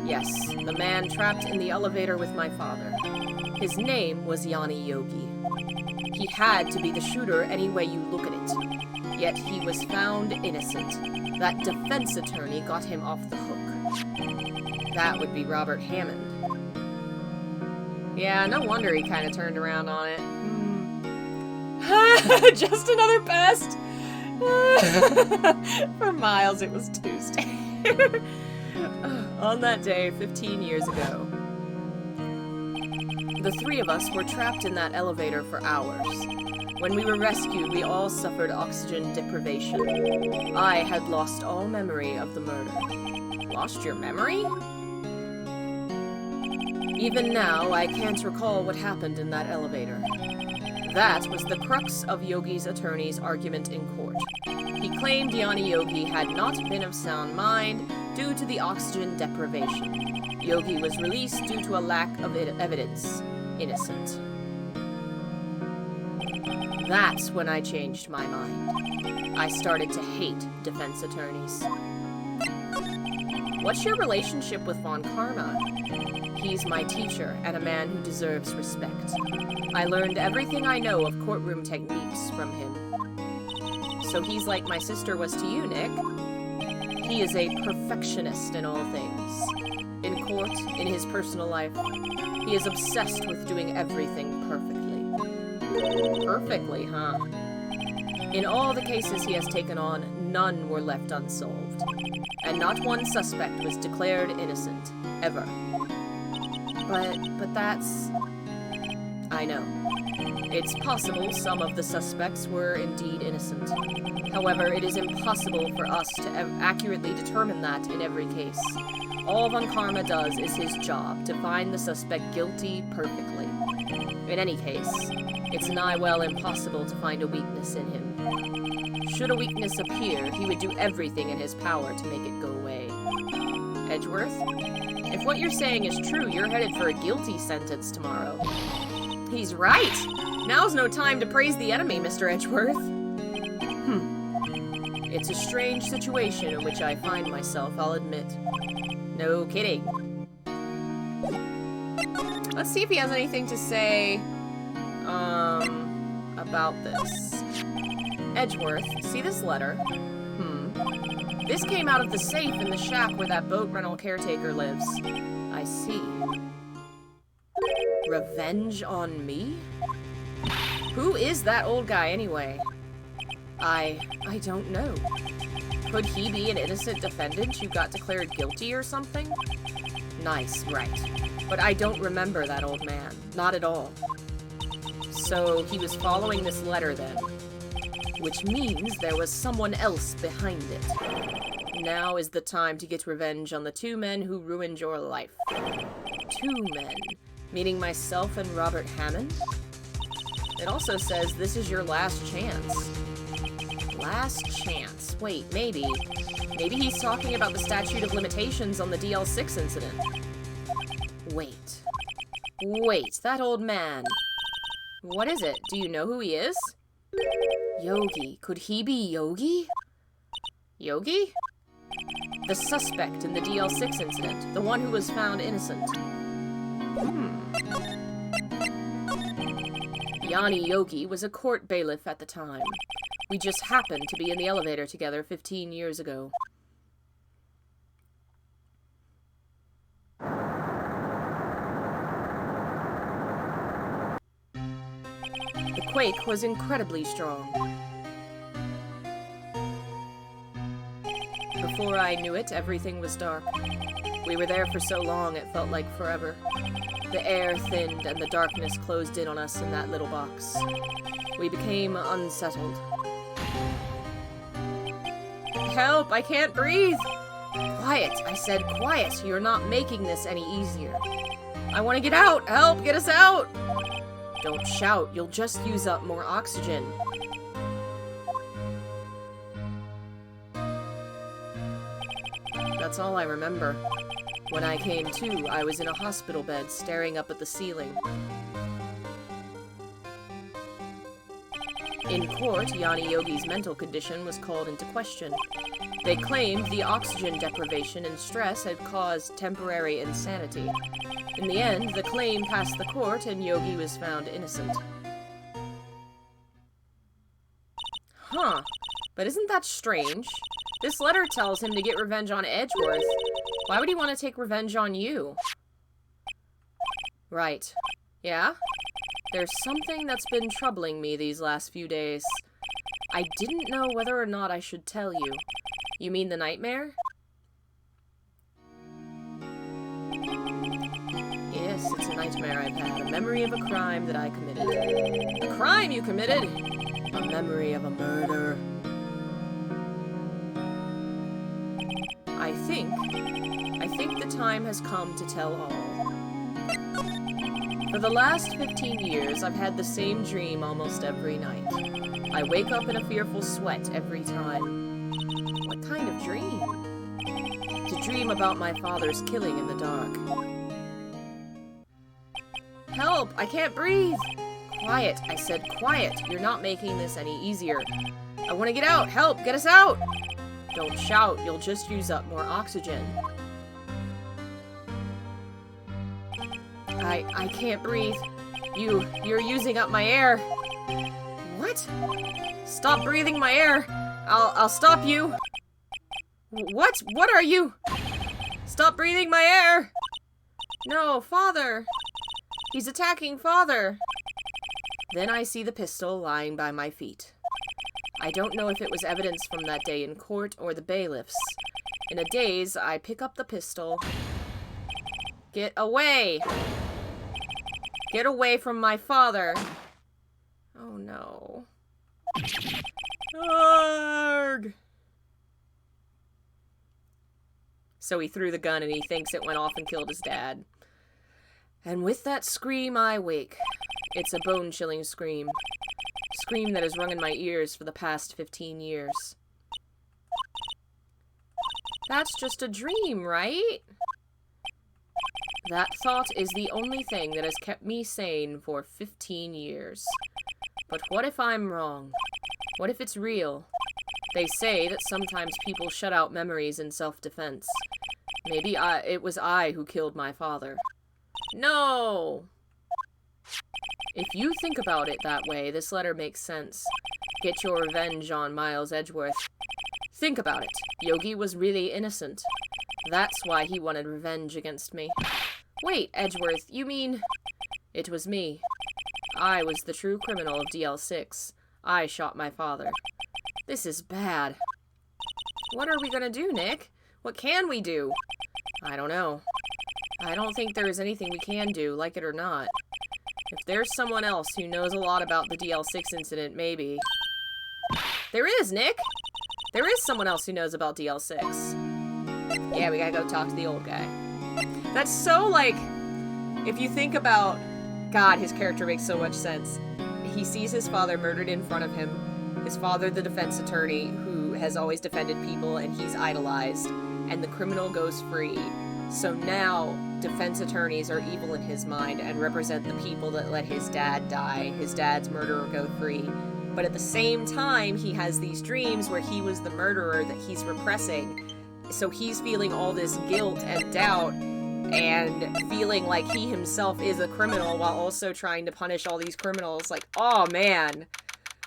Yes, the man trapped in the elevator with my father. His name was Yanni Yogi. He had to be the shooter any way you look at it. Yet he was found innocent. That defense attorney got him off the hook. That would be Robert Hammond. Yeah, no wonder he kind of turned around on it. Just another pest! For Miles, it was Tuesday. On that day, 15 years ago. The 3 of us were trapped in that elevator for hours. When we were rescued, we all suffered oxygen deprivation. I had lost all memory of the murder. Lost your memory? Even now, I can't recall what happened in that elevator. That was the crux of Yogi's attorney's argument in court. He claimed Yanni Yogi had not been of sound mind due to the oxygen deprivation. Yogi was released due to a lack of evidence. Innocent. That's when I changed my mind. I started to hate defense attorneys. What's your relationship with Von Karma? He's my teacher and a man who deserves respect. I learned everything I know of courtroom techniques from him. So he's like my sister was to you, Nick. He is a perfectionist in all things. In court, in his personal life, he is obsessed with doing everything perfectly. Perfectly, huh? In all the cases he has taken on, none were left unsolved. And not one suspect was declared innocent, ever. But that's... I know. It's possible some of the suspects were indeed innocent. However, it is impossible for us to accurately determine that in every case. All Von Karma does is his job, to find the suspect guilty perfectly. In any case, it's nigh well impossible to find a weakness in him. Should a weakness appear, he would do everything in his power to make it go away. Edgeworth, if what you're saying is true, you're headed for a guilty sentence tomorrow. He's right! Now's no time to praise the enemy, Mr. Edgeworth. It's a strange situation in which I find myself, I'll admit. No kidding. Let's see if he has anything to say, about this. Edgeworth, see this letter? This came out of the safe in the shack where that boat rental caretaker lives. I see. Revenge on me? Who is that old guy, anyway? I don't know. Could he be an innocent defendant who got declared guilty or something? Nice, right. But I don't remember that old man. Not at all. So he was following this letter then. Which means there was someone else behind it. Now is the time to get revenge on the two men who ruined your life. Two men? Meaning myself and Robert Hammond? It also says this is your last chance. Last chance. Wait, maybe. Maybe he's talking about the statute of limitations on the DL6 incident. Wait. Wait, that old man. What is it? Do you know who he is? Yogi. Could he be Yogi? Yogi? The suspect in the DL6 incident. The one who was found innocent. Yanni Yogi was a court bailiff at the time. We just happened to be in the elevator together 15 years ago. The quake was incredibly strong. Before I knew it, everything was dark. We were there for so long it felt like forever. The air thinned and the darkness closed in on us in that little box. We became unsettled. Help! I can't breathe! Quiet! I said quiet! You're not making this any easier. I want to get out! Help! Get us out! Don't shout. You'll just use up more oxygen. That's all I remember. When I came to, I was in a hospital bed, staring up at the ceiling. In court, Yanni Yogi's mental condition was called into question. They claimed the oxygen deprivation and stress had caused temporary insanity. In the end, the claim passed the court and Yogi was found innocent. Huh. But isn't that strange? This letter tells him to get revenge on Edgeworth. Why would he want to take revenge on you? Right. Yeah? There's something that's been troubling me these last few days. I didn't know whether or not I should tell you. You mean the nightmare? Yes, it's a nightmare I've had. A memory of a crime that I committed. A crime you committed? A memory of a murder. I think the time has come to tell all. For the last 15 years, I've had the same dream almost every night. I wake up in a fearful sweat every time. What kind of dream? To dream about my father's killing in the dark. Help! I can't breathe! Quiet! I said quiet! You're not making this any easier. I want to get out! Help! Get us out! Don't shout, you'll just use up more oxygen. I can't breathe. You're using up my air. What? Stop breathing my air. I'll stop you. What? What are you? Stop breathing my air. No, Father. He's attacking Father. Then I see the pistol lying by my feet. I don't know if it was evidence from that day in court or the bailiffs. In a daze, I pick up the pistol. Get away! Get away from my father! Oh no. Arrgh! So he threw the gun and he thinks it went off and killed his dad. And with that scream, I wake. It's a bone-chilling scream. Scream that has rung in my ears for the past 15 years. That's just a dream, right? That thought is the only thing that has kept me sane for 15 years. But what if I'm wrong? What if it's real? They say that sometimes people shut out memories in self-defense. Maybe it was I who killed my father. No! If you think about it that way, this letter makes sense. Get your revenge on Miles Edgeworth. Think about it. Yogi was really innocent. That's why he wanted revenge against me. Wait, Edgeworth, you mean... It was me. I was the true criminal of DL6. I shot my father. This is bad. What are we gonna do, Nick? What can we do? I don't know. I don't think there is anything we can do, like it or not. If there's someone else who knows a lot about the DL6 incident, maybe. There is, Nick! There is someone else who knows about DL6. Yeah, we gotta go talk to the old guy. That's so, like, if you think about... God, his character makes so much sense. He sees his father murdered in front of him. His father, the defense attorney, who has always defended people, and he's idolized. And the criminal goes free. So now, defense attorneys are evil in his mind and represent the people that let his dad die, his dad's murderer go free. But at the same time, he has these dreams where he was the murderer that he's repressing. So he's feeling all this guilt and doubt and feeling like he himself is a criminal while also trying to punish all these criminals. Like, oh man,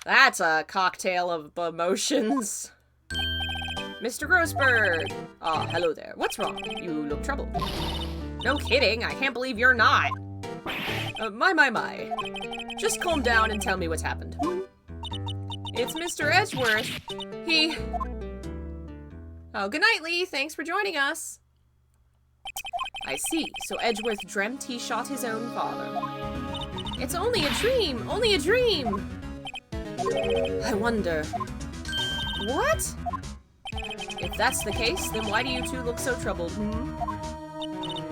that's a cocktail of emotions. Mr. Grossberg! Ah, hello there. What's wrong? You look troubled. No kidding, I can't believe you're not. My. Just calm down and tell me what's happened. It's Mr. Edgeworth. He... Oh, good night, Lee. Thanks for joining us. I see. So Edgeworth dreamt he shot his own father. It's only a dream! Only a dream! I wonder... What? If that's the case, then why do you two look so troubled,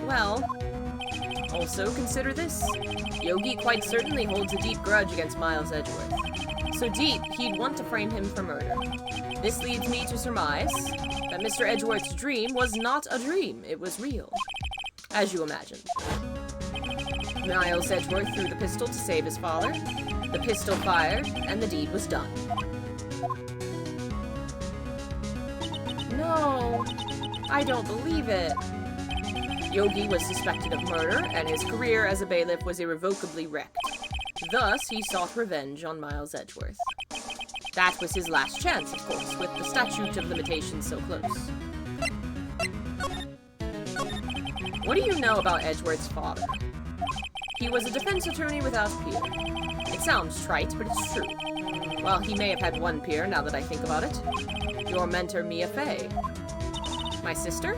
Well, also consider this. Yogi quite certainly holds a deep grudge against Miles Edgeworth. So deep, he'd want to frame him for murder. This leads me to surmise that Mr. Edgeworth's dream was not a dream, it was real. As you imagined. Miles Edgeworth threw the pistol to save his father. The pistol fired, and the deed was done. No, I don't believe it. Yogi was suspected of murder, and his career as a bailiff was irrevocably wrecked. Thus, he sought revenge on Miles Edgeworth. That was his last chance, of course, with the statute of limitations so close. What do you know about Edgeworth's father? He was a defense attorney without peer. It sounds trite, but it's true. Well, he may have had one peer, now that I think about it. Your mentor, Mia Fey. My sister?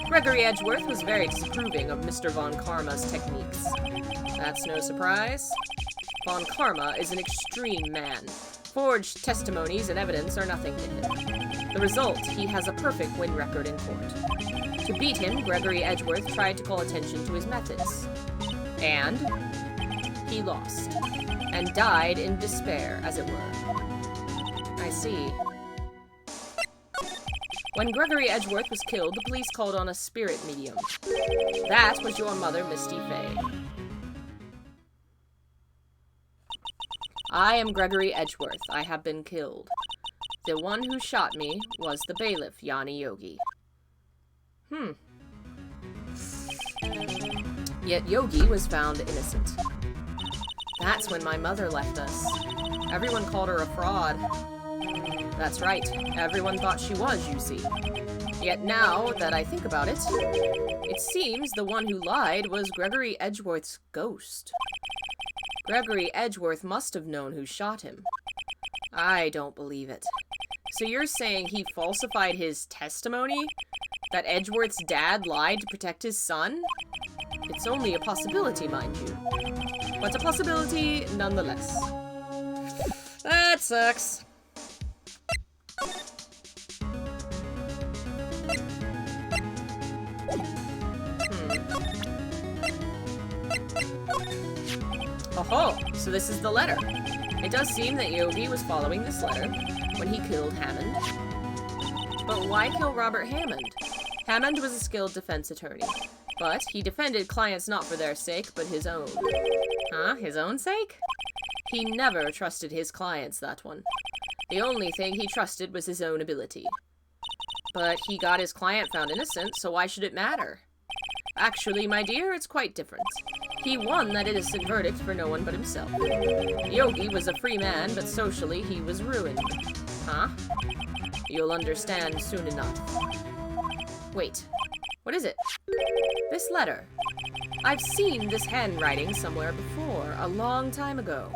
Gregory Edgeworth was very disapproving of Mr. Von Karma's techniques. That's no surprise. Von Karma is an extreme man. Forged testimonies and evidence are nothing to him. The result, he has a perfect win record in court. To beat him, Gregory Edgeworth tried to call attention to his methods. And he lost. And died in despair, as it were. I see. When Gregory Edgeworth was killed, the police called on a spirit medium. That was your mother, Misty Fey. I am Gregory Edgeworth. I have been killed. The one who shot me was the bailiff, Yanni Yogi. Yet Yogi was found innocent. That's when my mother left us. Everyone called her a fraud. That's right. Everyone thought she was, you see. Yet now that I think about it, it seems the one who lied was Gregory Edgeworth's ghost. Gregory Edgeworth must have known who shot him. I don't believe it. So you're saying he falsified his testimony? That Edgeworth's dad lied to protect his son? It's only a possibility, mind you. But a possibility nonetheless. That sucks. Oh, so this is the letter. It does seem that Yogi was following this letter when he killed Hammond. But why kill Robert Hammond? Hammond was a skilled defense attorney, but he defended clients not for their sake, but his own. Huh? His own sake? He never trusted his clients, that one. The only thing he trusted was his own ability. But he got his client found innocent, so why should it matter? Actually, my dear, it's quite different. He won that innocent verdict for no one but himself. Yogi was a free man, but socially he was ruined. Huh? You'll understand soon enough. Wait, what is it? This letter. I've seen this handwriting somewhere before, a long time ago.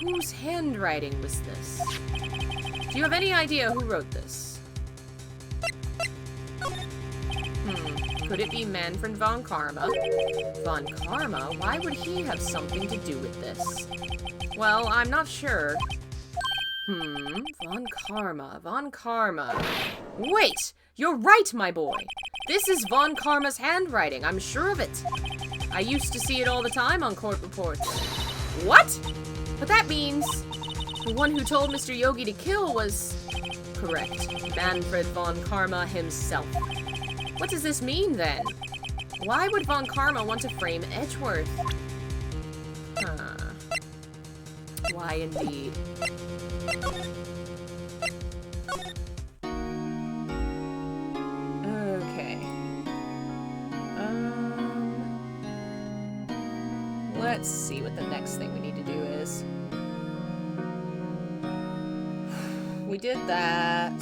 Whose handwriting was this? Do you have any idea who wrote this? Could it be Manfred von Karma? Von Karma? Why would he have something to do with this? Well, I'm not sure. Von Karma, Von Karma. Wait! You're right, my boy! This is Von Karma's handwriting, I'm sure of it. I used to see it all the time on court reports. What? But that means the one who told Mr. Yogi to kill was... Correct. Manfred von Karma himself. What does this mean, then? Why would Von Karma want to frame Edgeworth? Why indeed? Okay. Let's see what the next thing we need to do is. We did that.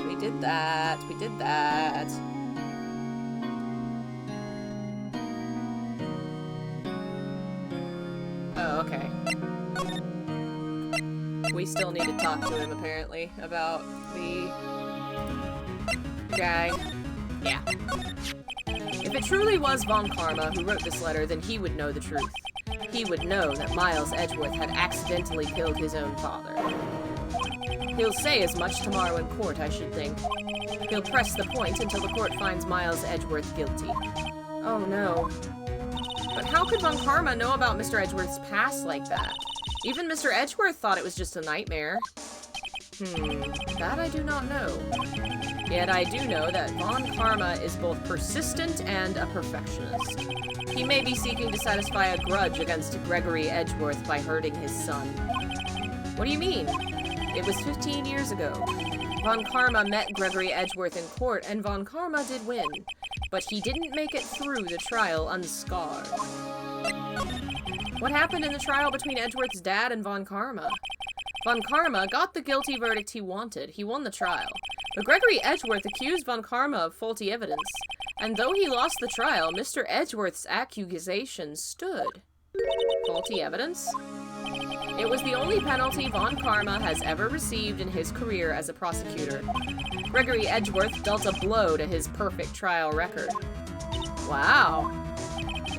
We did that. We did that. Oh, okay. We still need to talk to him, apparently, about the guy. Yeah. If it truly was Von Karma who wrote this letter, then he would know the truth. He would know that Miles Edgeworth had accidentally killed his own father. He'll say as much tomorrow in court, I should think. He'll press the point until the court finds Miles Edgeworth guilty. Oh no. But how could Von Karma know about Mr. Edgeworth's past like that? Even Mr. Edgeworth thought it was just a nightmare. That I do not know. Yet I do know that Von Karma is both persistent and a perfectionist. He may be seeking to satisfy a grudge against Gregory Edgeworth by hurting his son. What do you mean? It was 15 years ago. Von Karma met Gregory Edgeworth in court, and Von Karma did win. But he didn't make it through the trial unscarred. What happened in the trial between Edgeworth's dad and Von Karma? Von Karma got the guilty verdict he wanted. He won the trial. But Gregory Edgeworth accused Von Karma of faulty evidence. And though he lost the trial, Mr. Edgeworth's accusations stood. Faulty evidence? It was the only penalty Von Karma has ever received in his career as a prosecutor. Gregory Edgeworth dealt a blow to his perfect trial record. Wow.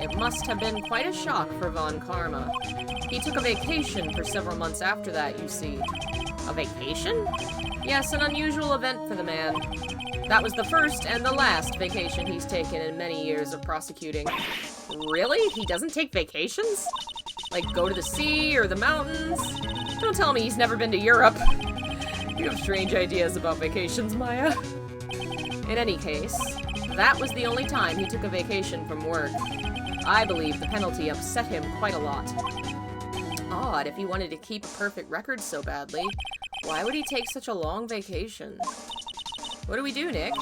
It must have been quite a shock for Von Karma. He took a vacation for several months after that, you see. A vacation? Yes, an unusual event for the man. That was the first and the last vacation he's taken in many years of prosecuting. Really? He doesn't take vacations? Like go to the sea or the mountains? Don't tell me he's never been to Europe. You have strange ideas about vacations, Maya. In any case, that was the only time he took a vacation from work. I believe the penalty upset him quite a lot. Odd, if he wanted to keep a perfect record so badly, why would he take such a long vacation? What do we do, Nick?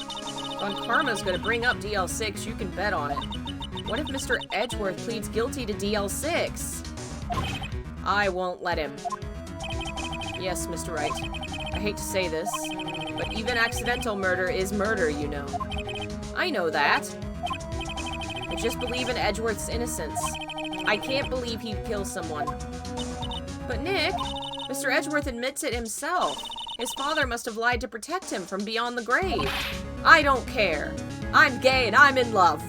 Von Karma's gonna bring up DL6, you can bet on it. What if Mr. Edgeworth pleads guilty to DL6? I won't let him. Yes, Mr. Wright. I hate to say this, but even accidental murder is murder, you know. I know that. I just believe in Edgeworth's innocence. I can't believe he'd kill someone. But Nick, Mr. Edgeworth admits it himself. His father must have lied to protect him from beyond the grave. I don't care. I'm gay and I'm in love.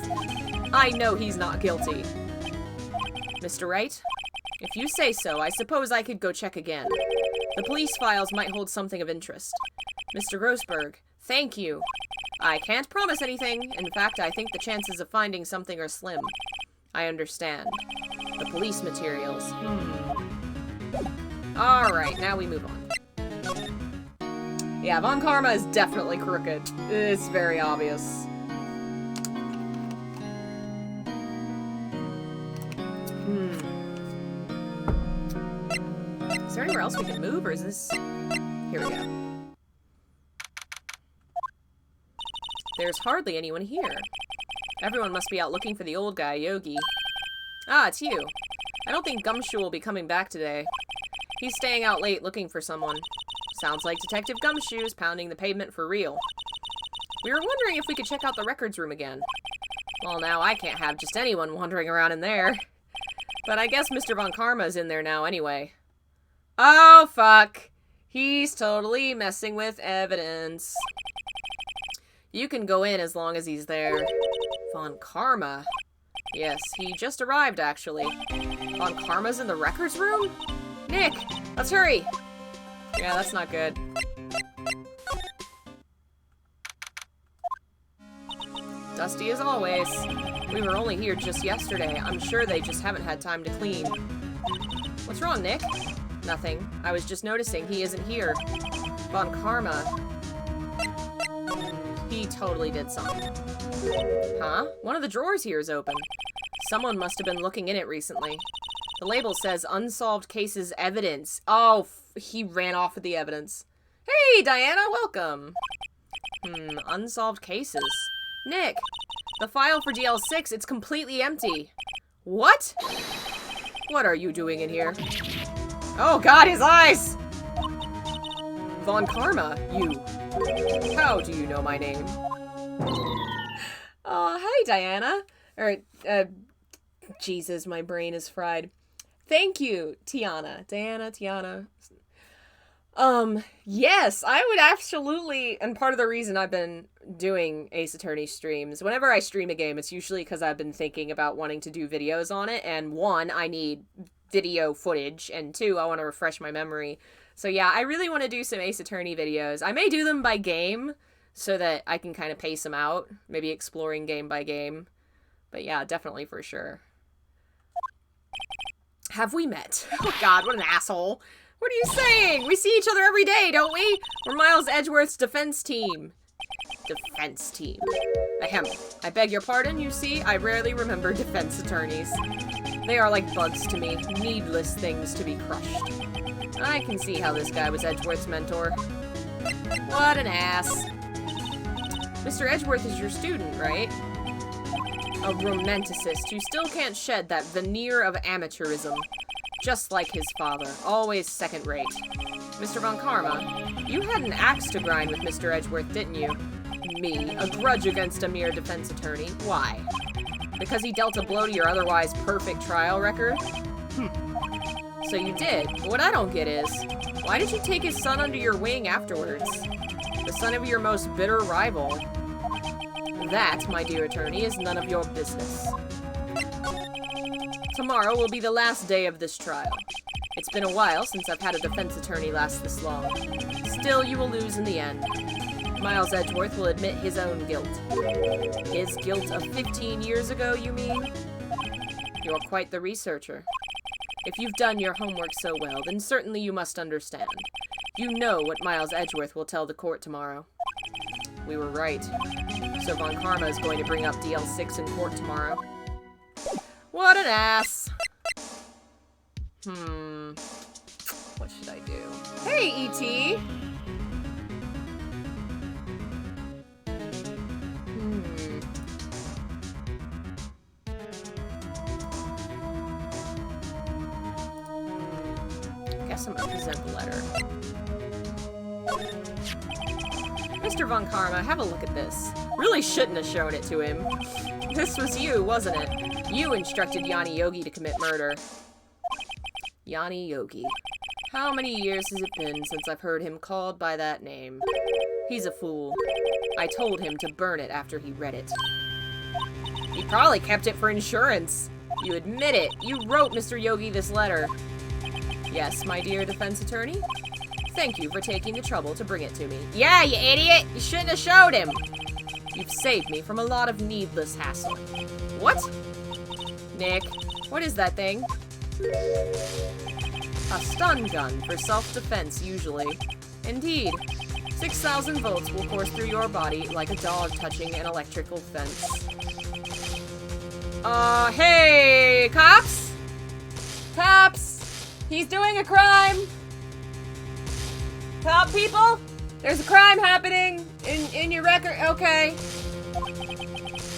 I know he's not guilty. Mr. Wright, if you say so, I suppose I could go check again. The police files might hold something of interest. Mr. Grossberg, thank you. I can't promise anything. In fact, I think the chances of finding something are slim. I understand. The police materials. Alright, now we move on. Yeah, Von Karma is definitely crooked. It's very obvious. Is there anywhere else we can move, or is this... Here we go. There's hardly anyone here. Everyone must be out looking for the old guy, Yogi. Ah, it's you. I don't think Gumshoe will be coming back today. He's staying out late looking for someone. Sounds like Detective Gumshoe's pounding the pavement for real. We were wondering if we could check out the records room again. Well, now I can't have just anyone wandering around in there. But I guess Mr. Von Karma's in there now anyway. Oh, fuck. He's totally messing with evidence. You can go in as long as he's there. Von Karma. Yes, he just arrived, actually. Von Karma's in the records room? Nick, let's hurry! Yeah, that's not good. Dusty as always. We were only here just yesterday. I'm sure they just haven't had time to clean. What's wrong, Nick? Nothing. I was just noticing he isn't here. Von Karma. He totally did something. Huh? One of the drawers here is open. Someone must have been looking in it recently. The label says unsolved cases evidence. Oh, he ran off with the evidence. Hey, Diana, welcome. Unsolved cases. Nick, the file for DL6, it's completely empty. What? What are you doing in here? Oh god, his eyes! Von Karma, you. How do you know my name? Oh, hi, Diana. Jesus, my brain is fried. Thank you, Tiana. Diana, Tiana. Yes, I would absolutely, and part of the reason I've been doing Ace Attorney streams, whenever I stream a game, it's usually because I've been thinking about wanting to do videos on it, and one, I need video footage, and two, I want to refresh my memory. So yeah, I really want to do some Ace Attorney videos. I may do them by game, so that I can kind of pace them out, maybe exploring game by game. But yeah, definitely for sure. Have we met? Oh god, what an asshole. What are you saying? We see each other every day, don't we? We're Miles Edgeworth's defense team. Defense team. Ahem. I beg your pardon, you see, I rarely remember defense attorneys. They are like bugs to me, needless things to be crushed. I can see how this guy was Edgeworth's mentor. What an ass. Mr. Edgeworth is your student, right? A romanticist who still can't shed that veneer of amateurism. Just like his father, always second-rate. Mr. Von Karma, you had an axe to grind with Mr. Edgeworth, didn't you? Me, a grudge against a mere defense attorney. Why? Because he dealt a blow to your otherwise perfect trial record? So you did, but what I don't get is, why did you take his son under your wing afterwards? The son of your most bitter rival. That, my dear attorney, is none of your business. Tomorrow will be the last day of this trial. It's been a while since I've had a defense attorney last this long. Still, you will lose in the end. Miles Edgeworth will admit his own guilt. His guilt of 15 years ago, you mean? You're quite the researcher. If you've done your homework so well, then certainly you must understand. You know what Miles Edgeworth will tell the court tomorrow. We were right. So Von Karma is going to bring up DL6 in court tomorrow. What an ass! What should I do? Hey, E.T.! Guess I'm gonna present the letter. Mr. Von Karma, have a look at this. Really shouldn't have shown it to him. This was you, wasn't it? You instructed Yanni Yogi to commit murder. Yanni Yogi. How many years has it been since I've heard him called by that name? He's a fool. I told him to burn it after he read it. He probably kept it for insurance. You admit it. You wrote Mr. Yogi this letter. Yes, my dear defense attorney? Thank you for taking the trouble to bring it to me. Yeah, you idiot! You shouldn't have showed him! You've saved me from a lot of needless hassle. What? Nick, what is that thing? A stun gun for self-defense, usually. Indeed. 6,000 volts will course through your body like a dog touching an electrical fence. Hey, cops? Cops! He's doing a crime! Cop people? There's a crime happening in your record. Okay.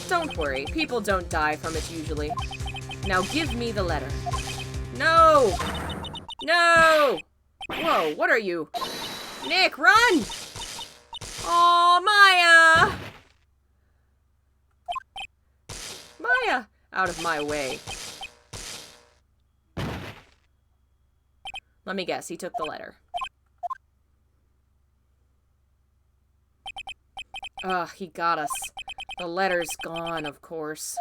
Don't worry. People don't die from it usually. Now give me the letter. No! No! Whoa, what are you? Nick, run! Oh, Maya! Maya! Out of my way. Let me guess, he took the letter. Ugh, he got us. The letter's gone, of course.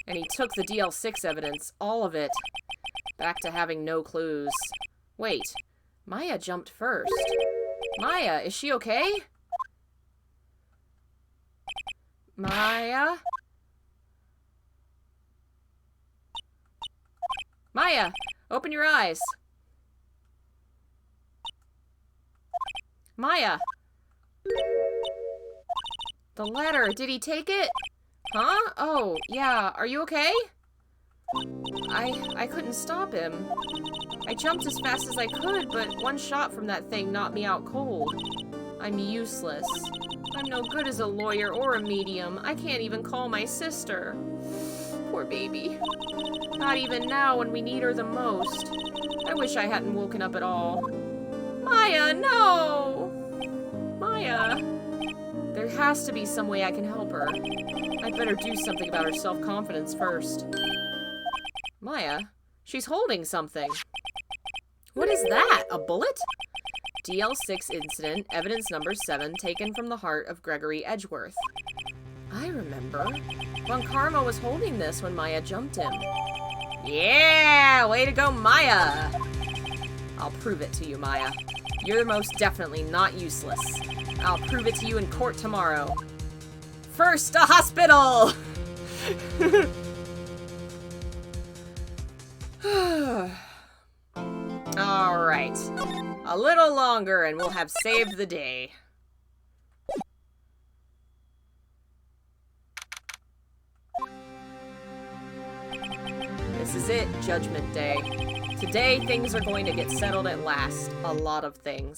And he took the DL6 evidence, all of it. Back to having no clues. Wait, Maya jumped first. Maya, is she okay? Maya? Maya, open your eyes. Maya. The letter, did he take it? Huh? Oh, yeah, are you okay? I couldn't stop him. I jumped as fast as I could, but one shot from that thing knocked me out cold. I'm useless. I'm no good as a lawyer or a medium. I can't even call my sister. Poor baby. Not even now when we need her the most. I wish I hadn't woken up at all. Maya, no! Maya. There has to be some way I can help her. I'd better do something about her self-confidence first. Maya? She's holding something. What is that? A bullet? DL6 incident, evidence number 7, taken from the heart of Gregory Edgeworth. I remember. Von Karma was holding this when Maya jumped him. Yeah! Way to go, Maya! I'll prove it to you, Maya. You're most definitely not useless. I'll prove it to you in court tomorrow. First, a hospital! Alright. A little longer and we'll have saved the day. This is it, Judgment Day. Today, things are going to get settled at last. A lot of things.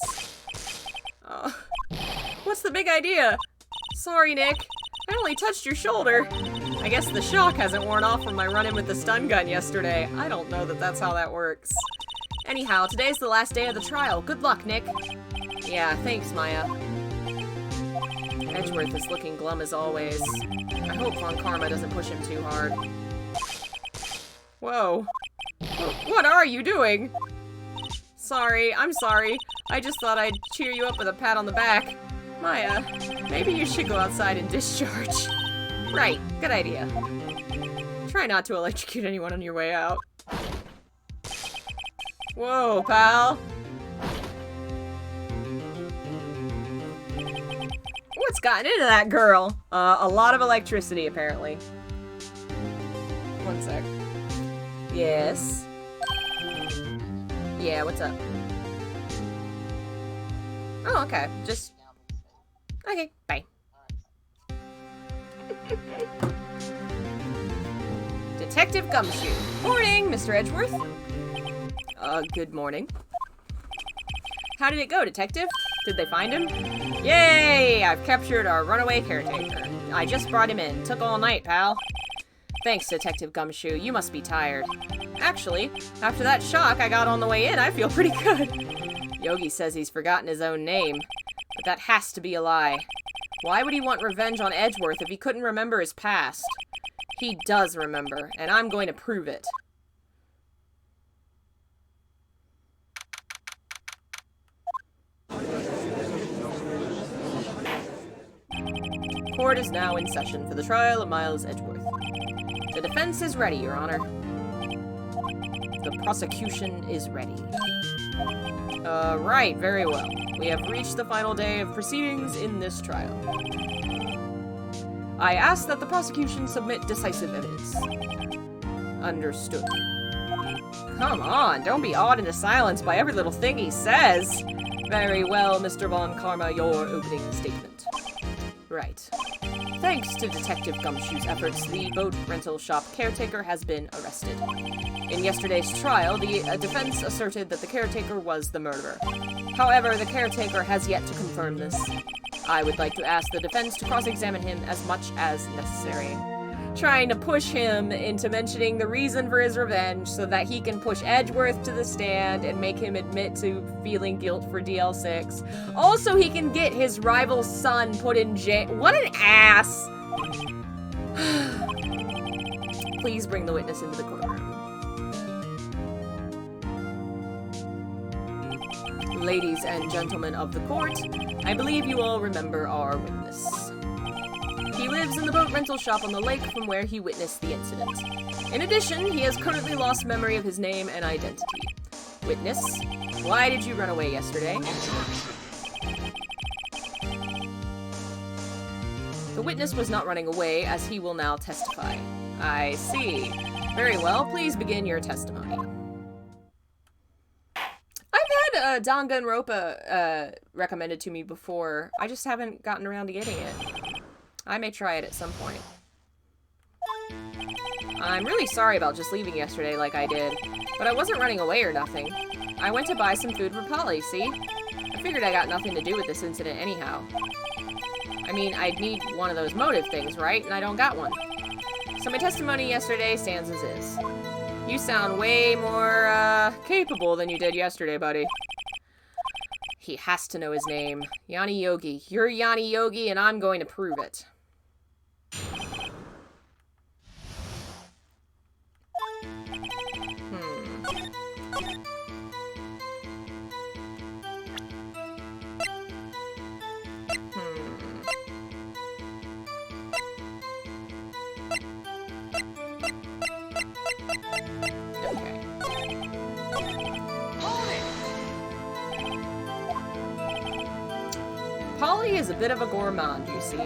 What's the big idea? Sorry, Nick. I only touched your shoulder. I guess the shock hasn't worn off from my run-in with the stun gun yesterday. I don't know that that's how that works. Anyhow, today's the last day of the trial. Good luck, Nick. Yeah, thanks, Maya. Edgeworth is looking glum as always. I hope Von Karma doesn't push him too hard. Whoa. What are you doing? Sorry, I'm sorry. I just thought I'd cheer you up with a pat on the back. Maya, maybe you should go outside and discharge. Right, good idea. Try not to electrocute anyone on your way out. Whoa, pal. What's gotten into that girl? A lot of electricity, apparently. One sec. Yes. Yeah, what's up? Oh, okay. Just... Okay, bye. Detective Gumshoe. Morning, Mr. Edgeworth. Good morning. How did it go, Detective? Did they find him? Yay! I've captured our runaway caretaker. I just brought him in. Took all night, pal. Thanks, Detective Gumshoe. You must be tired. Actually, after that shock I got on the way in, I feel pretty good. Yogi says he's forgotten his own name, but that has to be a lie. Why would he want revenge on Edgeworth if he couldn't remember his past? He does remember, and I'm going to prove it. Court is now in session for the trial of Miles Edgeworth. The defense is ready, Your Honor. The prosecution is ready. Right, very well. We have reached the final day of proceedings in this trial. I ask that the prosecution submit decisive evidence. Understood. Come on, don't be awed into silence by every little thing he says. Very well, Mr. Von Karma, your opening statement. Right. Thanks to Detective Gumshoe's efforts, the boat rental shop caretaker has been arrested. In yesterday's trial, the defense asserted that the caretaker was the murderer. However, the caretaker has yet to confirm this. I would like to ask the defense to cross-examine him as much as necessary. Trying to push him into mentioning the reason for his revenge so that he can push Edgeworth to the stand and make him admit to feeling guilt for DL6. Also, he can get his rival's son put in jail. What an ass! Please bring the witness into the courtroom. Ladies and gentlemen of the court, I believe you all remember our witness. He lives in the boat rental shop on the lake from where he witnessed the incident. In addition, he has currently lost memory of his name and identity. Witness, why did you run away yesterday? The witness was not running away, as he will now testify. I see. Very well, please begin your testimony. I've had Danganronpa recommended to me before. I just haven't gotten around to getting it. I may try it at some point. I'm really sorry about just leaving yesterday like I did, but I wasn't running away or nothing. I went to buy some food for Polly, see? I figured I got nothing to do with this incident anyhow. I mean, I'd need one of those motive things, right? And I don't got one. So my testimony yesterday stands as is. You sound way more, capable than you did yesterday, buddy. He has to know his name. Yanni Yogi. You're Yanni Yogi, and I'm going to prove it. Polly is a bit of a gourmand, you see.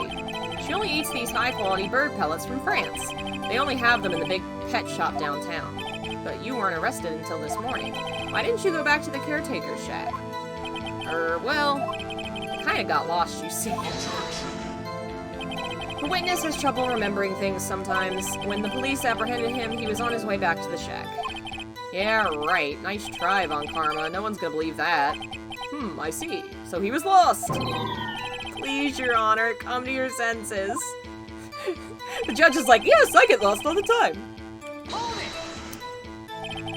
She only eats these high-quality bird pellets from France. They only have them in the big pet shop downtown. But you weren't arrested until this morning. Why didn't you go back to the caretaker's shack? Well, I kinda got lost, you see. The witness has trouble remembering things sometimes. When the police apprehended him, he was on his way back to the shack. Yeah, right. Nice try, Von Karma. No one's gonna believe that. I see. So he was lost. Please, Your Honor, come to your senses. The judge is like, yes, I get lost all the time.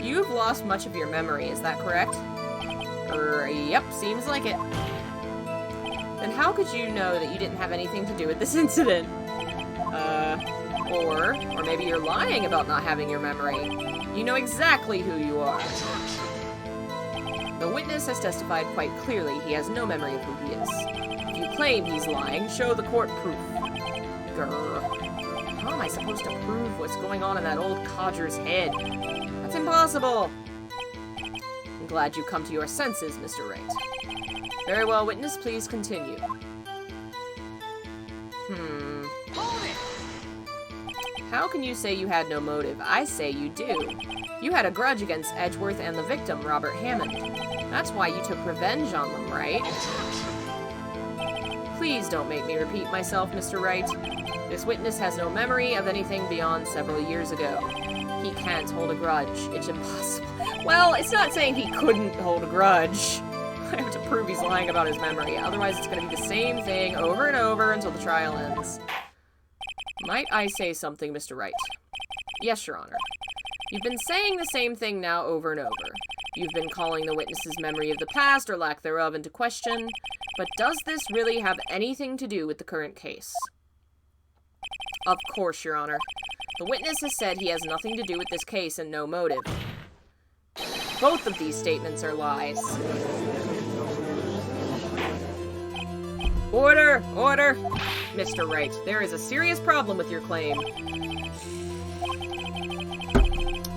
You've lost much of your memory, is that correct? Yep, seems like it. Then how could you know that you didn't have anything to do with this incident? Or maybe you're lying about not having your memory. You know exactly who you are. The witness has testified quite clearly he has no memory of who he is. If you claim he's lying, show the court proof. Grr. How am I supposed to prove what's going on in that old codger's head? That's impossible. I'm glad you come to your senses, Mr. Wright. Very well, witness, please continue. How can you say you had no motive? I say you do. You had a grudge against Edgeworth and the victim, Robert Hammond. That's why you took revenge on them, right? Please don't make me repeat myself, Mr. Wright. This witness has no memory of anything beyond several years ago. He can't hold a grudge. It's impossible. Well, it's not saying he couldn't hold a grudge. I have to prove he's lying about his memory. Otherwise, it's going to be the same thing over and over until the trial ends. Might I say something, Mr. Wright? Yes, Your Honor. You've been saying the same thing now over and over. You've been calling the witness's memory of the past, or lack thereof, into question. But does this really have anything to do with the current case? Of course, Your Honor. The witness has said he has nothing to do with this case and no motive. Both of these statements are lies. Order! Order! Mr. Wright, there is a serious problem with your claim.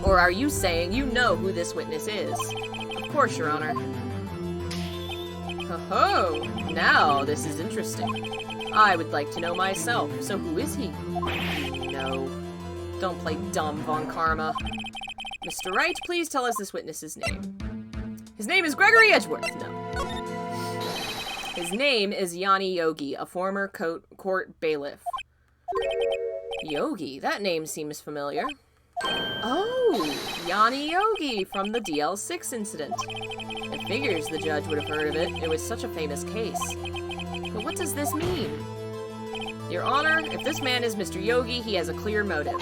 Or are you saying you know who this witness is? Of course, Your Honor. Ho-ho! Now, this is interesting. I would like to know myself, so who is he? No. Don't play dumb, Von Karma. Mr. Wright, please tell us this witness's name. His name is Gregory Edgeworth. No. His name is Yanni Yogi, a former court bailiff. Yogi? That name seems familiar. Oh, Yanni Yogi from the DL6 incident. It figures the judge would have heard of it. It was such a famous case. But what does this mean? Your Honor, if this man is Mr. Yogi, he has a clear motive.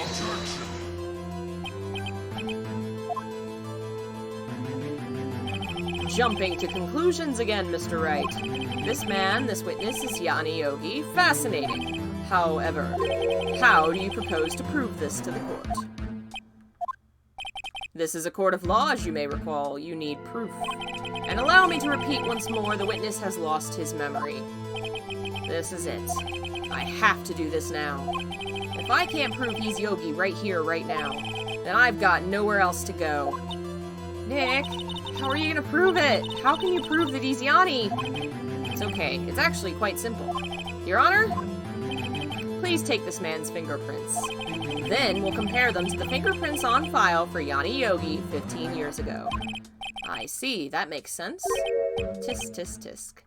Jumping to conclusions again, Mr. Wright. This man, this witness, is Yanni Yogi. Fascinating. However, how do you propose to prove this to the court? This is a court of law, as you may recall. You need proof. And allow me to repeat once more, the witness has lost his memory. This is it. I have to do this now. If I can't prove he's Yogi right here, right now, then I've got nowhere else to go. Nick, how are you gonna prove it? How can you prove that he's Yanni? It's okay. It's actually quite simple. Your Honor, please take this man's fingerprints. Then we'll compare them to the fingerprints on file for Yanni Yogi 15 years ago. I see. That makes sense. Tisk, tisk, tisk.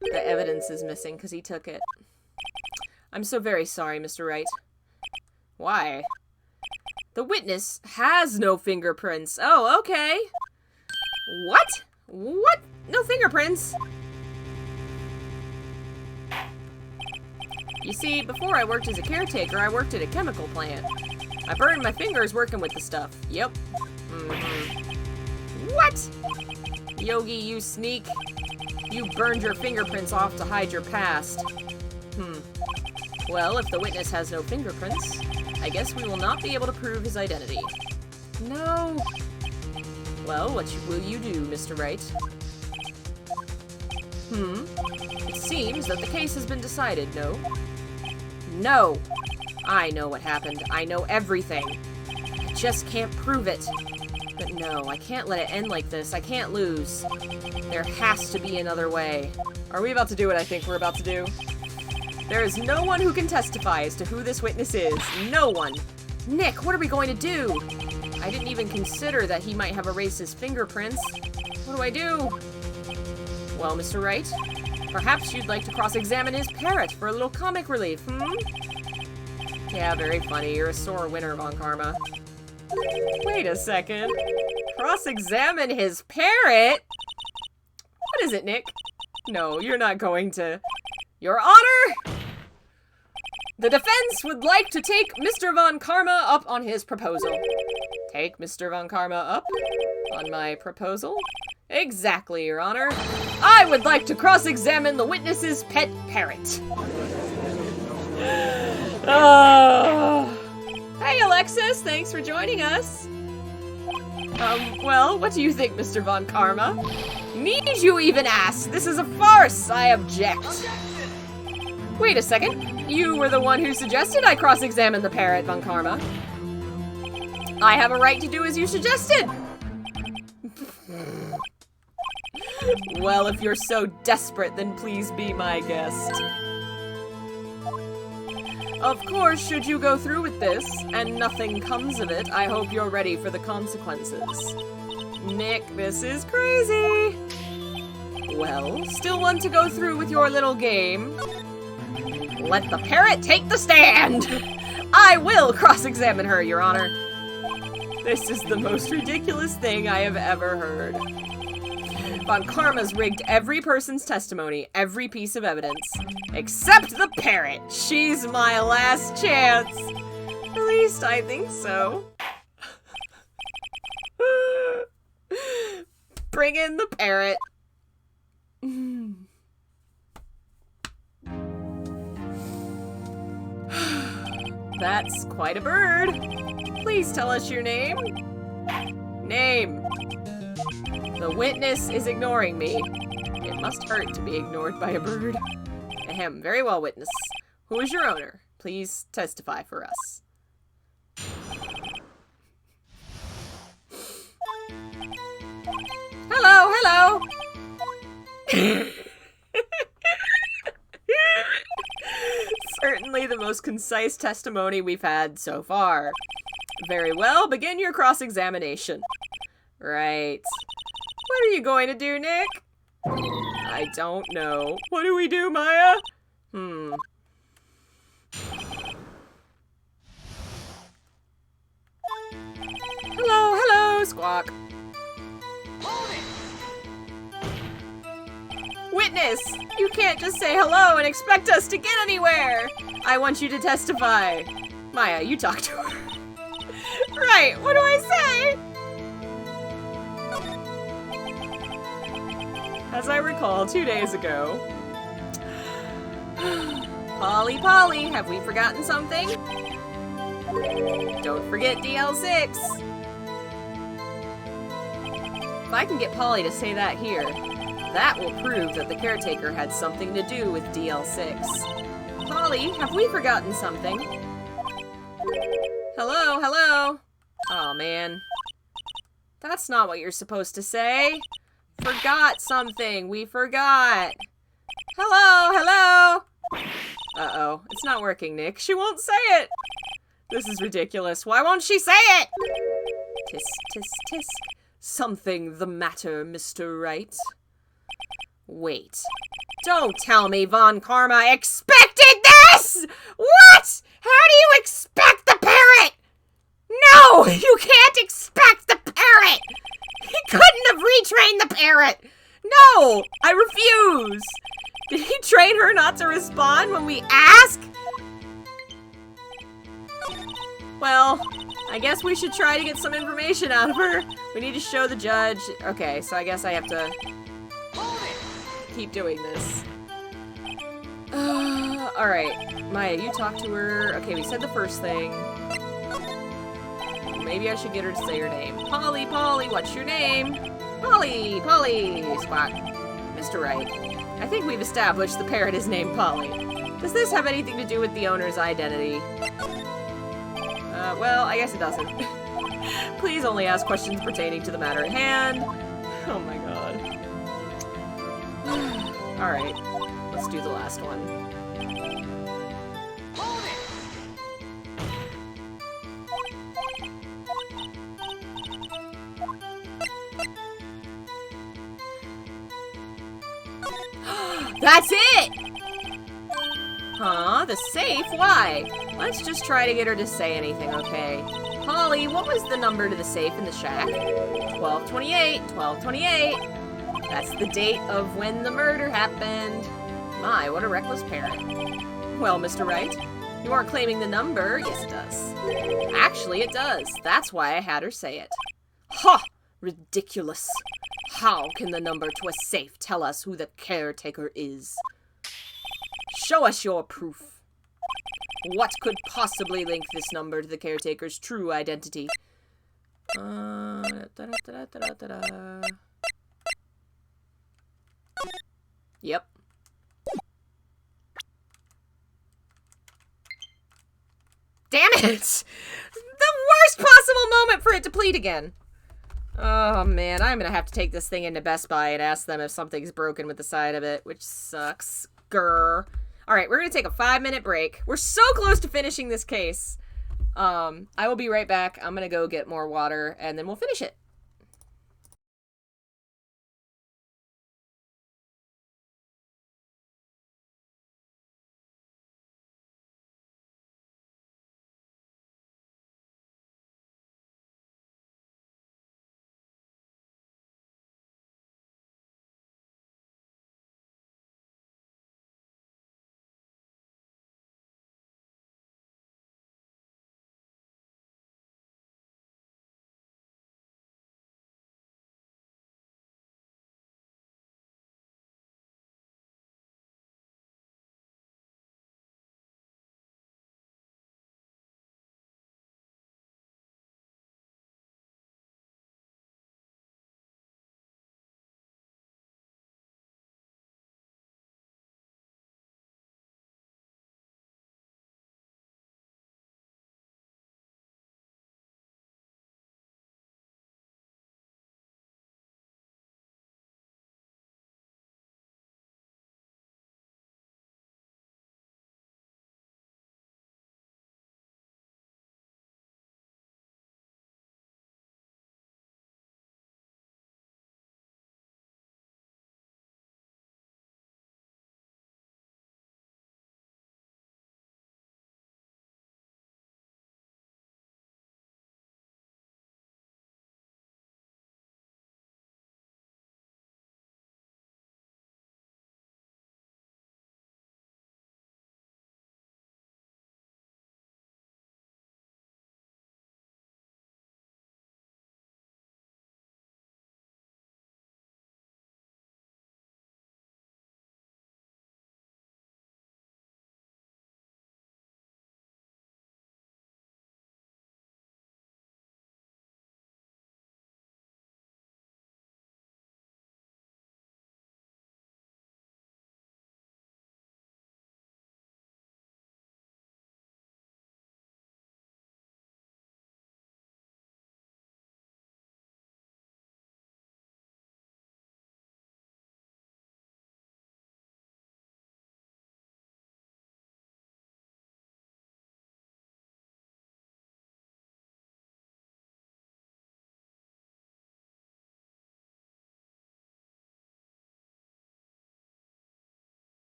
The evidence is missing because he took it. I'm so very sorry, Mr. Wright. Why? The witness has no fingerprints. Oh, okay. What? What? No fingerprints? You see, before I worked as a caretaker, I worked at a chemical plant. I burned my fingers working with the stuff. Yep. What? Yogi, you sneak. You burned your fingerprints off to hide your past. Well, if the witness has no fingerprints, I guess we will not be able to prove his identity. No. Well, what will you do, Mr. Wright? It seems that the case has been decided, no? No! I know what happened. I know everything. I just can't prove it. But no, I can't let it end like this. I can't lose. There has to be another way. Are we about to do what I think we're about to do? There is no one who can testify as to who this witness is. No one. Nick, what are we going to do? I didn't even consider that he might have erased his fingerprints. What do I do? Well, Mr. Wright, perhaps you'd like to cross-examine his parrot for a little comic relief, Yeah, very funny. You're a sore winner, Von Karma. Wait a second. Cross-examine his parrot? What is it, Nick? No, you're not going to. Your Honor! The defense would like to take Mr. Von Karma up on his proposal. Take Mr. Von Karma up on my proposal? Exactly, Your Honor. I would like to cross-examine the witness's pet parrot. Hey, Alexis, thanks for joining us. Well, what do you think, Mr. Von Karma? Need you even ask? This is a farce. I object. Wait a second. You were the one who suggested I cross-examine the parrot, Von Karma. I have a right to do as you suggested. Well, if you're so desperate, then please be my guest. Of course, should you go through with this, and nothing comes of it, I hope you're ready for the consequences. Nick, this is crazy. Well, still want to go through with your little game? Let the parrot take the stand! I will cross-examine her, Your Honor. This is the most ridiculous thing I have ever heard. Von Karma's rigged every person's testimony, every piece of evidence, except the parrot. She's my last chance. At least I think so. Bring in the parrot. That's quite a bird. Please tell us your name. Name. The witness is ignoring me. It must hurt to be ignored by a bird. Ahem. Very well, witness. Who is your owner? Please testify for us. Hello, hello! Certainly the most concise testimony we've had so far. Very well, begin your cross-examination. Right. What are you going to do, Nick? I don't know. What do we do, Maya? Hello, hello, Squawk. Witness! You can't just say hello and expect us to get anywhere! I want you to testify. Maya, you talk to her. Right, what do I say? As I recall, 2 days ago. Polly, Polly, have we forgotten something? Don't forget DL6. If I can get Polly to say that here, that will prove that the caretaker had something to do with DL6. Polly, have we forgotten something? Hello, hello. Oh, man. That's not what you're supposed to say. Forgot something. We forgot. Hello, hello. Uh-oh. It's not working, Nick. She won't say it. This is ridiculous. Why won't she say it? Tisk, tisk, tisk. Something the matter, Mr. Wright? Wait. Don't tell me Von Karma expected this! What? How do you expect the parrot? No! You can't expect the parrot! He couldn't have retrained the parrot! No! I refuse! Did he train her not to respond when we ask? Well, I guess we should try to get some information out of her. We need to show the judge. Okay, so I guess I have to keep doing this. Alright. Maya, you talk to her. Okay, we said the first thing. Maybe I should get her to say her name. Polly, Polly, what's your name? Polly, Polly, Spot. Mr. Wright, I think we've established the parrot is named Polly. Does this have anything to do with the owner's identity? Well, I guess it doesn't. Please only ask questions pertaining to the matter at hand. Oh my god. Alright, let's do the last one. That's it! Huh? The safe? Why? Let's just try to get her to say anything, okay? Polly, what was the number to the safe in the shack? 1228, 1228. That's the date of when the murder happened. My, what a reckless parent. Well, Mr. Wright, you aren't claiming the number. Yes, it does. Actually, it does. That's why I had her say it. Ha! Ridiculous. How can the number to a safe tell us who the caretaker is? Show us your proof. What could possibly link this number to the caretaker's true identity? Yep. Damn it! The worst possible moment for it to plead again. Oh man, I'm gonna have to take this thing into Best Buy and ask them if something's broken with the side of it, which sucks. Grr. Alright, we're gonna take a 5-minute break. We're so close to finishing this case. I will be right back. I'm gonna go get more water, and then we'll finish it.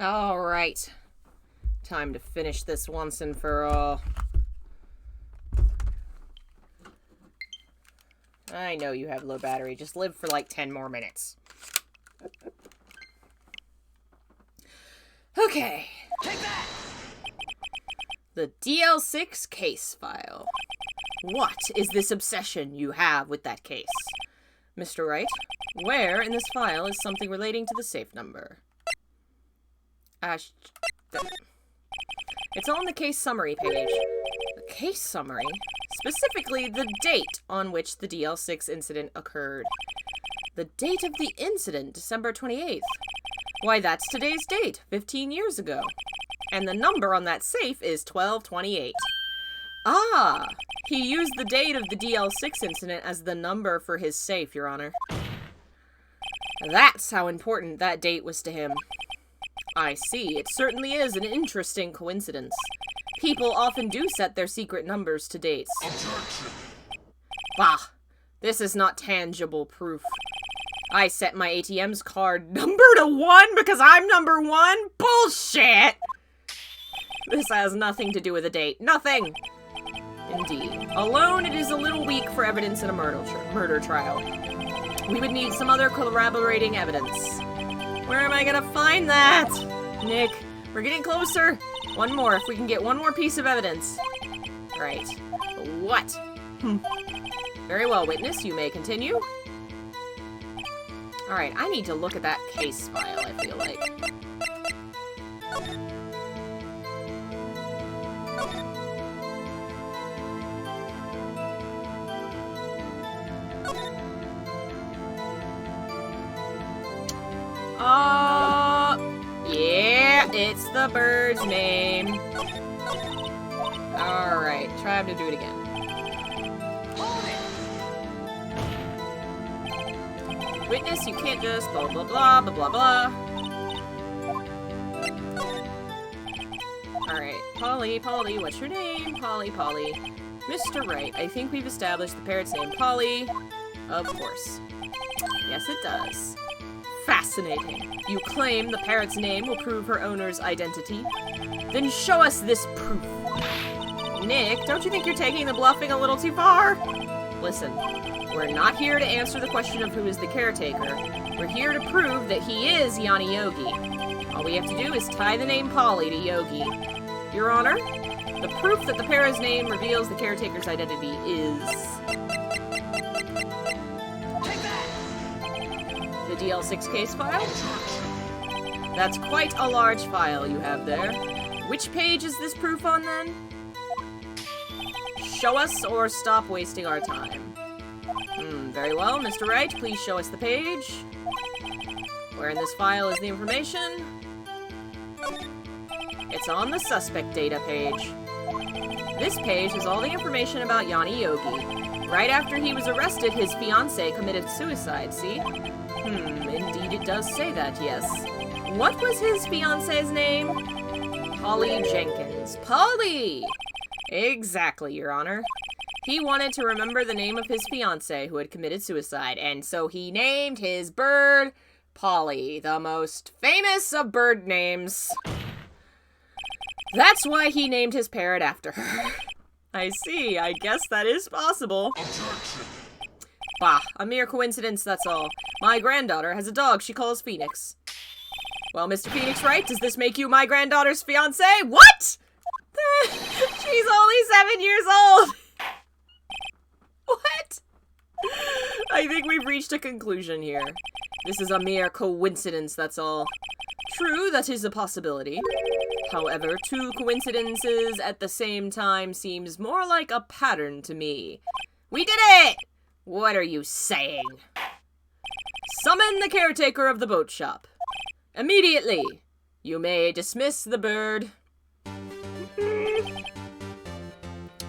Alright. Time to finish this once and for all. I know you have low battery. Just live for like 10 more minutes. Okay. Take that! The DL6 case file. What is this obsession you have with that case? Mr. Wright, where in this file is something relating to the safe number? It's on the case summary page. The case summary? Specifically, the date on which the DL6 incident occurred. The date of the incident, December 28th. Why, that's today's date, 15 years ago. And the number on that safe is 1228. Ah! He used the date of the DL6 incident as the number for his safe, Your Honor. That's how important that date was to him. I see. It certainly is an interesting coincidence. People often do set their secret numbers to dates. Objection! Bah! This is not tangible proof. I set my ATM's card number to 1 because I'm number 1? Bullshit! This has nothing to do with a date. Nothing! Indeed. Alone, it is a little weak for evidence in a murder trial. We would need some other corroborating evidence. Where am I gonna find that? Nick, we're getting closer. One more, if we can get one more piece of evidence. Right. What? Very well, witness, you may continue. Alright, I need to look at that case file, I feel like. Yeah, it's the bird's name. Alright, try to do it again. Witness, you can't just blah blah blah blah blah blah. Alright, Polly, what's your name? Polly. Mr. Wright, I think we've established the parrot's name, Polly. Of course. Yes, it does. Fascinating. You claim the parrot's name will prove her owner's identity? Then show us this proof. Nick, don't you think you're taking the bluffing a little too far? Listen, we're not here to answer the question of who is the caretaker. We're here to prove that he is Yanni Yogi. All we have to do is tie the name Polly to Yogi. Your Honor, the proof that the parrot's name reveals the caretaker's identity is... the DL6 case file? That's quite a large file you have there. Which page is this proof on, then? Show us or stop wasting our time. Very well, Mr. Wright, please show us the page. Where in this file is the information? It's on the suspect data page. This page has all the information about Yanni Yogi. Right after he was arrested, his fiancée committed suicide, see? Indeed it does say that, yes. What was his fiancée's name? Polly Jenkins. Polly! Exactly, Your Honor. He wanted to remember the name of his fiancée who had committed suicide, and so he named his bird Polly, the most famous of bird names. That's why he named his parrot after her. I see, I guess that is possible. Objection! Bah, a mere coincidence, that's all. My granddaughter has a dog she calls Phoenix. Well, Mr. Phoenix Wright, does this make you my granddaughter's fiancé? What? She's only 7 years old! What? I think we've reached a conclusion here. This is a mere coincidence, that's all. True, that is a possibility. However, two coincidences at the same time seems more like a pattern to me. We did it! What are you saying? Summon the caretaker of the boat shop. Immediately. You may dismiss the bird.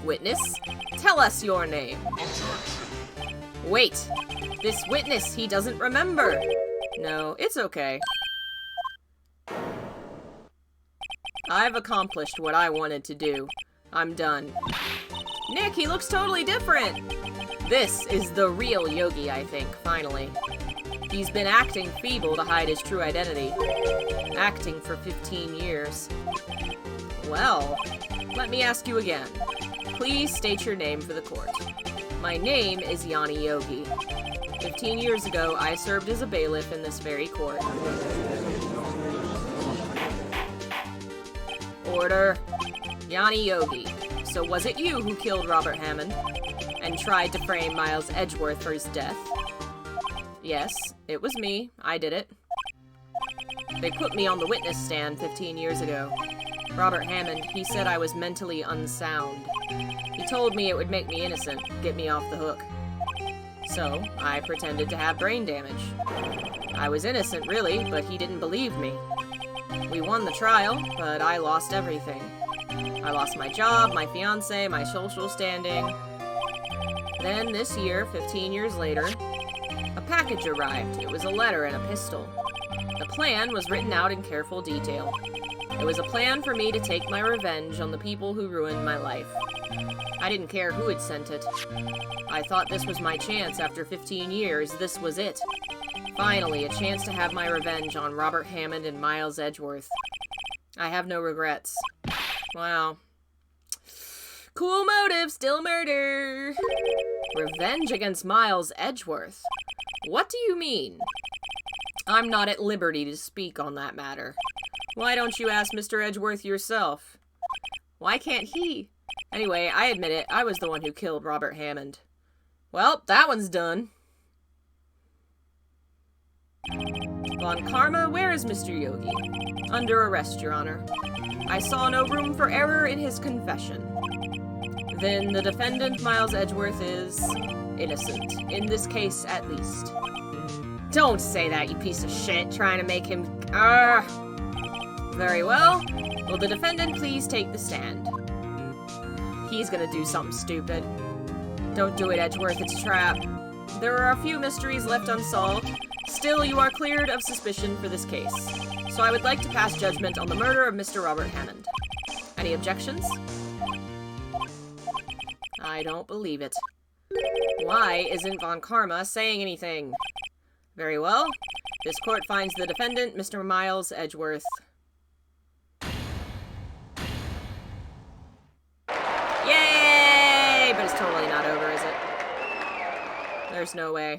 Witness, tell us your name. Wait. This witness, he doesn't remember. No, it's okay. I've accomplished what I wanted to do. I'm done. Nick, he looks totally different. This is the real Yogi, I think, finally. He's been acting feeble to hide his true identity. Acting for 15 years. Well, let me ask you again. Please state your name for the court. My name is Yanni Yogi. 15 years ago, I served as a bailiff in this very court. Order. Yanni Yogi. So was it you who killed Robert Hammond and tried to frame Miles Edgeworth for his death? Yes, it was me. I did it. They put me on the witness stand 15 years ago. Robert Hammond, he said I was mentally unsound. He told me it would make me innocent, get me off the hook. So, I pretended to have brain damage. I was innocent, really, but he didn't believe me. We won the trial, but I lost everything. I lost my job, my fiancé, my social standing. Then, this year, 15 years later, a package arrived. It was a letter and a pistol. The plan was written out in careful detail. It was a plan for me to take my revenge on the people who ruined my life. I didn't care who had sent it. I thought this was my chance after 15 years. This was it. Finally, a chance to have my revenge on Robert Hammond and Miles Edgeworth. I have no regrets. Wow. Cool motive, still murder. Revenge against Miles Edgeworth? What do you mean? I'm not at liberty to speak on that matter. Why don't you ask Mr. Edgeworth yourself? Why can't he? Anyway, I admit it, I was the one who killed Robert Hammond. Well, that one's done. Von Karma, where is Mr. Yogi? Under arrest, Your Honor. I saw no room for error in his confession. Then the defendant, Miles Edgeworth, is innocent. In this case, at least. Don't say that, you piece of shit, trying to make him... Very well. Will the defendant please take the stand? He's gonna do something stupid. Don't do it, Edgeworth, it's a trap. There are a few mysteries left unsolved. Still, you are cleared of suspicion for this case. So I would like to pass judgment on the murder of Mr. Robert Hammond. Any objections? I don't believe it. Why isn't Von Karma saying anything? Very well. This court finds the defendant, Mr. Miles Edgeworth. Yay! But it's totally not over, is it? There's no way.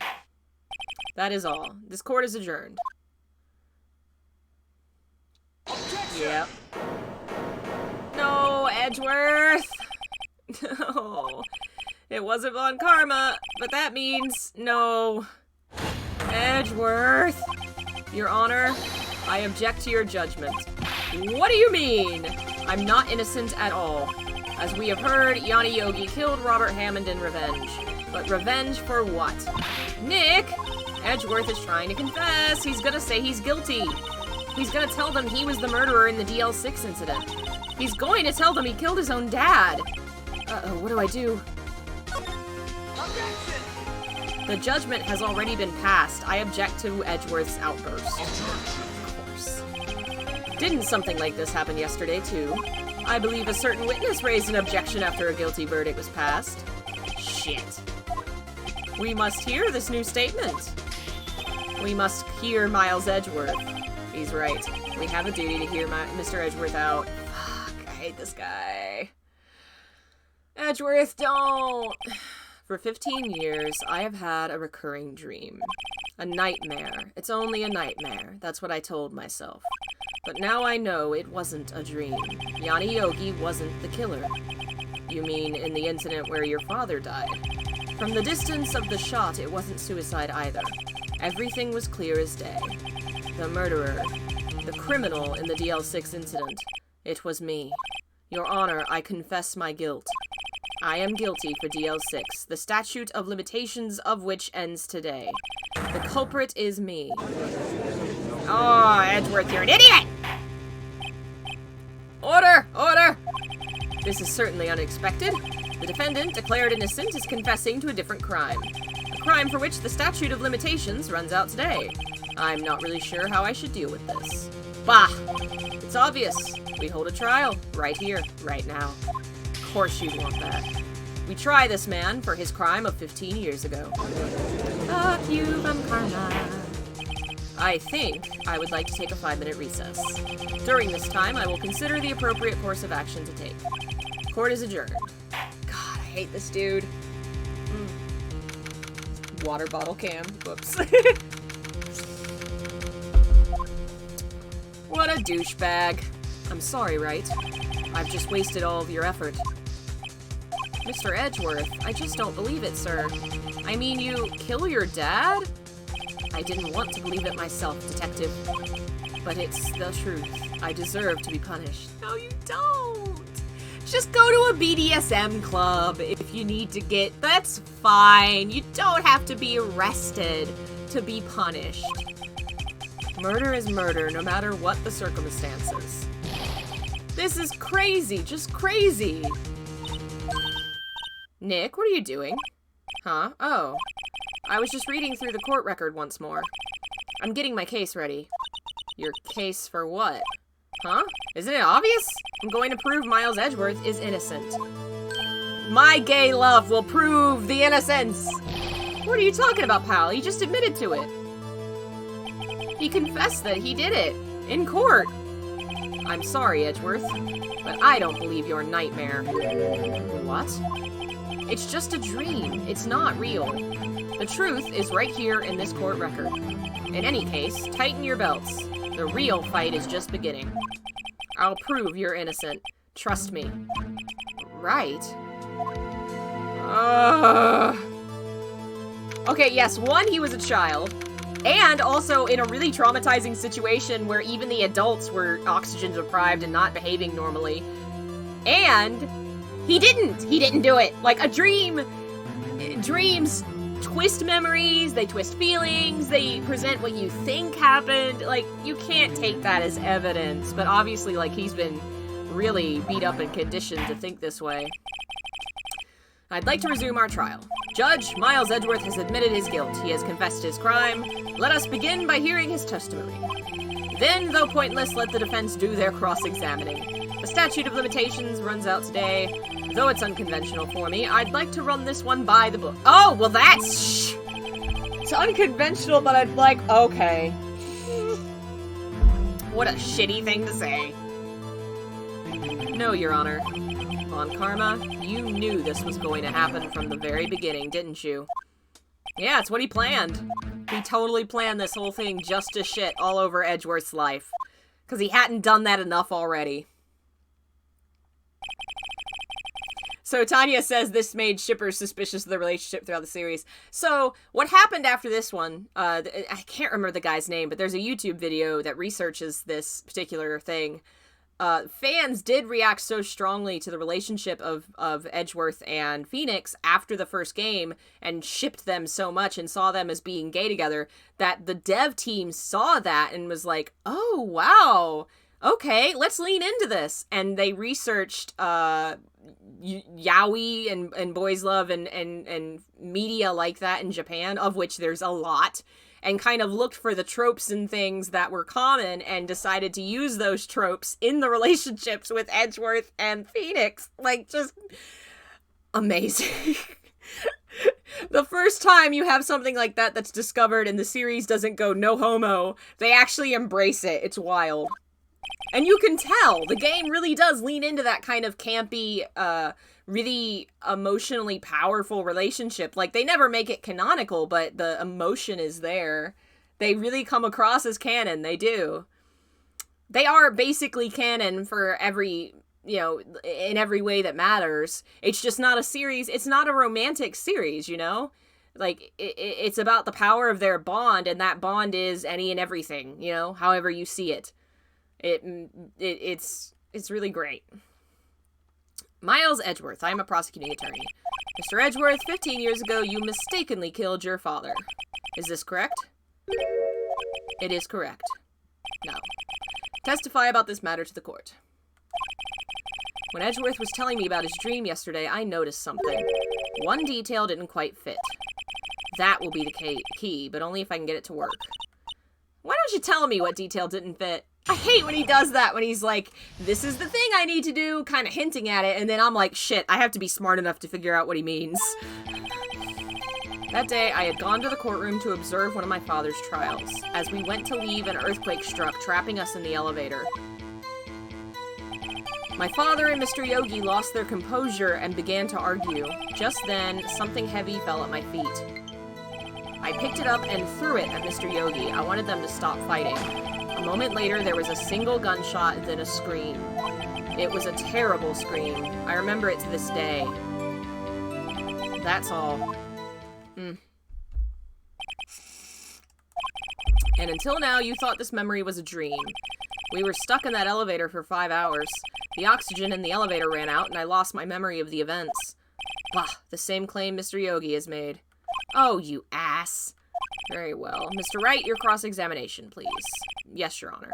That is all. This court is adjourned. Yep. No, Edgeworth! No. It wasn't Von Karma, but that means no. Edgeworth! Your Honor, I object to your judgment. What do you mean? I'm not innocent at all. As we have heard, Yanni Yogi killed Robert Hammond in revenge. But revenge for what? Nick! Edgeworth is trying to confess. He's gonna say he's guilty. He's gonna tell them he was the murderer in the DL6 incident. He's going to tell them he killed his own dad. Uh-oh, what do I do? Objection! The judgment has already been passed. I object to Edgeworth's outburst. Of course. Didn't something like this happen yesterday, too? I believe a certain witness raised an objection after a guilty verdict was passed. Shit. We must hear this new statement. We must hear Miles Edgeworth. He's right. We have a duty to hear Mr. Edgeworth out. Fuck, I hate this guy. Edgeworth, don't! For 15 years, I have had a recurring dream. A nightmare. It's only a nightmare. That's what I told myself. But now I know it wasn't a dream. Yanni Yogi wasn't the killer. You mean in the incident where your father died? From the distance of the shot, it wasn't suicide either. Everything was clear as day. The murderer, the criminal in the DL6 incident, it was me. Your Honor, I confess my guilt. I am guilty for DL6, the statute of limitations of which ends today. The culprit is me. Oh, Edgeworth, you're an idiot! Order! Order! This is certainly unexpected. The defendant, declared innocent, is confessing to a different crime. A crime for which the statute of limitations runs out today. I'm not really sure how I should deal with this. Bah! It's obvious. We hold a trial. Right here. Right now. Of course you'd want that. We try this man for his crime of 15 years ago. Fuck you, Von Karma. I think I would like to take a 5-minute recess. During this time, I will consider the appropriate course of action to take. Court is adjourned. God, I hate this dude. Water bottle cam. Whoops. What a douchebag. I'm sorry, Wright. I've just wasted all of your effort. Mr. Edgeworth, I just don't believe it, sir. I mean, you kill your dad? I didn't want to believe it myself, detective. But it's the truth. I deserve to be punished. No, you don't. Just go to a BDSM club if you need to get... That's fine. You don't have to be arrested to be punished. Murder is murder, no matter what the circumstances. This is crazy. Just crazy. Nick, what are you doing? Huh? Oh. I was just reading through the court record once more. I'm getting my case ready. Your case for what? Huh? Isn't it obvious? I'm going to prove Miles Edgeworth is innocent. My gay love will prove the innocence! What are you talking about, pal? He just admitted to it. He confessed that he did it. In court. I'm sorry, Edgeworth, but I don't believe your nightmare. What? It's just a dream. It's not real. The truth is right here in this court record. In any case, tighten your belts. The real fight is just beginning. I'll prove you're innocent. Trust me. Right? Okay, yes, one, he was a child. And also in a really traumatizing situation where even the adults were oxygen deprived and not behaving normally. And he didn't do it. Like, a dream, dreams twist memories, they twist feelings, they present what you think happened. Like, you can't take that as evidence, but obviously, like, he's been really beat up and conditioned to think this way. I'd like to resume our trial. Judge, Miles Edgeworth has admitted his guilt. He has confessed his crime. Let us begin by hearing his testimony. Then, though pointless, let the defense do their cross-examining. The statute of limitations runs out today. Though it's unconventional for me, I'd like to run this one by the book. Oh, well that's... It's unconventional, but I'd like... Okay. What a shitty thing to say. No, Your Honor. On Karma, you knew this was going to happen from the very beginning, didn't you? Yeah, it's what he planned. He totally planned this whole thing just to shit all over Edgeworth's life. Because he hadn't done that enough already. So Tanya says this made shippers suspicious of the relationship throughout the series. So what happened after this one, I can't remember the guy's name, but there's a YouTube video that researches this particular thing. Fans did react so strongly to the relationship of Edgeworth and Phoenix after the first game and shipped them so much and saw them as being gay together that the dev team saw that and was like, oh, wow, okay, let's lean into this. And they researched yaoi and boys love and media like that in Japan, of which there's a lot, and kind of looked for the tropes and things that were common and decided to use those tropes in the relationships with Edgeworth and Phoenix. Like, just amazing. The first time you have something like that that's discovered and the series doesn't go no homo, they actually embrace it. It's wild. And you can tell the game really does lean into that kind of campy, really emotionally powerful relationship. Like, they never make it canonical, but the emotion is there. They really come across as canon. They do. They are basically canon for every, you know, in every way that matters. It's just not a series. It's not a romantic series, you know? Like, it's about the power of their bond, and that bond is any and everything, you know, however you see it. It's really great. Miles Edgeworth, I am a prosecuting attorney. Mr. Edgeworth, 15 years ago, you mistakenly killed your father. Is this correct? It is correct. No. Testify about this matter to the court. When Edgeworth was telling me about his dream yesterday, I noticed something. One detail didn't quite fit. That will be the key, but only if I can get it to work. Why don't you tell me what detail didn't fit? I hate when he does that, when he's like, this is the thing I need to do, kind of hinting at it, and then I'm like, shit, I have to be smart enough to figure out what he means. That day, I had gone to the courtroom to observe one of my father's trials. As we went to leave, an earthquake struck, trapping us in the elevator. My father and Mr. Yogi lost their composure and began to argue. Just then, something heavy fell at my feet. I picked it up and threw it at Mr. Yogi. I wanted them to stop fighting. A moment later, there was a single gunshot, then a scream. It was a terrible scream. I remember it to this day. That's all. And until now, you thought this memory was a dream. We were stuck in that elevator for 5 hours. The oxygen in the elevator ran out, and I lost my memory of the events. Bah, the same claim Mr. Yogi has made. Oh, you ass. Very well. Mr. Wright, your cross-examination, please. Yes, Your Honor.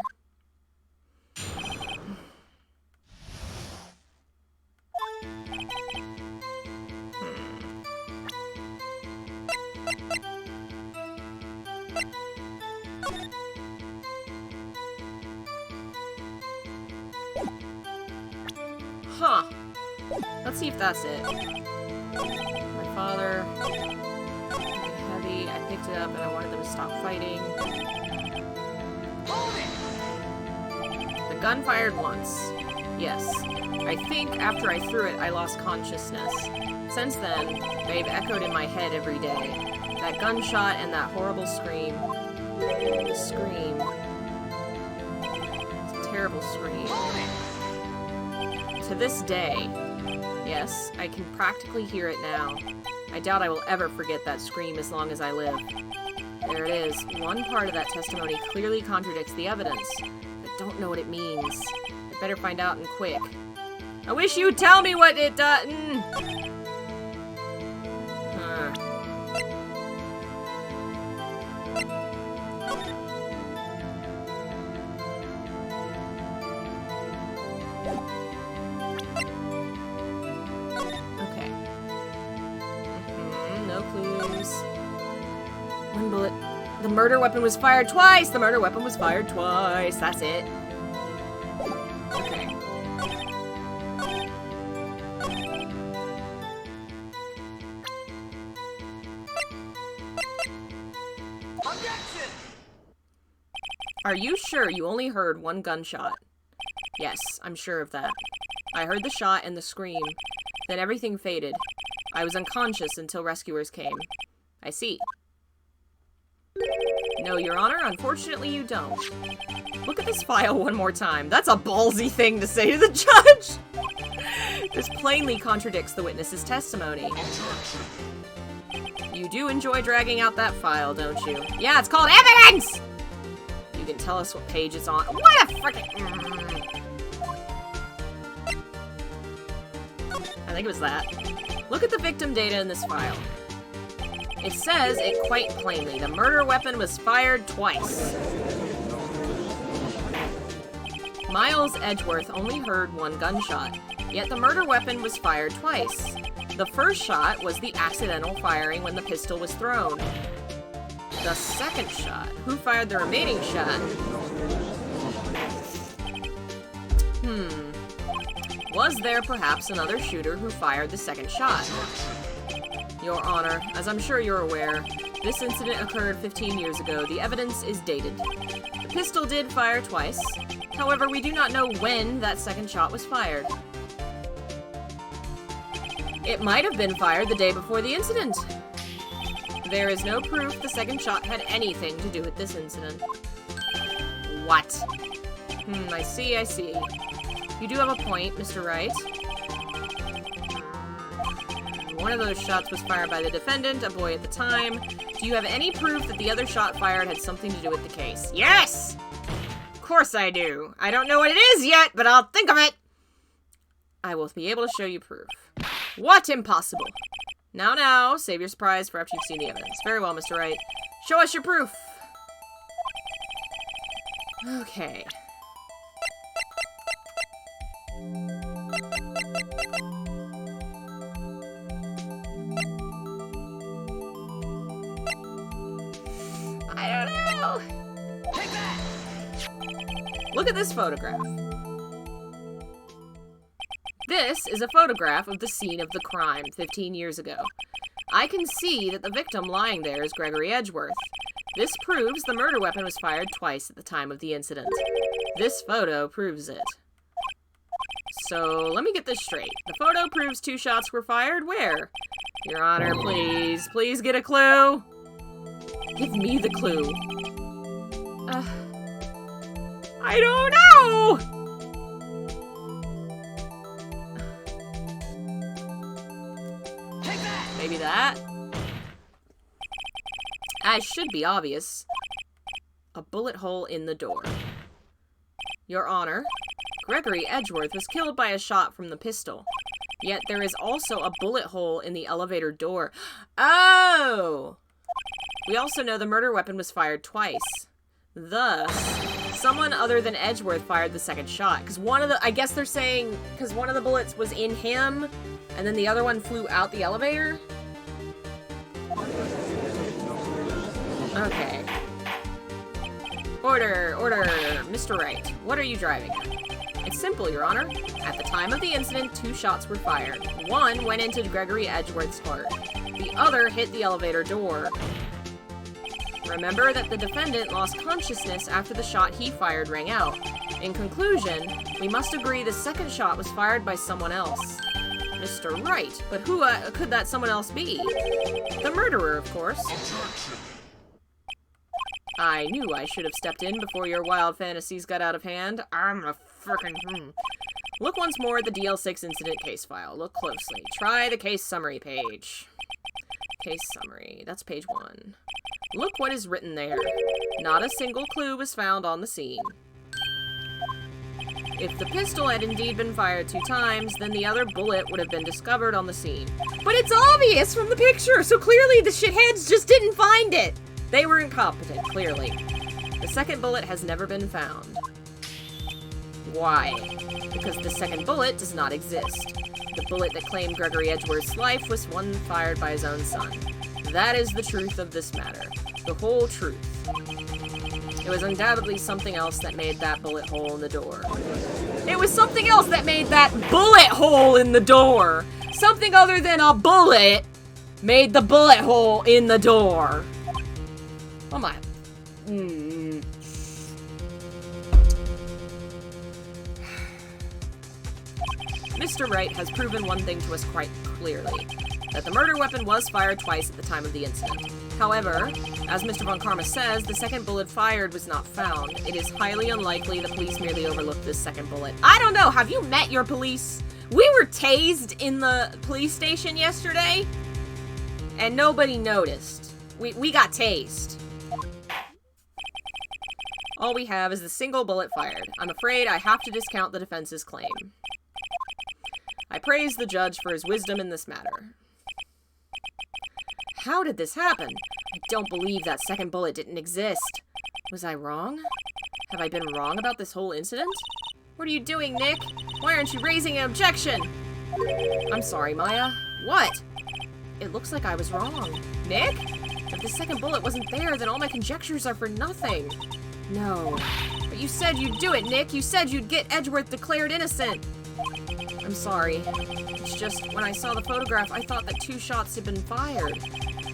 Huh. Let's see if that's it. My father... heavy. I picked it up and I wanted them to stop fighting. The gun fired once. Yes. I think after I threw it, I lost consciousness. Since then, they've echoed in my head every day. That gunshot and that horrible scream. The scream. It's a terrible scream. To this day, yes, I can practically hear it now. I doubt I will ever forget that scream as long as I live. There it is. One part of that testimony clearly contradicts the evidence. I don't know what it means. I better find out and quick. I wish you'd tell me what it does. One bullet. The murder weapon was fired twice! The murder weapon was fired twice. That's it. Okay. Objection! Are you sure you only heard one gunshot? Yes, I'm sure of that. I heard the shot and the scream. Then everything faded. I was unconscious until rescuers came. I see. No, Your Honor, unfortunately you don't. Look at this file one more time. That's a ballsy thing to say to the judge! This plainly contradicts the witness's testimony. You do enjoy dragging out that file, don't you? Yeah, it's called evidence! You can tell us what page it's on. What a frickin'... I think it was that. Look at the victim data in this file. It says it quite plainly. The murder weapon was fired twice. Miles Edgeworth only heard one gunshot, yet the murder weapon was fired twice. The first shot was the accidental firing when the pistol was thrown. The second shot? Who fired the remaining shot? Was there perhaps another shooter who fired the second shot? Your Honor, as I'm sure you're aware, this incident occurred 15 years ago. The evidence is dated. The pistol did fire twice. However, we do not know when that second shot was fired. It might have been fired the day before the incident. There is no proof the second shot had anything to do with this incident. What? I see. You do have a point, Mr. Wright. One of those shots was fired by the defendant, a boy at the time. Do you have any proof that the other shot fired had something to do with the case? Yes! Of course I do. I don't know what it is yet, but I'll think of it. I will be able to show you proof. What? Impossible. Now, save your surprise for after you've seen the evidence. Very well, Mr. Wright. Show us your proof. Okay. I don't know. Take that. Look at this photograph. This is a photograph of the scene of the crime 15 years ago. I can see that the victim lying there is Gregory Edgeworth. This proves the murder weapon was fired twice at the time of the incident. This photo proves it. So, let me get this straight. The photo proves 2 shots were fired where? Your Honor, please. Please get a clue. Give me the clue. I don't know! Take that! Maybe that? As should be obvious. A bullet hole in the door. Your Honor, Gregory Edgeworth was killed by a shot from the pistol. Yet there is also a bullet hole in the elevator door. Oh! We also know the murder weapon was fired twice. Thus, someone other than Edgeworth fired the second shot. Because one of the, I guess they're saying, because one of the bullets was in him, and then the other one flew out the elevator? Okay. Order, order, Mr. Wright. What are you driving at? It's simple, Your Honor. At the time of the incident, 2 shots were fired. One went into Gregory Edgeworth's heart. The other hit the elevator door. Remember that the defendant lost consciousness after the shot he fired rang out. In conclusion, we must agree the second shot was fired by someone else. Mr. Wright, but who could that someone else be? The murderer, of course. I knew I should have stepped in before your wild fantasies got out of hand. I'm a frickin' Look once more at the DL6 incident case file. Look closely. Try the case summary page. Case summary. That's page 1. Look what is written there. Not a single clue was found on the scene. If the pistol had indeed been fired 2 times, then the other bullet would have been discovered on the scene. But it's obvious from the picture, so clearly the shitheads just didn't find it! They were incompetent, clearly. The second bullet has never been found. Why? Because the second bullet does not exist. The bullet that claimed Gregory Edgeworth's life was one fired by his own son. That is the truth of this matter. The whole truth. It was undoubtedly something else that made that bullet hole in the door. It was something else that made that bullet hole in the door! Something other than a bullet made the bullet hole in the door. Oh my. Mr. Wright has proven one thing to us quite clearly, that the murder weapon was fired twice at the time of the incident. However, as Mr. Von Karma says, the second bullet fired was not found. It is highly unlikely the police merely overlooked this second bullet. I don't know, have you met your police? We were tased in the police station yesterday, and nobody noticed. We got tased. All we have is the single bullet fired. I'm afraid I have to discount the defense's claim. I praise the judge for his wisdom in this matter. How did this happen? I don't believe that second bullet didn't exist. Was I wrong? Have I been wrong about this whole incident? What are you doing, Nick? Why aren't you raising an objection? I'm sorry, Maya. What? It looks like I was wrong. Nick? If the second bullet wasn't there, then all my conjectures are for nothing. No. But you said you'd do it, Nick. You said you'd get Edgeworth declared innocent. I'm sorry. It's just, when I saw the photograph, I thought that 2 shots had been fired.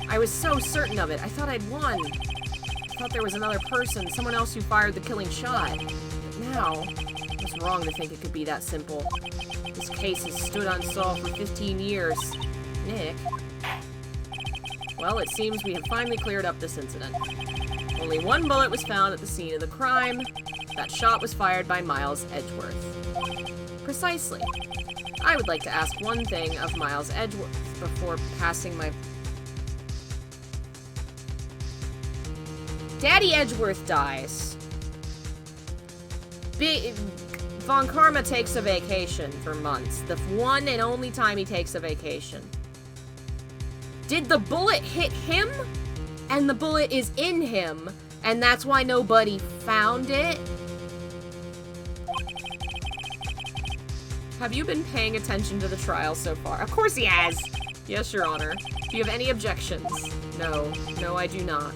I was so certain of it. I thought I'd won. I thought there was another person, someone else who fired the killing shot. But now, I was wrong to think it could be that simple. This case has stood unsolved for 15 years. Nick? Well, it seems we have finally cleared up this incident. Only 1 bullet was found at the scene of the crime. That shot was fired by Miles Edgeworth. Precisely. I would like to ask one thing of Miles Edgeworth before passing my... Daddy Edgeworth dies. Von Karma takes a vacation for months. The one and only time he takes a vacation. Did the bullet hit him? And the bullet is in him, and that's why nobody found it? Have you been paying attention to the trial so far? Of course he has! Yes, Your Honor. Do you have any objections? No. No, I do not.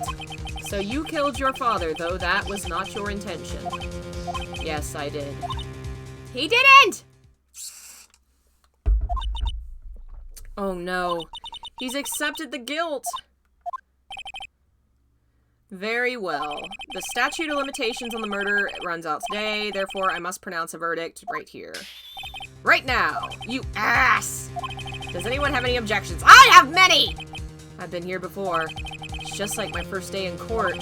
So you killed your father, though that was not your intention. Yes, I did. He didn't! Oh no. He's accepted the guilt. Very well. The statute of limitations on the murder runs out today, therefore I must pronounce a verdict right here. Right now! You ass! Does anyone have any objections? I have many! I've been here before. It's just like my first day in court.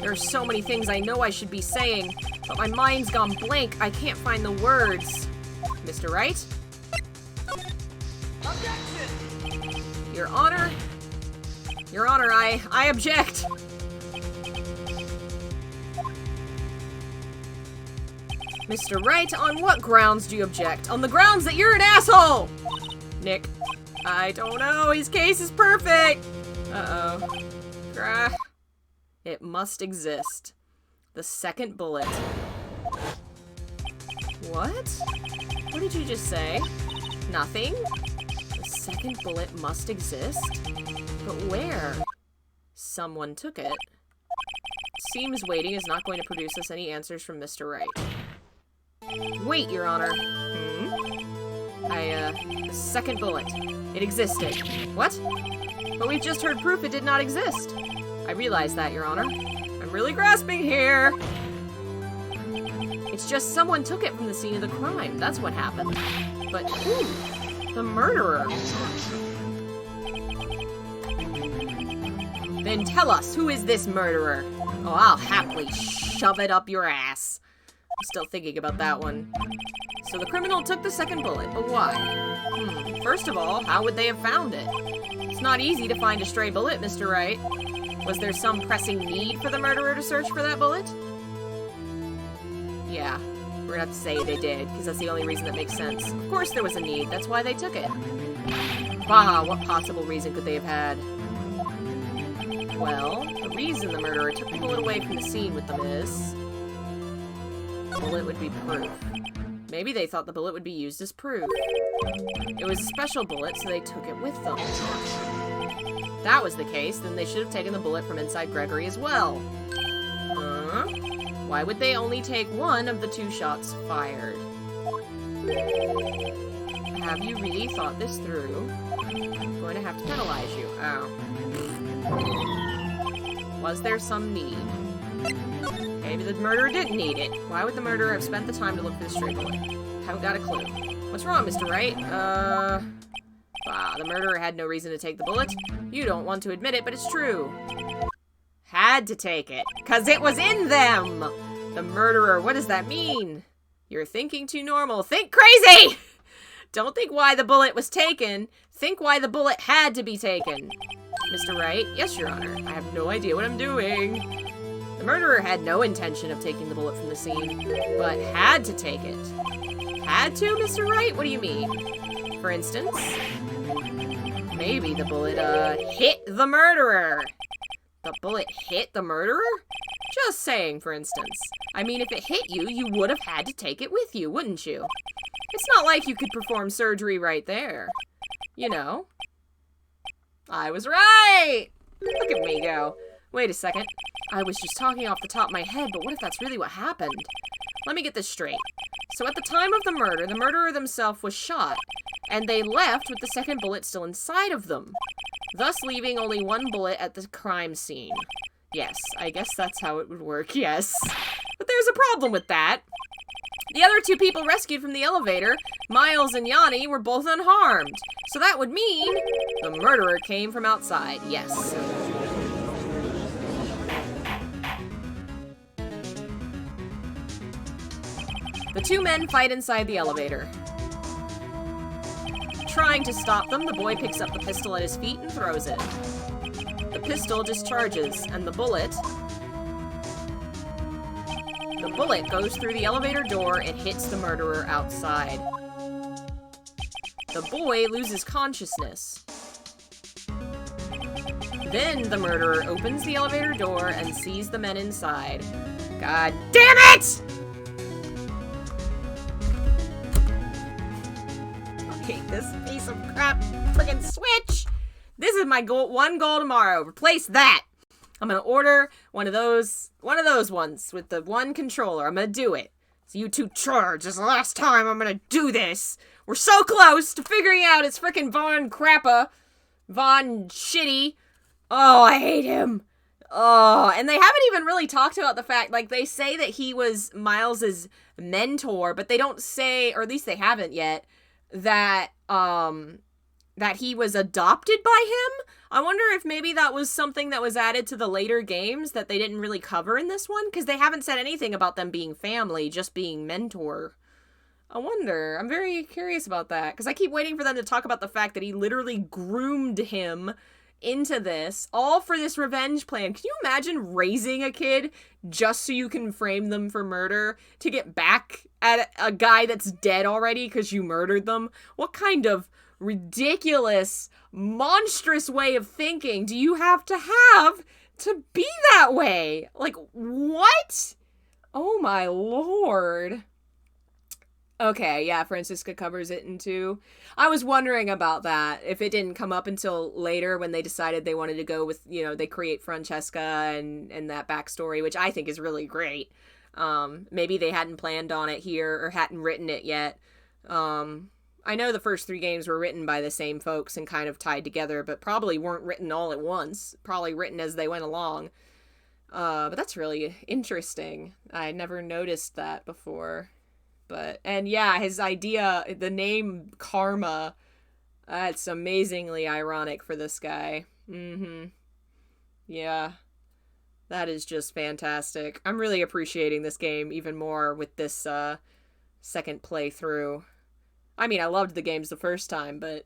There are so many things I know I should be saying, but my mind's gone blank. I can't find the words. Mr. Wright? Objection! Your Honor? Your Honor, I object! Mr. Wright, on what grounds do you object? On the grounds that you're an asshole! Nick. I don't know, his case is perfect! Uh-oh. It must exist. The second bullet. What? What did you just say? Nothing? The second bullet must exist? But where? Someone took it. Seems waiting is not going to produce us any answers from Mr. Wright. Wait, Your Honor. The second bullet. It existed. What? But we've just heard proof it did not exist. I realize that, Your Honor. I'm really grasping here. It's just someone took it from the scene of the crime. That's what happened. But who? The murderer. Then tell us, who is this murderer? Oh, I'll happily shove it up your ass. I'm still thinking about that one. So the criminal took the second bullet, but why? First of all, how would they have found it? It's not easy to find a stray bullet, Mr. Wright. Was there some pressing need for the murderer to search for that bullet? Yeah, we're gonna have to say they did, because that's the only reason that makes sense. Of course there was a need, that's why they took it. Bah, what possible reason could they have had? Well, the reason the murderer took the bullet away from the scene with them is... the bullet would be proof. Maybe they thought the bullet would be used as proof. It was a special bullet, so they took it with them. If that was the case, then they should have taken the bullet from inside Gregory as well. Huh? Why would they only take one of the 2 shots fired? Have you really thought this through? I'm going to have to penalize you. Oh. Was there some need? Maybe the murderer didn't need it. Why would the murderer have spent the time to look for the stray bullet? Haven't got a clue. What's wrong, Mr. Wright? The murderer had no reason to take the bullet. You don't want to admit it, but it's true. Had to take it, 'cause it was in them! The murderer, what does that mean? You're thinking too normal. Think crazy! Don't think why the bullet was taken. Think why the bullet had to be taken. Mr. Wright? Yes, Your Honor. I have no idea what I'm doing. The murderer had no intention of taking the bullet from the scene, but had to take it. Had to, Mr. Wright? What do you mean? For instance, maybe the bullet, hit the murderer. The bullet hit the murderer? Just saying, for instance. I mean, if it hit you, you would have had to take it with you, wouldn't you? It's not like you could perform surgery right there. You know. I was right! Look at me go. Wait a second. I was just talking off the top of my head, but what if that's really what happened? Let me get this straight. So at the time of the murderer themselves was shot, and they left with the second bullet still inside of them, thus leaving only 1 bullet at the crime scene. Yes, I guess that's how it would work, yes. But there's a problem with that. The other 2 people rescued from the elevator, Miles and Yanni, were both unharmed. So that would mean the murderer came from outside, yes. The 2 men fight inside the elevator. Trying to stop them, the boy picks up the pistol at his feet and throws it. The pistol discharges, and the bullet goes through the elevator door and hits the murderer outside. The boy loses consciousness. Then the murderer opens the elevator door and sees the men inside. God damn it! I hate this piece of crap friggin' Switch! This is my goal, 1 goal tomorrow. Replace that! I'm gonna order one of those ones with the 1 controller. I'm gonna do it. So you 2 charge. This is the last time I'm gonna do this. We're so close to figuring out it's frickin' Von Von Shitty. Oh, I hate him. Oh, and they haven't even really talked about the fact, like, they say that he was Miles's mentor, but they don't say, or at least they haven't yet, that he was adopted by him. I wonder if maybe that was something that was added to the later games that they didn't really cover in this one, because they haven't said anything about them being family, just being mentor. I wonder. I'm very curious about that, because I keep waiting for them to talk about the fact that he literally groomed him into this, all for this revenge plan. Can you imagine raising a kid just so you can frame them for murder to get back at a guy that's dead already because you murdered them? What kind of ridiculous, monstrous way of thinking do you have to be that way? Like, what? Oh my lord. Okay, yeah, Francisca covers it in 2. I was wondering about that, if it didn't come up until later when they decided they wanted to go with, you know, they create Francesca and that backstory, which I think is really great. Maybe they hadn't planned on it here or hadn't written it yet. I know the first 3 games were written by the same folks and kind of tied together, but probably weren't written all at once. Probably written as they went along. But that's really interesting. I never noticed that before. But, and yeah, his idea, the name Karma, that's amazingly ironic for this guy. Yeah. That is just fantastic. I'm really appreciating this game even more with this, second playthrough. I mean, I loved the games the first time, but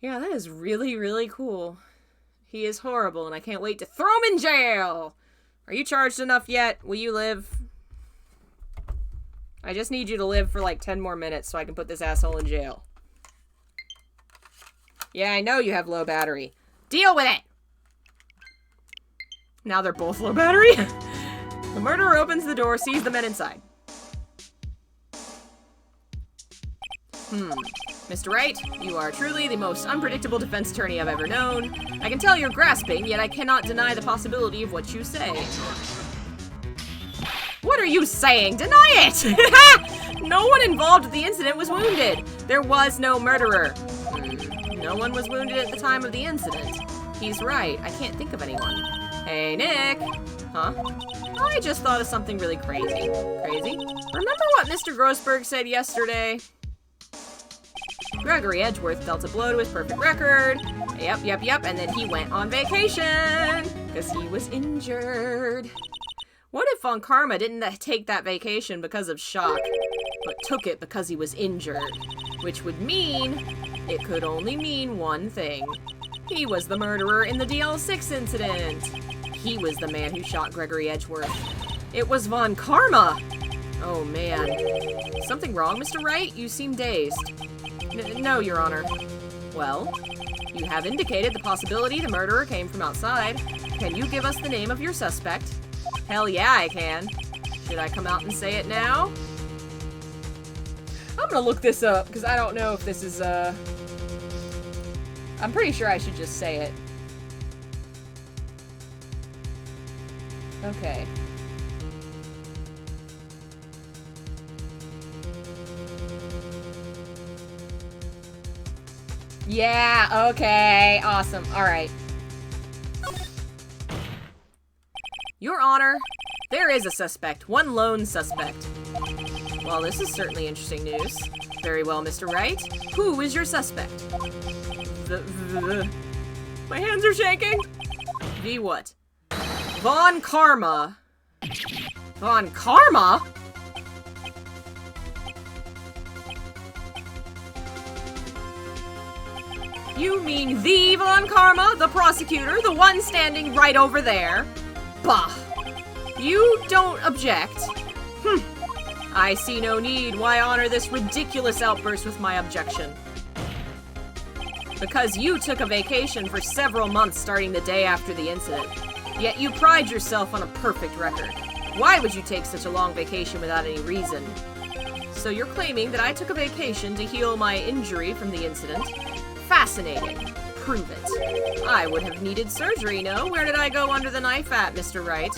yeah, that is really, really cool. He is horrible, and I can't wait to throw him in jail! Are you charged enough yet? Will you live? I just need you to live for like 10 more minutes so I can put this asshole in jail. Yeah, I know you have low battery. Deal with it! Now they're both low battery. The murderer opens the door, sees the men inside. Mr. Wright, you are truly the most unpredictable defense attorney I've ever known. I can tell you're grasping, yet I cannot deny the possibility of what you say. What are you saying? Deny it! No one involved with the incident was wounded. There was no murderer. No one was wounded at the time of the incident. He's right. I can't think of anyone. Hey, Nick. Huh? I just thought of something really crazy. Crazy? Remember what Mr. Grossberg said yesterday? Gregory Edgeworth dealt a blow to his perfect record. Yep. And then he went on vacation because he was injured. What if Von Karma didn't take that vacation because of shock, but took it because he was injured? Which would mean, it could only mean one thing. He was the murderer in the DL6 incident. He was the man who shot Gregory Edgeworth. It was Von Karma! Oh man. Something wrong, Mr. Wright? You seem dazed. No, Your Honor. Well, you have indicated the possibility the murderer came from outside. Can you give us the name of your suspect? Hell yeah, I can. Should I come out and say it now? I'm gonna look this up, because I don't know if this is, I'm pretty sure I should just say it. Okay. Yeah, okay, awesome, alright. Your Honor, there is a suspect, one lone suspect. Well, this is certainly interesting news. Very well, Mr. Wright. Who is your suspect? My hands are shaking. V what? Von Karma. Von Karma? You mean the Von Karma, the prosecutor, the one standing right over there? Bah. You don't object? I see no need. Why honor this ridiculous outburst with my objection? Because you took a vacation for several months starting the day after the incident. Yet you pride yourself on a perfect record. Why would you take such a long vacation without any reason? So you're claiming that I took a vacation to heal my injury from the incident? Fascinating. Prove it. I would have needed surgery, no? Where did I go under the knife at, Mr. Wright?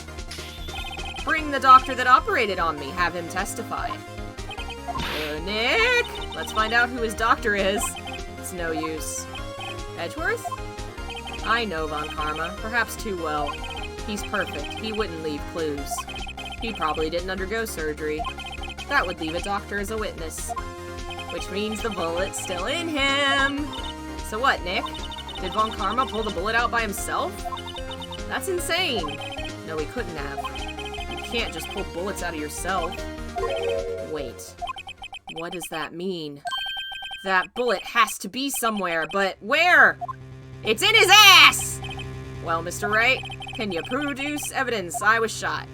Bring the doctor that operated on me. Have him testify. Nick! Let's find out who his doctor is. It's no use. Edgeworth? I know Von Karma, perhaps too well. He's perfect. He wouldn't leave clues. He probably didn't undergo surgery. That would leave a doctor as a witness. Which means the bullet's still in him! So what, Nick? Did Von Karma pull the bullet out by himself? That's insane! No, he couldn't have. You can't just pull bullets out of yourself. Wait. What does that mean? That bullet has to be somewhere, but where? It's in his ass! Well, Mr. Wright, can you produce evidence I was shot?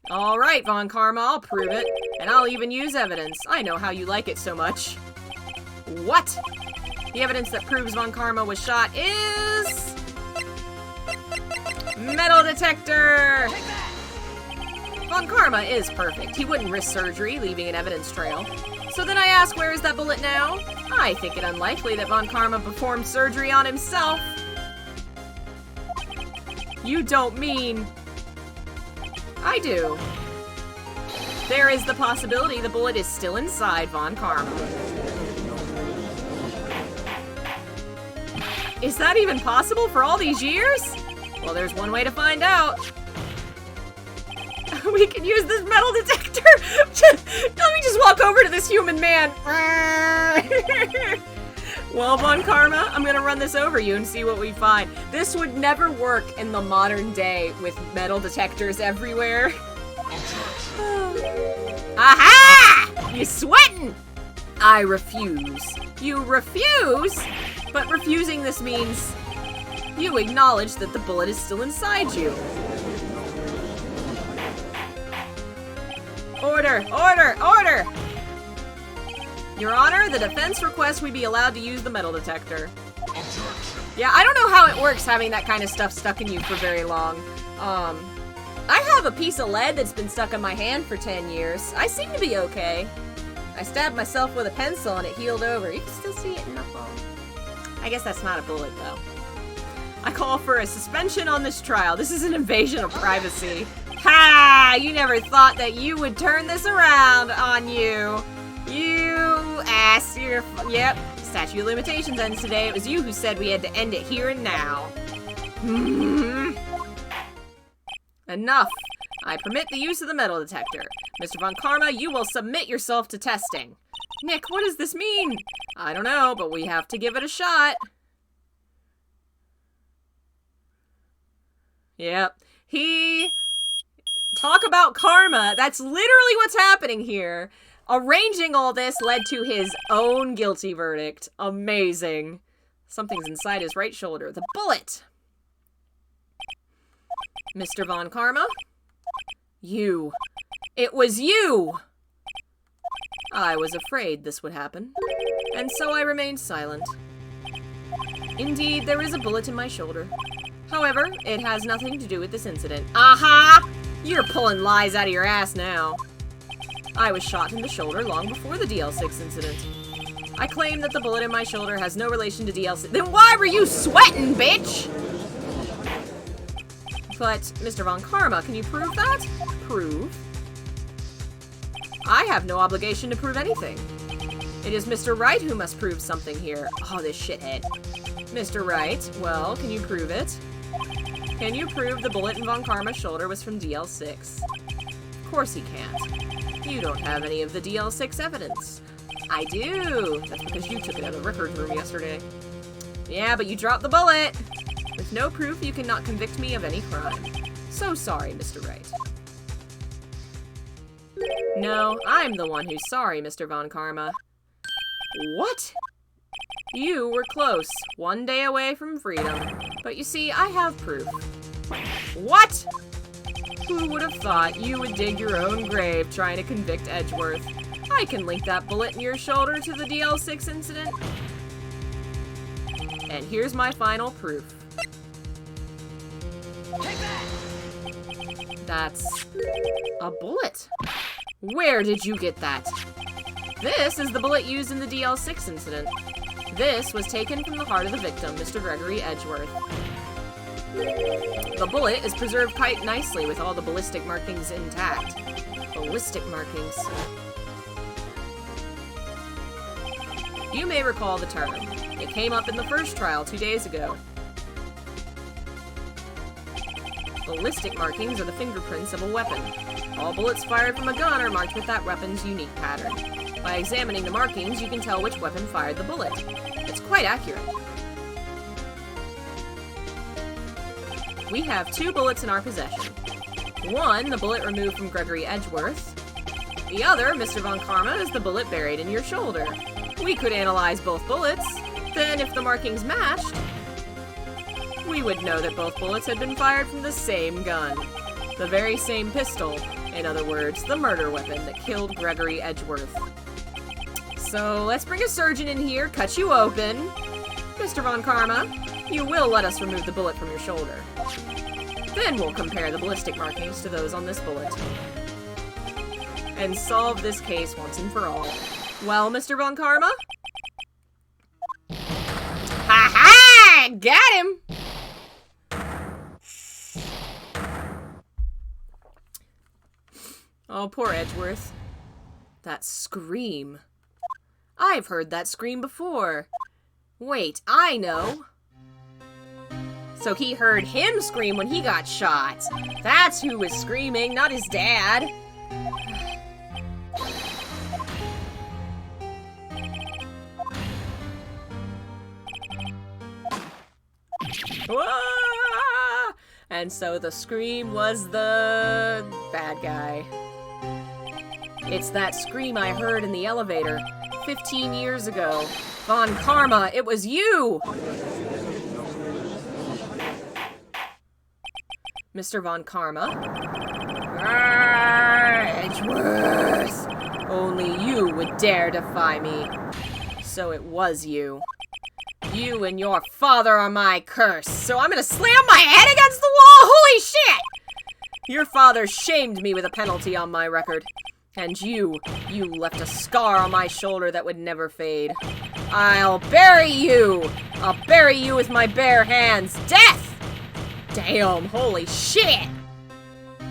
Alright, Von Karma, I'll prove it. And I'll even use evidence. I know how you like it so much. What? The evidence that proves Von Karma was shot is... metal detector! Von Karma is perfect. He wouldn't risk surgery, leaving an evidence trail. So then I ask, where is that bullet now? I think it unlikely that Von Karma performed surgery on himself. You don't mean... I do. There is the possibility the bullet is still inside Von Karma. Is that even possible for all these years? Well, there's one way to find out. We can use this metal detector. Let me just walk over to this human man. Well, Von Karma, I'm gonna run this over you and see what we find. This would never work in the modern day with metal detectors everywhere. Aha! You sweating? I refuse. You refuse? But refusing this means you acknowledge that the bullet is still inside you. Order! Order! Order! Your Honor, the defense requests we be allowed to use the metal detector. Yeah, I don't know how it works having that kind of stuff stuck in you for very long. I have a piece of lead that's been stuck in my hand for 10 years. I seem to be okay. I stabbed myself with a pencil and it healed over. You can still see it in the phone. I guess that's not a bullet, though. I call for a suspension on this trial. This is an invasion of privacy. Ha! You never thought that you would turn this around on you. You ass. Yep. Statute of limitations ends today. It was you who said we had to end it here and now. Enough. I permit the use of the metal detector. Mr. Von Karma, you will submit yourself to testing. Nick, what does this mean? I don't know, but we have to give it a shot. Yep. Talk about karma. That's literally what's happening here. Arranging all this led to his own guilty verdict. Amazing. Something's inside his right shoulder. The bullet. Mr. Von Karma? You. It was you! I was afraid this would happen, and so I remained silent. Indeed, there is a bullet in my shoulder. However, it has nothing to do with this incident. Aha! You're pulling lies out of your ass now. I was shot in the shoulder long before the DL6 incident. I claim that the bullet in my shoulder has no relation to DL6. Then why were you sweating, bitch? But, Mr. Von Karma, can you prove that? Prove? I have no obligation to prove anything. It is Mr. Wright who must prove something here. Oh, this shithead. Mr. Wright, well, can you prove it? Can you prove the bullet in Von Karma's shoulder was from DL6? Of course he can't. You don't have any of the DL6 evidence. I do. That's because you took it out of the records room yesterday. Yeah, but you dropped the bullet. With no proof, you cannot convict me of any crime. So sorry, Mr. Wright. No, I'm the one who's sorry, Mr. Von Karma. What? You were close, one day away from freedom. But you see, I have proof. What? Who would have thought you would dig your own grave trying to convict Edgeworth? I can link that bullet in your shoulder to the DL6 incident. And here's my final proof. That's a bullet. Where did you get that? This is the bullet used in the DL6 incident. This was taken from the heart of the victim, Mr. Gregory Edgeworth. The bullet is preserved quite nicely with all the ballistic markings intact. Ballistic markings. You may recall the term. It came up in the first trial 2 days ago. Ballistic markings are the fingerprints of a weapon. All bullets fired from a gun are marked with that weapon's unique pattern. By examining the markings, you can tell which weapon fired the bullet. It's quite accurate. We have 2 bullets in our possession. One, the bullet removed from Gregory Edgeworth. The other, Mr. Von Karma, is the bullet buried in your shoulder. We could analyze both bullets. Then, if the markings matched, we would know that both bullets had been fired from the same gun. The very same pistol. In other words, the murder weapon that killed Gregory Edgeworth. So, let's bring a surgeon in here, cut you open. Mr. Von Karma, you will let us remove the bullet from your shoulder. Then we'll compare the ballistic markings to those on this bullet. And solve this case once and for all. Well, Mr. Von Karma? Ha-ha! Got him! Oh, poor Edgeworth. That scream. I've heard that scream before. Wait, I know. So he heard him scream when he got shot. That's who was screaming, not his dad. Ah! And so the scream was the bad guy. It's that scream I heard in the elevator 15 years ago. Von Karma, it was you! Mr. Von Karma. Edgeworth! Only you would dare defy me. So it was you. You and your father are my curse, so I'm gonna slam my head against the wall! Holy shit! Your father shamed me with a penalty on my record. And you left a scar on my shoulder that would never fade. I'll bury you! I'll bury you with my bare hands! Death! Damn, holy shit!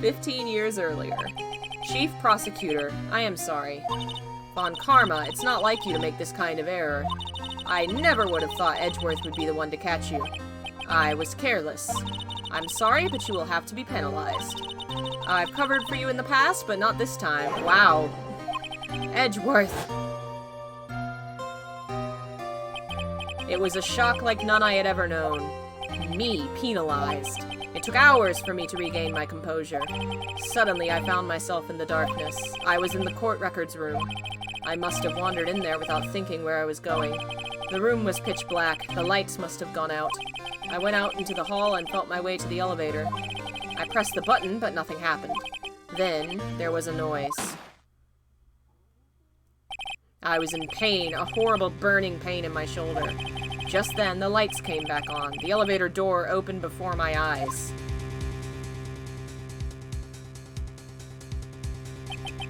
15 years earlier. Chief Prosecutor, I am sorry. Von Karma, it's not like you to make this kind of error. I never would have thought Edgeworth would be the one to catch you. I was careless. I'm sorry, but you will have to be penalized. I've covered for you in the past, but not this time. Wow. Edgeworth. It was a shock like none I had ever known. Me penalized. It took hours for me to regain my composure. Suddenly, I found myself in the darkness. I was in the court records room. I must have wandered in there without thinking where I was going. The room was pitch black. The lights must have gone out. I went out into the hall and felt my way to the elevator. I pressed the button, but nothing happened. Then, there was a noise. I was in pain, a horrible burning pain in my shoulder. Just then, the lights came back on. The elevator door opened before my eyes.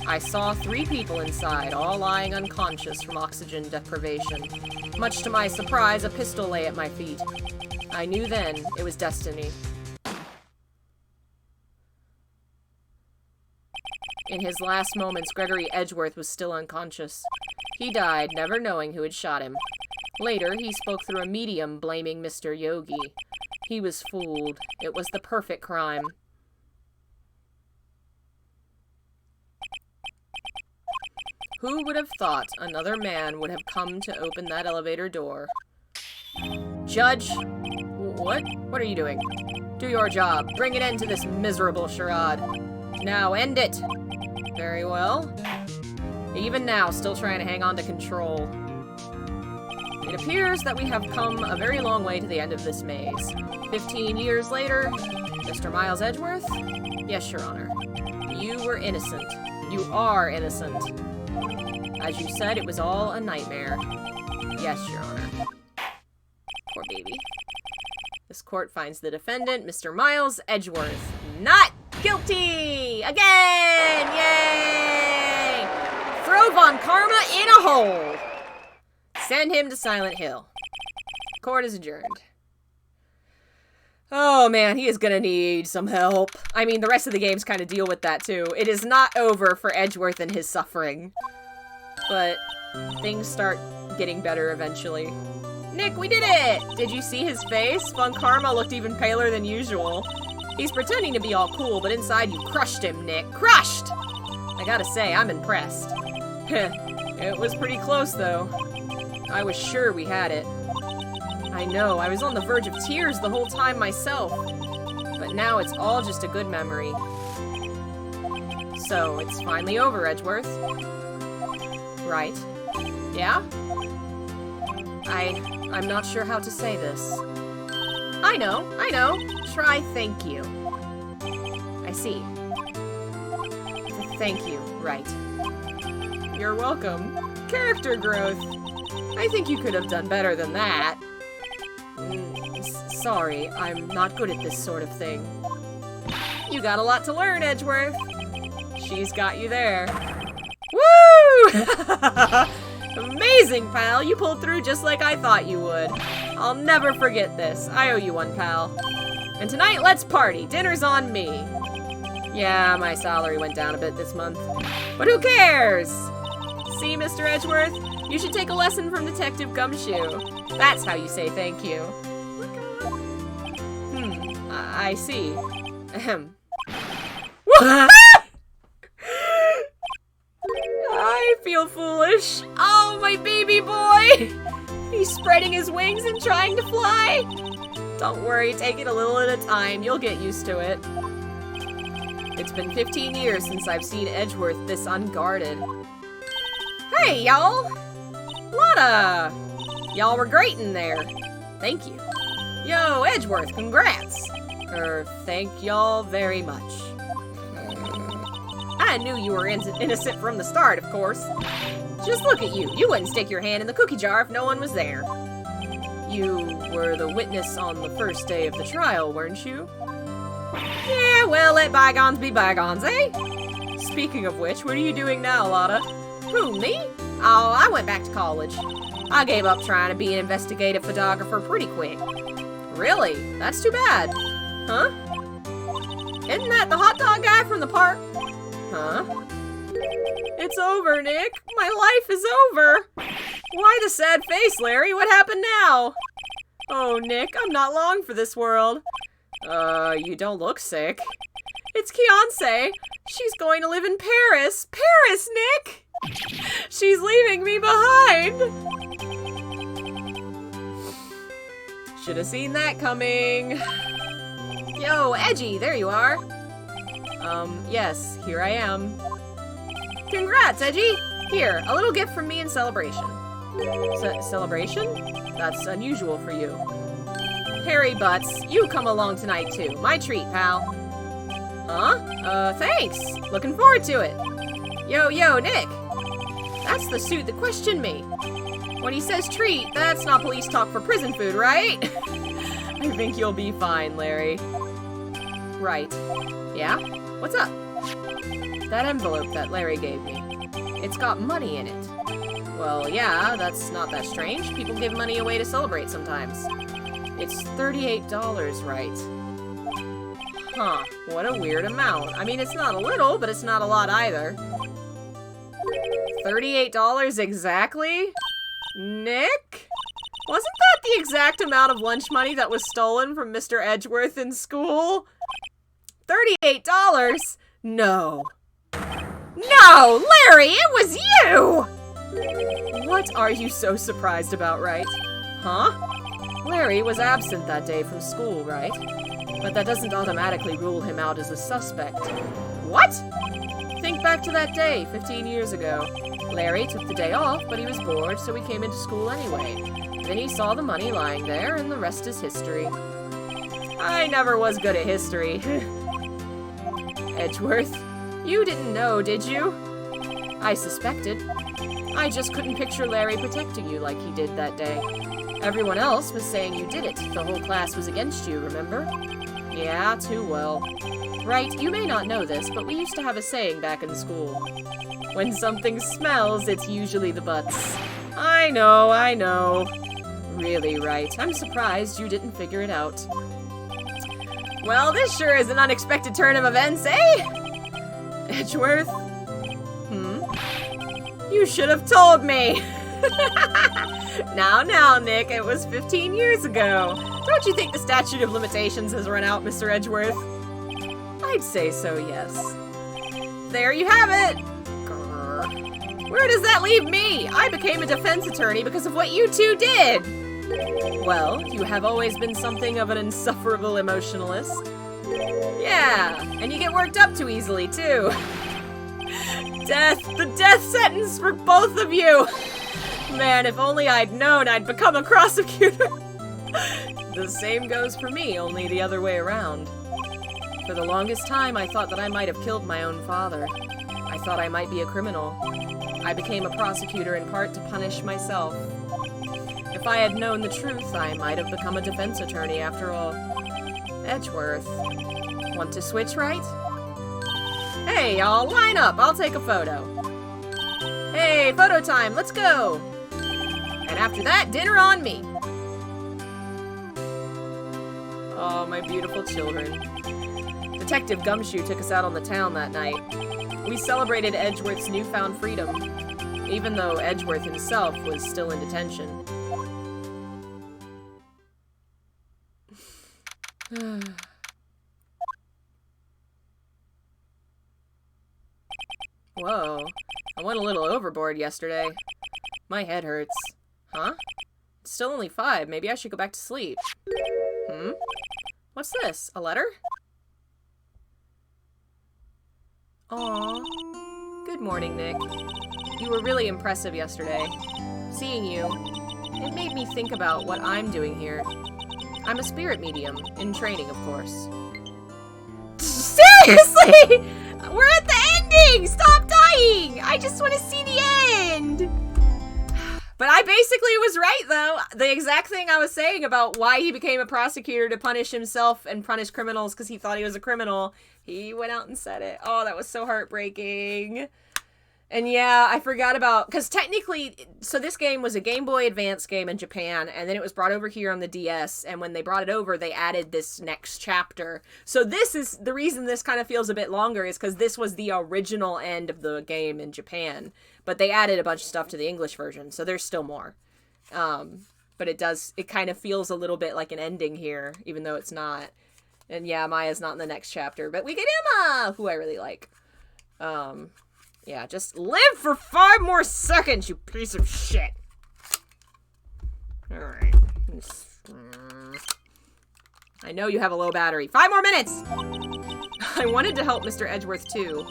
I saw 3 people inside, all lying unconscious from oxygen deprivation. Much to my surprise, a pistol lay at my feet. I knew then it was destiny. In his last moments, Gregory Edgeworth was still unconscious. He died, never knowing who had shot him. Later, he spoke through a medium, blaming Mr. Yogi. He was fooled. It was the perfect crime. Who would have thought another man would have come to open that elevator door? Judge? What? What are you doing? Do your job. Bring an end to this miserable charade. Now end it. Very well. Even now, still trying to hang on to control. It appears that we have come a very long way to the end of this maze. 15 years later, Mr. Miles Edgeworth? Yes, Your Honor. You were innocent. You are innocent. As you said, it was all a nightmare. Yes, Your Honor. Poor baby. This court finds the defendant, Mr. Miles Edgeworth, not guilty! Again! Yay! Throw Von Karma in a hole! Send him to Silent Hill. Court is adjourned. Oh man, he is gonna need some help. I mean, the rest of the games kind of deal with that too. It is not over for Edgeworth and his suffering. But things start getting better eventually. Nick, we did it! Did you see his face? Fun Karma looked even paler than usual. He's pretending to be all cool, but inside you crushed him, Nick. Crushed! I gotta say, I'm impressed. It was pretty close, though. I was sure we had it. I know, I was on the verge of tears the whole time myself. But now it's all just a good memory. So, it's finally over, Edgeworth. Right. Yeah? I'm not sure how to say this. I know. Try thank you. I see. Thank you, right. You're welcome. Character growth. I think you could have done better than that. Sorry, I'm not good at this sort of thing. You got a lot to learn, Edgeworth. She's got you there. Woo! Amazing, pal. You pulled through just like I thought you would. I'll never forget this. I owe you one, pal. And tonight, let's party. Dinner's on me. Yeah, my salary went down a bit this month. But who cares? See, Mr. Edgeworth? You should take a lesson from Detective Gumshoe. That's how you say thank you. I see. Ahem. I feel foolish. Oh, my baby boy! He's spreading his wings and trying to fly. Don't worry, take it a little at a time. You'll get used to it. It's been 15 years since I've seen Edgeworth this unguarded. Hey, y'all! Lotta! Y'all were great in there. Thank you. Yo, Edgeworth, congrats! Thank y'all very much. I knew you were innocent from the start, of course. Just look at you. You wouldn't stick your hand in the cookie jar if no one was there. You were the witness on the first day of the trial, weren't you? Yeah, well, let bygones be bygones, eh? Speaking of which, what are you doing now, Lotta? Who, me? Oh, I went back to college. I gave up trying to be an investigative photographer pretty quick. Really? That's too bad. Huh? Isn't that the hot dog guy from the park? Huh? It's over, Nick. My life is over. Why the sad face, Larry? What happened now? Oh, Nick, I'm not long for this world. You don't look sick. It's Keonce. She's going to live in Paris. Paris, Nick! She's leaving me behind. Should have seen that coming. Yo, Edgy, there you are. Yes, here I am. Congrats, Edgy! Here, a little gift from me in celebration. Celebration? That's unusual for you. Harry Butts, you come along tonight too. My treat, pal. Huh? Thanks! Looking forward to it. Yo, Nick! That's the suit that questioned me. When he says treat, that's not police talk for prison food, right? I think you'll be fine, Larry. Right. Yeah? What's up? That envelope that Larry gave me. It's got money in it. Well, yeah, that's not that strange. People give money away to celebrate sometimes. It's $38, right? Huh, what a weird amount. I mean, it's not a little, but it's not a lot either. $38 exactly? Nick? Wasn't that the exact amount of lunch money that was stolen from Mr. Edgeworth in school? $38? No. No, Larry, it was you! What are you so surprised about, Wright? Huh? Larry was absent that day from school, right? But that doesn't automatically rule him out as a suspect. What? Think back to that day, 15 years ago. Larry took the day off, but he was bored, so he came into school anyway. Then he saw the money lying there, and the rest is history. I never was good at history. Edgeworth, you didn't know, did you? I suspected. I just couldn't picture Larry protecting you like he did that day. Everyone else was saying you did it. The whole class was against you, remember? Yeah, too well. Right, you may not know this, but we used to have a saying back in school. When something smells, it's usually the butts. I know. Really, Wright. I'm surprised you didn't figure it out. Well, this sure is an unexpected turn of events, eh? Edgeworth? You should have told me! Now, Nick, it was 15 years ago. Don't you think the statute of limitations has run out, Mr. Edgeworth? I'd say so, yes. There you have it! Grr. Where does that leave me? I became a defense attorney because of what you two did! Well, you have always been something of an insufferable emotionalist. Yeah, and you get worked up too easily, too. The death sentence for both of you! Man, if only I'd known I'd become a prosecutor! The same goes for me, only the other way around. For the longest time, I thought that I might have killed my own father. I thought I might be a criminal. I became a prosecutor in part to punish myself. If I had known the truth, I might have become a defense attorney after all. Edgeworth. Want to switch, right? Hey, y'all, line up. I'll take a photo. Hey, photo time. Let's go. And after that, dinner on me. Oh, my beautiful children. Detective Gumshoe took us out on the town that night. We celebrated Edgeworth's newfound freedom, even though Edgeworth himself was still in detention. Whoa, I went a little overboard yesterday. My head hurts. Huh? It's still only 5. Maybe I should go back to sleep. What's this? A letter? Aw. Good morning, Nick. You were really impressive yesterday. Seeing you, it made me think about what I'm doing here. I'm a spirit medium, in training, of course. Seriously? We're at the ending! Stop dying! I just want to see the end! But I basically was right, though. The exact thing I was saying about why he became a prosecutor, to punish himself and punish criminals because he thought he was a criminal. He went out and said it. Oh, that was so heartbreaking. And yeah, I forgot about, because technically, so this game was a Game Boy Advance game in Japan, and then it was brought over here on the DS, and when they brought it over, they added this next chapter. So this is, the reason this kind of feels a bit longer is because this was the original end of the game in Japan, but they added a bunch of stuff to the English version, so there's still more. But it kind of feels a little bit like an ending here, even though it's not. And yeah, Maya's not in the next chapter, but we get Emma, who I really like. Yeah, just live for 5 more seconds, you piece of shit. Alright. I know you have a low battery. 5 more minutes! I wanted to help Mr. Edgeworth, too.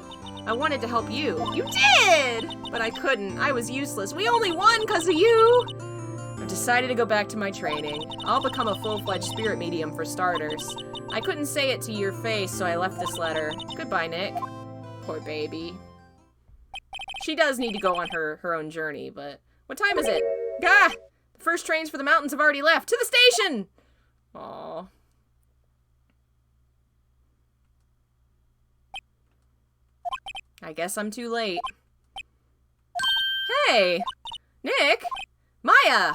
I wanted to help you. You did! But I couldn't. I was useless. We only won because of you! I've decided to go back to my training. I'll become a full-fledged spirit medium for starters. I couldn't say it to your face, so I left this letter. Goodbye, Nick. Poor baby. She does need to go on her own journey, but... What time is it? Gah! The first trains for the mountains have already left. To the station! Aww. I guess I'm too late. Hey! Nick! Maya!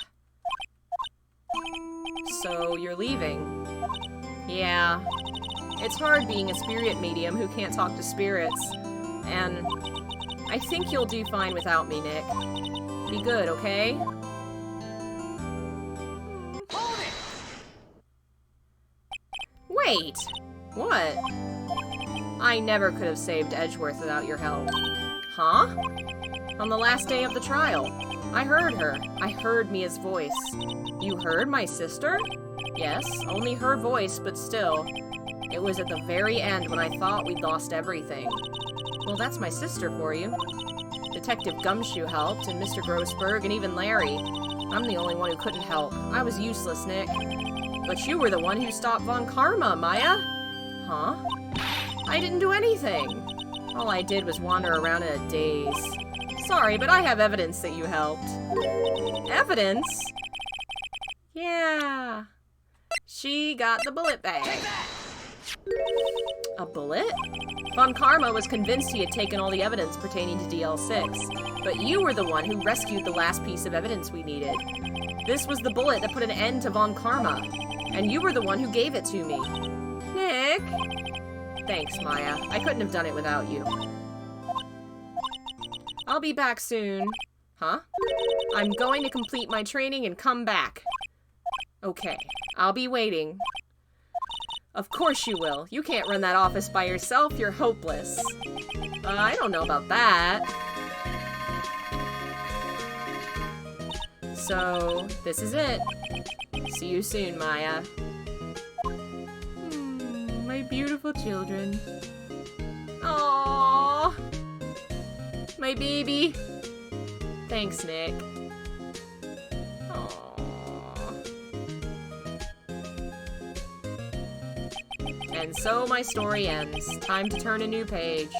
So, you're leaving. Yeah. It's hard being a spirit medium who can't talk to spirits. And... I think you'll do fine without me, Nick. Be good, okay? Hold it! Wait! What? I never could have saved Edgeworth without your help. Huh? On the last day of the trial. I heard her. I heard Mia's voice. You heard my sister? Yes, only her voice, but still. It was at the very end when I thought we'd lost everything. Well, that's my sister for you. Detective Gumshoe helped, and Mr. Grossberg, and even Larry. I'm the only one who couldn't help. I was useless, Nick. But you were the one who stopped Von Karma, Maya. Huh? I didn't do anything. All I did was wander around in a daze. Sorry, but I have evidence that you helped. Evidence? Yeah. She got the bullet bag. A bullet? Von Karma was convinced he had taken all the evidence pertaining to DL6, but you were the one who rescued the last piece of evidence we needed. This was the bullet that put an end to Von Karma, and you were the one who gave it to me. Nick? Thanks, Maya. I couldn't have done it without you. I'll be back soon. Huh? I'm going to complete my training and come back. Okay, I'll be waiting. Of course you will. You can't run that office by yourself. You're hopeless. I don't know about that. So, this is it. See you soon, Maya. My beautiful children. Aww. My baby. Thanks, Nick. And so my story ends. Time to turn a new page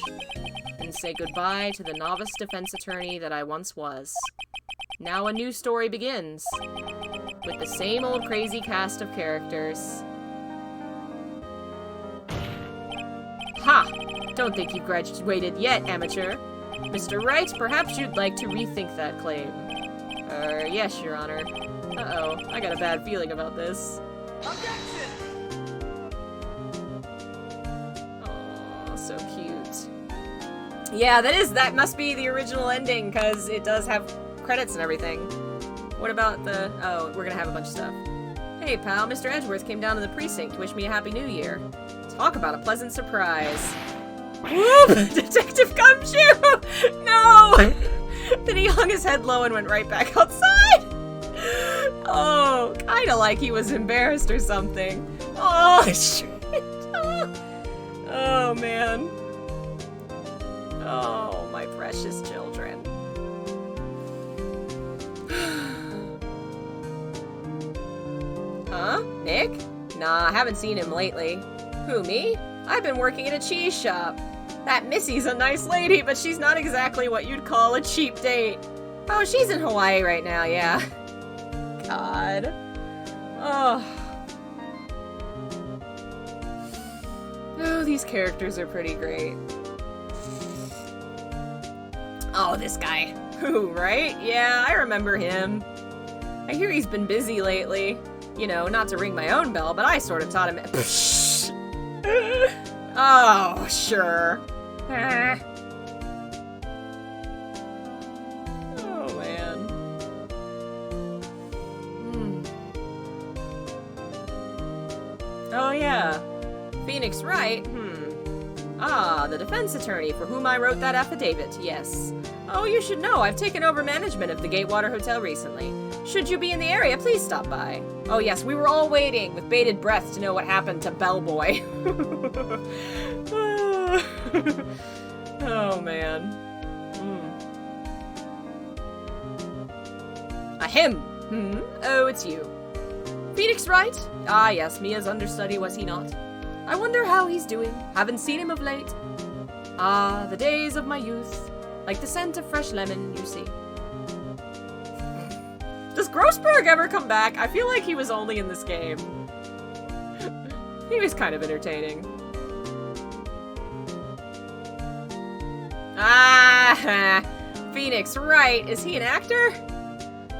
and say goodbye to the novice defense attorney that I once was. Now a new story begins with the same old crazy cast of characters. Ha! Don't think you've graduated yet, amateur. Mr. Wright, perhaps you'd like to rethink that claim. Yes, Your Honor. Uh-oh, I got a bad feeling about this. Objection! Oh, so cute. Yeah, that must be the original ending, because it does have credits and everything. What about the... Oh, we're gonna have a bunch of stuff. Hey, pal, Mr. Edgeworth came down to the precinct to wish me a Happy New Year. Talk about a pleasant surprise. Whoop! Detective Gumshoe! No! Then he hung his head low and went right back outside. Oh, kinda like he was embarrassed or something. Oh, shit. Oh, man. Oh, my precious children. Huh? Nick? Nah, I haven't seen him lately. Who, me? I've been working at a cheese shop. That Missy's a nice lady, but she's not exactly what you'd call a cheap date. Oh, she's in Hawaii right now, yeah. God. Oh. Oh, these characters are pretty great. Oh, this guy. Who, right? Yeah, I remember him. I hear he's been busy lately. You know, not to ring my own bell, but I sort of taught him... Oh, sure. Oh, man. Oh, yeah. Phoenix Wright? Ah, the defense attorney for whom I wrote that affidavit, yes. Oh, you should know, I've taken over management of the Gatewater Hotel recently. Should you be in the area, please stop by. Oh yes, we were all waiting with bated breath to know what happened to Bellboy. Oh, man. Ahem. Oh, it's you. Phoenix Wright? Ah, yes, Mia's understudy, was he not? I wonder how he's doing. Haven't seen him of late. Ah, the days of my youth. Like the scent of fresh lemon, you see. Does Grossberg ever come back? I feel like he was only in this game. He was kind of entertaining. Ah, Phoenix Wright. Is he an actor?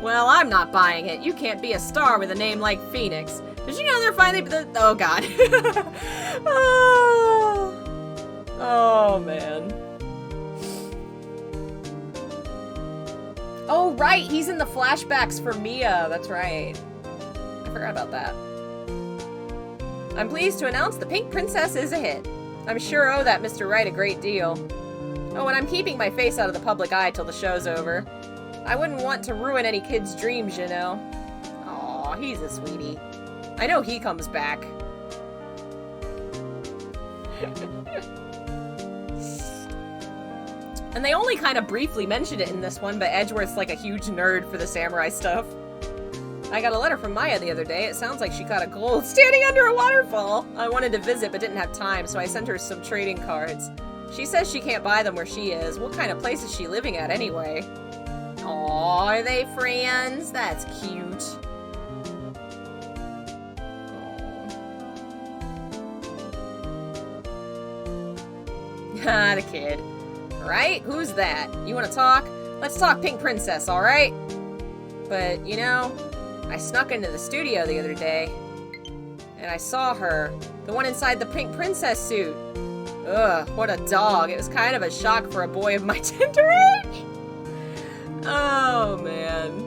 Well, I'm not buying it. You can't be a star with a name like Phoenix. Did you know they're finally... Oh, God. Oh, man. Oh, right. He's in the flashbacks for Mia. That's right. I forgot about that. I'm pleased to announce the Pink Princess is a hit. I'm sure owe that Mr. Wright a great deal. Oh, and I'm keeping my face out of the public eye till the show's over. I wouldn't want to ruin any kid's dreams, you know. Aw, he's a sweetie. I know he comes back. And they only kind of briefly mentioned it in this one, but Edgeworth's like a huge nerd for the samurai stuff. I got a letter from Maya the other day. It sounds like she caught a gold standing under a waterfall. I wanted to visit but didn't have time, so I sent her some trading cards. She says she can't buy them where she is. What kind of place is she living at anyway? Aw, are they friends? That's cute. Ah, the kid. Right? Who's that? You want to talk? Let's talk Pink Princess, alright? But, you know, I snuck into the studio the other day, and I saw her. The one inside the Pink Princess suit. Ugh, what a dog. It was kind of a shock for a boy of my tender age. Oh, man.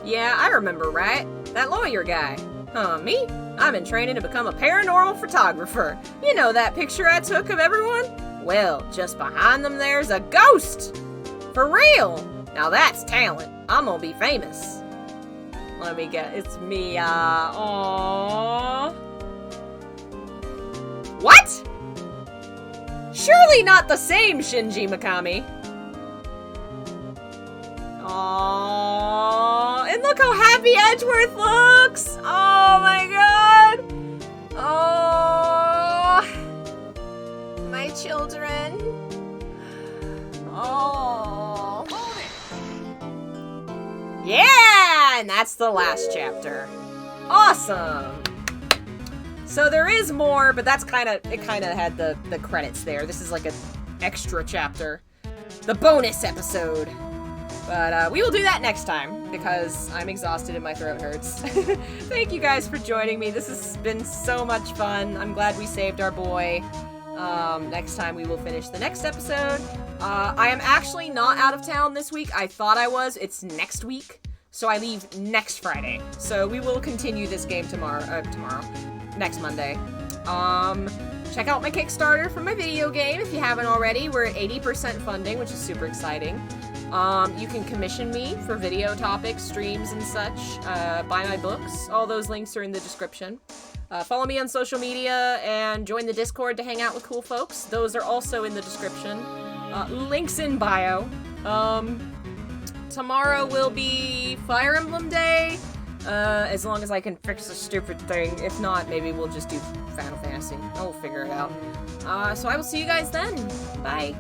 Yeah, I remember, right? That lawyer guy. Huh, me? I'm in training to become a paranormal photographer. You know that picture I took of everyone? Well, just behind them there's a ghost! For real! Now that's talent. I'm gonna be famous. Let me get... It's Mia. Aww. What? Surely not the same Shinji Mikami. Aww. And look how happy Edgeworth looks! Oh my god! Oh, my children. Oh. Yeah! And that's the last chapter. Awesome! So there is more, but that's it kind of had the credits there. This is like an extra chapter. The bonus episode. But we will do that next time, because I'm exhausted and my throat hurts. Thank you guys for joining me. This has been so much fun. I'm glad we saved our boy. Next time we will finish the next episode. I am actually not out of town this week. I thought I was. It's next week. So I leave next Friday. So we will continue this game next Monday. Check out my Kickstarter for my video game if you haven't already. We're at 80% funding, which is super exciting. You can commission me for video topics, streams, and such. Buy my books. All those links are in the description. Follow me on social media and join the Discord to hang out with cool folks. Those are also in the description. Links in bio. Tomorrow will be Fire Emblem Day, as long as I can fix a stupid thing. If not, maybe we'll just do Final Fantasy. I'll figure it out. So I will see you guys then. Bye.